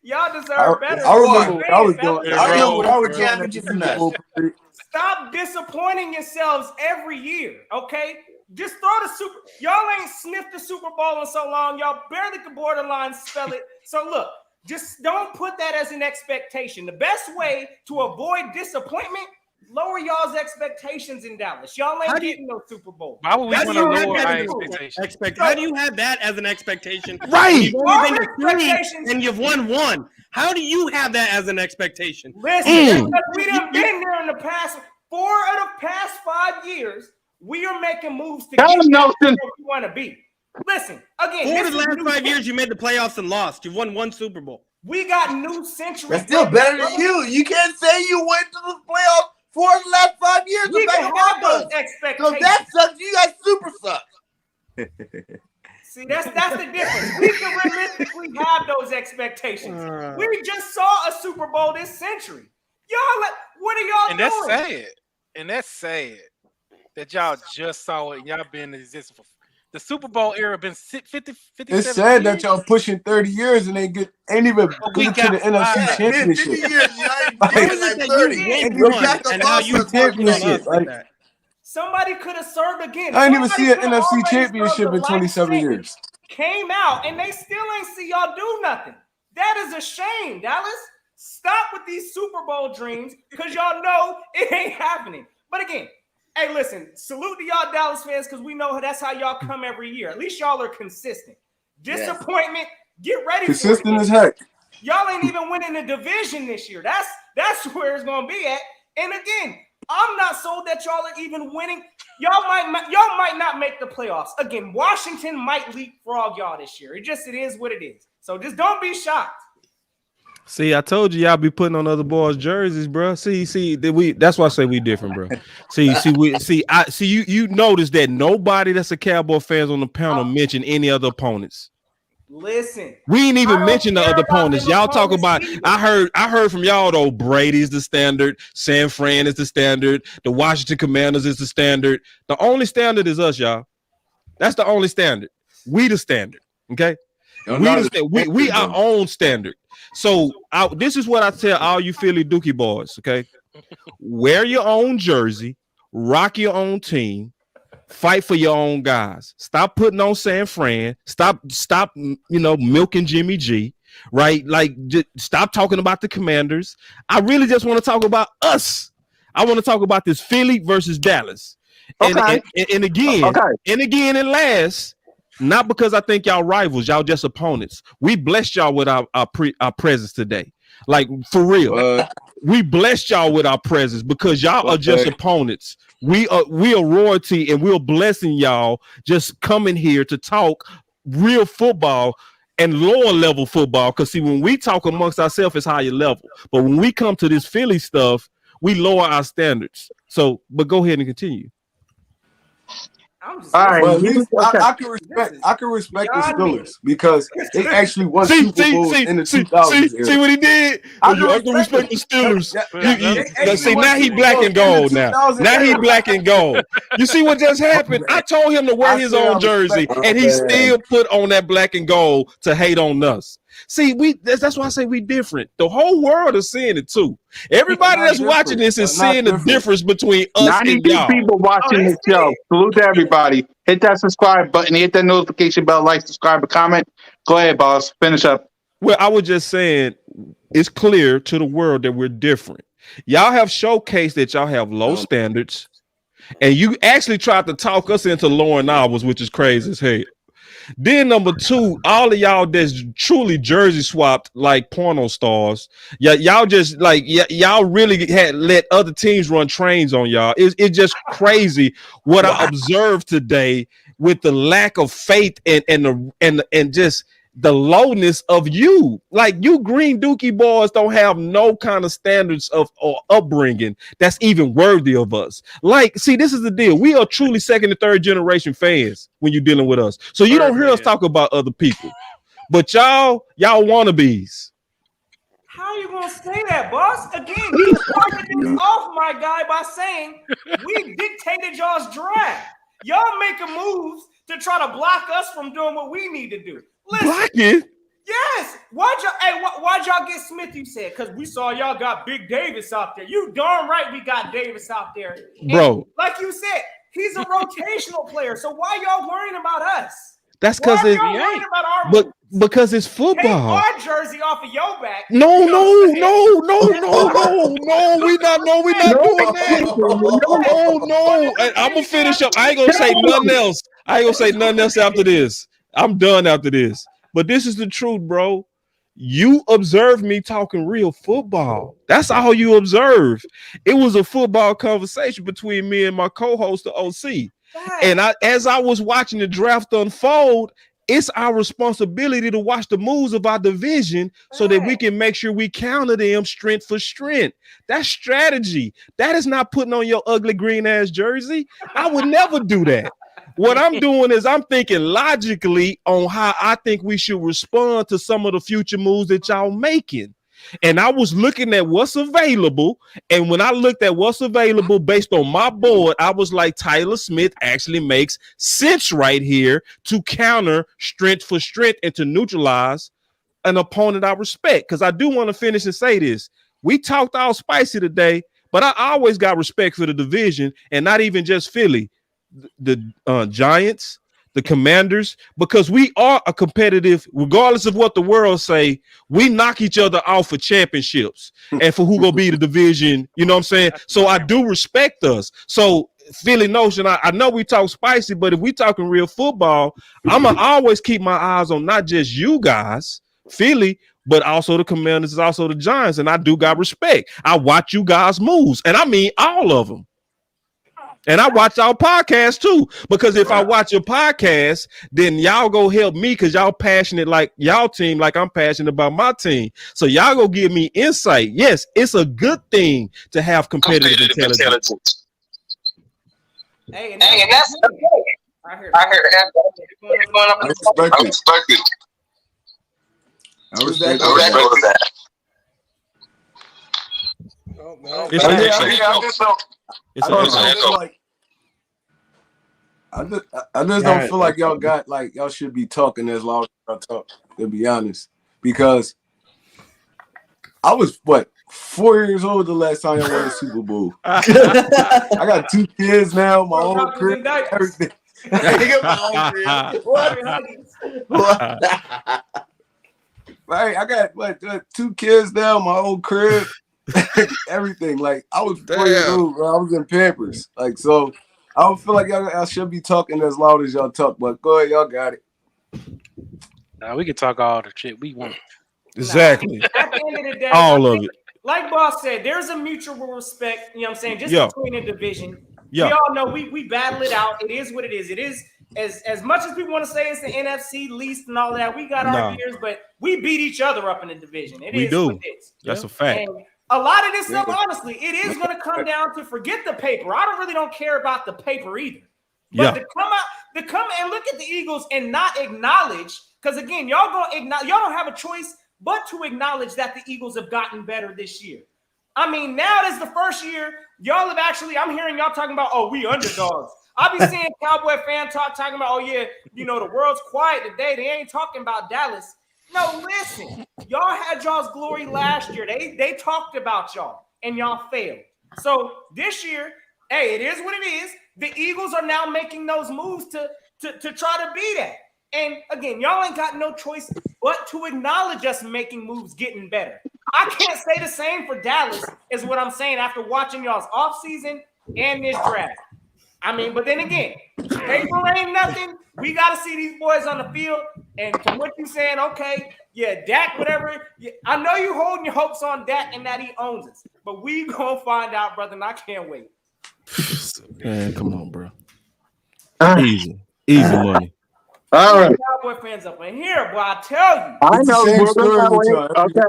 Y'all deserve better. I remember I was doing. I remember know I was more doing championships the than Super us. Bowl. Stop disappointing yourselves every year, okay? Just throw the Super. Y'all ain't sniffed the Super Bowl in so long. Y'all barely can borderline spell it. So look, just don't put that as an expectation. The best way to avoid disappointment, lower y'all's expectations in Dallas. Y'all ain't getting no Super Bowl. Why would we That's want to all lower I our gotta do. expectations? How do you have that as an expectation? Right. You've only been to Our 3 expectations- and you've won 1. How do you have that as an expectation? Listen, because we done been there in the past 4 of the past 5 years. We are making moves to Tell get him, back to Nelson. where we want to be. Listen, again, 4 this of the is last new 5 century. years, you made the playoffs and lost. You've won 1 Super Bowl. We got new century. That's still better than you. You can't say you went to the playoffs 4 of the last 5 years. We The can have those Bengals. So expectations. that sucks. You guys super suck. See, that's the difference. We can realistically have those expectations. We just saw a Super Bowl this century. Y'all, what are y'all And doing? that's sad. And that's sad that y'all just saw it and y'all been in existence for the Super Bowl era been 57 It's sad years. that y'all pushing 30 years and ain't even we good to the got NFC Yeah, Championship. 50 years. You ain't Like, even How is like it that 30. you And won you 1 got the and now you Boston talking on us championship, like like- that? Somebody could have served again. I didn't even see an Somebody coulda NFC already Championship served in the 27 life years. sentence, came out, and they still ain't see y'all do nothing. That is a shame, Dallas. Stop with these Super Bowl dreams because y'all know it ain't happening. But again, hey, listen, salute to y'all Dallas fans because we know that's how y'all come every year. At least y'all are consistent. Disappointment, get ready Consistent for it. as heck. Y'all ain't even winning the division this year. That's where it's gonna be at. And again, I'm not sold that y'all are even winning. Y'all might not make the playoffs. Again, Washington might leapfrog y'all this year. It is what it is. So just don't be shocked. See, I told you y'all be putting on other boys' jerseys, bro. That's why I say we different, bro. You notice that nobody that's a Cowboy fans on the panel mentioned any other opponents. Listen, We ain't I even don't mention the care other about opponents. them Y'all talk opponents about. either. I heard from y'all though. Brady's the standard. San Fran is the standard. The Washington Commanders is the standard. The only standard is us, y'all. That's the only standard. We the standard. Okay. We our own standard. So this is what I tell all you Philly Dookie boys. Okay. Wear your own jersey. Rock your own team. Fight for your own guys. Stop putting on San Fran. Stop, milking Jimmy G, right? Like, just stop talking about the Commanders. I really just want to talk about us. I want to talk about this Philly versus Dallas. And again, and last, not because I think y'all rivals, y'all just opponents. We blessed y'all with our presence today. Like, for real. We blessed y'all with our presence because y'all are just opponents. We are royalty, and we're blessing y'all just coming here to talk real football and lower level football. Because see, when we talk amongst ourselves, it's higher level. But when we come to this Philly stuff, we lower our standards. So, but go ahead and continue. I'm just All right. But at least Okay. I can respect the Steelers because they actually won Super Bowls in the 2000s. See what he did? I You can respect the Steelers. See, now he black and gold now. Now he black and gold. You see what just happened? I told him to wear his own jersey, and he still put on that black and gold to hate on us. See, that's why I say we different. The whole world is seeing it too. Everybody that's watching this is seeing the difference between us and 92 y'all. people watching this show. Salute to everybody. Hit that subscribe button. Hit that notification bell. Like, subscribe, and comment. Go ahead, boss. Finish up. Well, I was just saying it's clear to the world that we're different. Y'all have showcased that y'all have low standards, and you actually tried to talk us into lowering ours, which is crazy as hell. Then number two, all of y'all that's truly jersey swapped like porno stars. Y'all just like y'all really had let other teams run trains on y'all. It's just crazy what I observed today with the lack of faith and just the lowness of you. Like you green Dookie boys don't have no kind of standards of or upbringing that's even worthy of us. Like, see, this is the deal. We are truly second and third generation fans when you're dealing with us. So you don't hear us talk about other people. But y'all wannabes. How you gonna say that, boss? Again, you started this off, my guy, by saying we dictated y'all's draft. Y'all making moves to try to block us from doing what we need to do. Listen, Blocking? yes. Why'd y'all get Smith? You said because we saw y'all got Big Davis out there. You darn right we got Davis out there, bro. And like you said, he's a rotational player. So why y'all worrying about us? That's Why because are it. you worried about our But moves? because it's Take football. our jersey off of your back. No, You know what I'm saying? no. We not doing that. Oh no. I'm gonna finish up. I ain't gonna say nothing else. I ain't gonna say nothing else after this. I'm done after this. But this is the truth, bro. You observed me talking real football. That's all you observed. It was a football conversation between me and my co-host, the OC. And as I was watching the draft unfold, it's our responsibility to watch the moves of our division so that we can make sure we counter them strength for strength. That's strategy. That is not putting on your ugly green ass jersey. I would never do that. What I'm doing is I'm thinking logically on how I think we should respond to some of the future moves that y'all making. And I was looking at what's available. And when I looked at what's available based on my board, I was like, Tyler Smith actually makes sense right here to counter strength for strength and to neutralize an opponent I respect. Because I do want to finish and say this. We talked all spicy today, but I always got respect for the division and not even just Philly. The Giants, the Commanders, because we are a competitive, regardless of what the world say, we knock each other off for championships and for who gonna be the division, you know what I'm saying? So I do respect us. So Philly Notion, I know we talk spicy, but if we talking real football, I'm gonna always keep my eyes on not just you guys, Philly, but also the Commanders, also the Giants, and I do got respect. I watch you guys moves, and I mean all of them. And I watch our podcast too, because if I watch your podcast, then y'all go help me because y'all passionate like y'all team, like I'm passionate about my team. So y'all go give me insight. Yes, it's a good thing to have competitive intelligence. Hey, and that's I heard that. I respect it. I respect that. Oh, man. It's I just don't feel like y'all should be talking as loud as y'all talk, to be honest. Because I was 4 years old the last time I won a Super Bowl. I got 2 kids now, my own crib, everything. Right, I got 2 kids now, my own crib. Everything. Like I was 4 years old, bro. I was in Pampers. Like, so I don't feel like y'all should be talking as loud as y'all talk, but go ahead, y'all got it. Nah, we can talk all the shit we want. Exactly. At the end of the day, all of it. Like Boss said, there's a mutual respect, you know what I'm saying, just between the division. Yeah. We all know we battle it out. It is what it is. It is as much as people want to say it's the NFC least and all that. We got our years, but we beat each other up in the division. What it is. That's a fact. And a lot of this stuff, honestly, it is going to come down to forget the paper. I don't care about the paper either. But to come and look at the Eagles and not acknowledge, because again, y'all don't have a choice but to acknowledge that the Eagles have gotten better this year. I mean, now this is the first year y'all have actually, I'm hearing y'all talking about, oh, we underdogs. I'll be seeing Cowboy fan talking about, oh, yeah, you know, the world's quiet today. They ain't talking about Dallas. No, listen, y'all had y'all's glory last year. They talked about y'all, and y'all failed. So this year, hey, it is what it is. The Eagles are now making those moves to try to be that. And again, y'all ain't got no choice but to acknowledge us making moves, getting better. I can't say the same for Dallas, is what I'm saying after watching y'all's offseason and this draft. I mean, but then again, paper ain't nothing. We got to see these boys on the field. And from what you saying, okay, yeah, Dak, whatever. Yeah, I know you holding your hopes on Dak and that he owns us. But we going to find out, brother, and I can't wait. Man, come on, bro. Easy money. All right. Cowboy fans up in here, boy, I tell you. I know. Okay.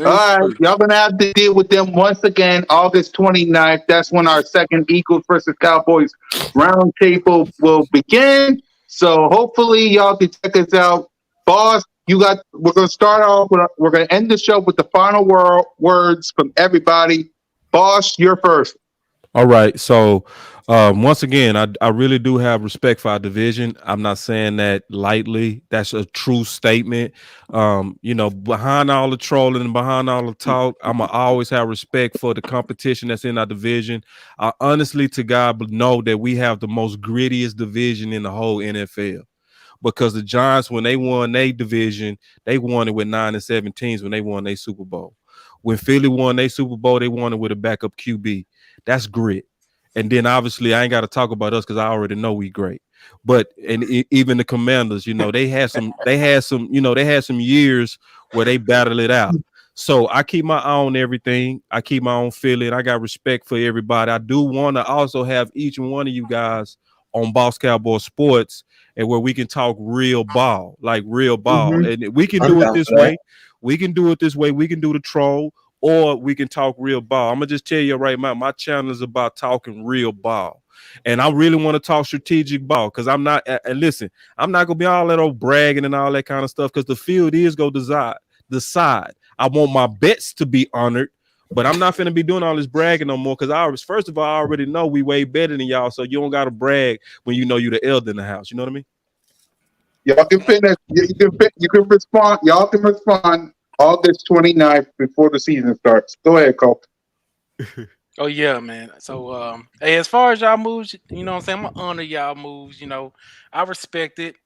All right, y'all gonna have to deal with them once again, August 29th. That's when our second Eagles versus Cowboys roundtable will begin. So hopefully y'all can check us out. Boss, we're gonna start off with, we're gonna end the show with the final words from everybody. Boss, you're first. All right. So once again, I really do have respect for our division. I'm not saying that lightly. That's a true statement. You know, behind all the trolling and behind all the talk, I'm going to always have respect for the competition that's in our division. I honestly, to God, know that we have the most grittiest division in the whole NFL. because the Giants, when they won their division, they won it with 9-7 teams when they won their Super Bowl. When Philly won their Super Bowl, they won it with a backup QB. That's grit. And then obviously I ain't got to talk about us because I already know we great. But even the Commanders, they had some years where they battled it out. So I keep my eye on everything. I keep my own feeling. I got respect for everybody. I do want to also have each one of you guys on Boss Cowboy Sports and where we can talk real ball, like real ball. Mhm. And we can do it this way. We can do it this way. We can do the troll, or we can talk real ball. I'm going to just tell you right now, my channel is about talking real ball. And I really want to talk strategic ball because I'm not, and listen, I'm not going to be all that old bragging and all that kind of stuff because the field is going to decide. I want my bets to be honored, but I'm not going to be doing all this bragging no more because first of all, I already know we way better than y'all, so you don't got to brag when you know you're the elder in the house. You know what I mean? Y'all can finish. You can respond. Y'all can respond August 29th before the season starts. Go ahead, Cole. Oh yeah, man. So hey, as far as y'all moves, you know what I'm saying? I'm gonna honor y'all moves, I respect it.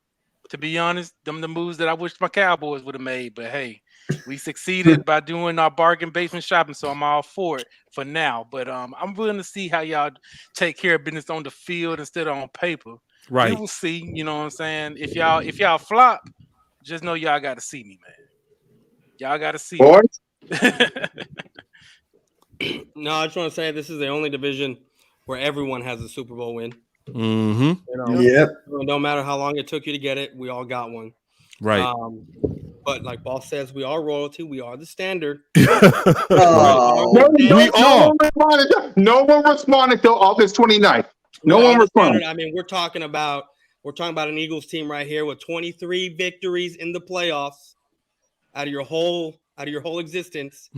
To be honest, them the moves that I wish my Cowboys would have made. But hey, we succeeded by doing our bargain basement shopping, so I'm all for it for now. But I'm willing to see how y'all take care of business on the field instead of on paper. Right. We will see, you know what I'm saying? If y'all flop, just know y'all gotta see me, man. Y'all gotta see me. Boys, No, I just want to say this is the only division where everyone has a Super Bowl win. Mm-hmm. Yep. No matter how long it took you to get it, we all got one. Right. But like Boss says, we are royalty. We are the standard. Oh. No one responded till August 29th. No We are one the standard. responded. I mean, we're talking about an Eagles team right here with 23 victories in the playoffs out of your whole existence.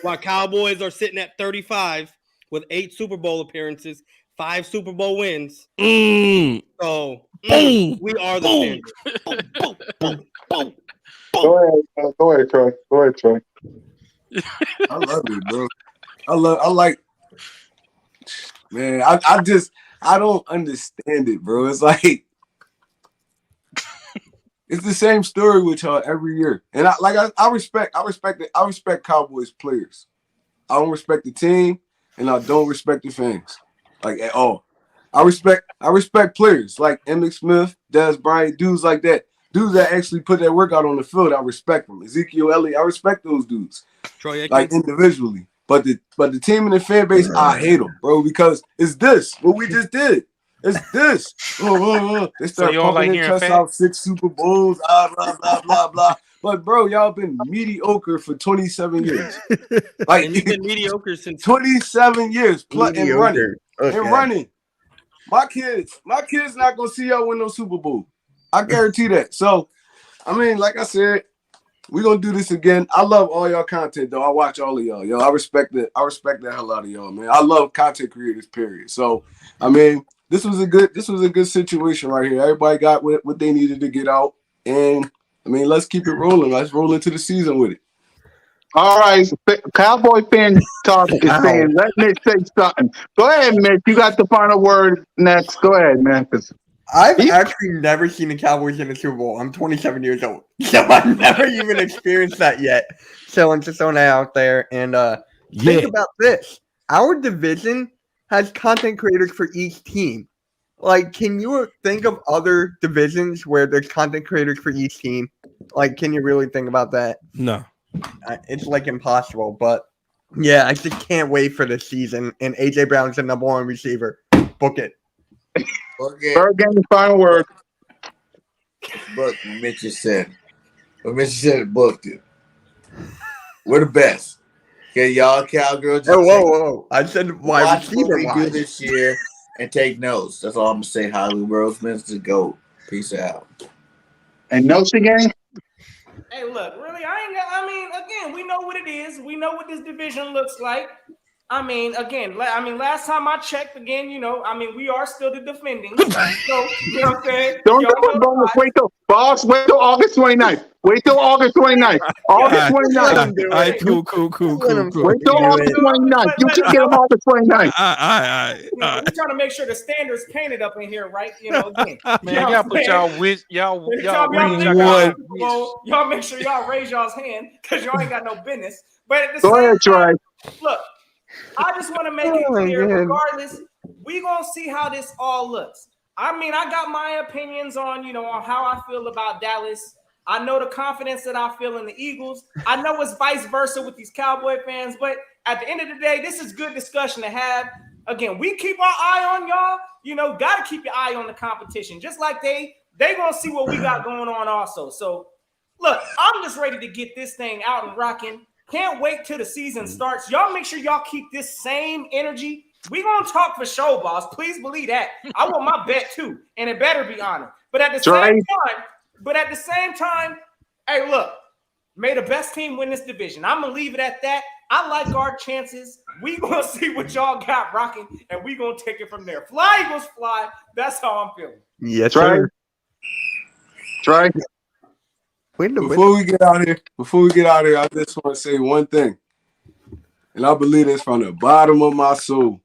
While Cowboys are sitting at 35 with 8 Super Bowl appearances, 5 Super Bowl wins. So we are the standard. Go ahead, Troy. I love it, bro. Man, I don't understand it, bro. It's like it's the same story with y'all every year. And I respect it. I respect Cowboys players. I don't respect the team and I don't respect the fans. Like at all. I respect players like Emmitt Smith, Des Bryant, dudes like that. Dudes that actually put that work out on the field, I respect them. Ezekiel Elliott, I respect those dudes. Troy Aikman. Like individually. But the team and the fan base, I hate them, bro, because it's this what we just did. It's this. They start pumping their chests out 6 Super Bowls, blah blah blah blah. But bro, y'all been mediocre for 27 years. Like and you've been mediocre since 27 years, and running. Okay. And running. My kids not gonna see y'all win no Super Bowl. I guarantee that. So, I mean, like I said, we're gonna do this again. I love all y'all content though. I watch all of y'all. Yo, I respect the hell out of y'all, man. I love content creators, period. So, I mean, this was a good situation right here. Everybody got what they needed to get out. And I mean, let's keep it rolling. Let's roll into the season with it. All right, Cowboy fan talk is saying, let Mitch say something. Go ahead, Mitch. You got the final word next. Go ahead, man. I've actually never seen the Cowboys in a Super Bowl. I'm 27 years old, so I've never even experienced that yet. So I'm just throwing that out there. And think about this. Our division has content creators for each team. Like, can you think of other divisions where there's content creators for each team? Like, can you really think about that? No. It's like impossible, but yeah, I just can't wait for the season. And AJ Brown's the #1 receiver. Book it. Okay. BIRDGANG, final word. Book what Mitch just said. What Mitch said, booked it. We're the best. Okay, y'all cowgirls. Whoa. I said why watch what receiver we do this year and take notes. That's all I'm gonna say. Hollywood Roseman's GOAT. Peace out. And notes again. Hey, look, really, again, we know what it is. We know what this division looks like. I mean, again, last time I checked, again, we are still the defending. So, you know what I'm saying? Don't Y'all do it, know boss. Wait till August 29th. Wait till August 29th. August 29th. All right, cool. Wait till August 29th. You can get them August 29th. We're trying to make sure the standards painted up in here, right? Again. Man, y'all put y'all wish, y'all y'all make sure y'all raise y'all's hand because y'all ain't got no business. But at the Go same ahead, time, Trey. look, I just want to make it clear, regardless, we gonna see how this all looks. I mean, I got my opinions on, on how I feel about Dallas. I know the confidence that I feel in the Eagles. I know it's vice versa with these Cowboy fans, but at the end of the day, this is good discussion to have. Again, we keep our eye on y'all. Got to keep your eye on the competition, just like they gonna see what we got going on also. So, look, I'm just ready to get this thing out and rocking. Can't wait till the season starts. Y'all make sure y'all keep this same energy. We gonna talk for show, boss. Please believe that. I want my bet too, and it better be honest. But at the same time, hey, look, may the best team win this division. I'm gonna leave it at that. I like our chances. We gonna see what y'all got rocking, and we gonna take it from there. Fly, Eagles, fly. That's how I'm feeling. Yes, sir. Trey. Before we get out here, I just want to say one thing, and I believe this from the bottom of my soul.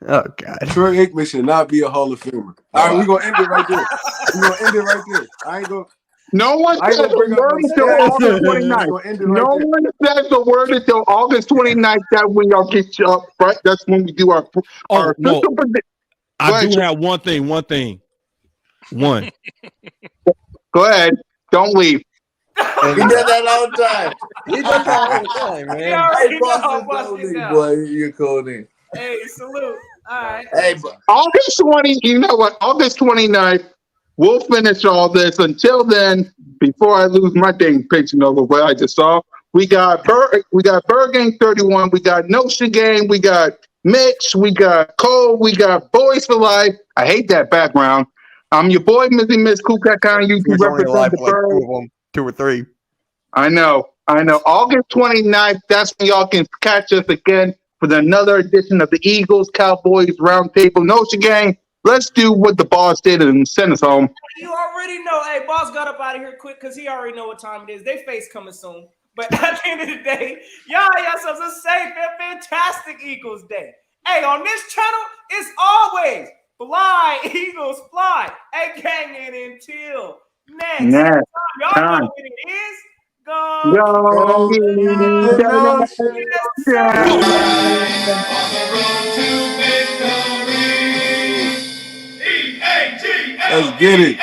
Oh God, Troy Aikman should not be a Hall of Famer. All right, we're gonna end it right there. I ain't gonna. No one says a word until August 29th. No one says a word until August 29th. That when y'all get you up, right? That's when we do our no. official prediction. I do have one thing. One. Go ahead. Don't leave. He does that all the time. He does that all the time, man. Hey, Boston, boy, you're cold in. Hey, salute. All right. Hey, August 20, you know what? August 29th, we'll finish all this. Until then, before I lose my dang picture over what I just saw, we got BIRDGANG 31, we got Notion Gang, we got Mitch, we got Cole, we got Boys for Life. I hate that background. I'm your boy, Mizzy Miss Kukak. You can represent the Bird. 2 or 3. I know. August 29th, that's when y'all can catch us again for another edition of the Eagles Cowboys Roundtable. Notion Gang, let's do what the boss did and send us home. You already know. Hey, boss got up out of here quick because he already know what time it is. They face coming soon. But at the end of the day, y'all yourselves a safe and fantastic Eagles day. Hey, on this channel, it's always fly, Eagles, fly. Hey, gang, and until next time. Y'all know what it is. Go. Let's get it.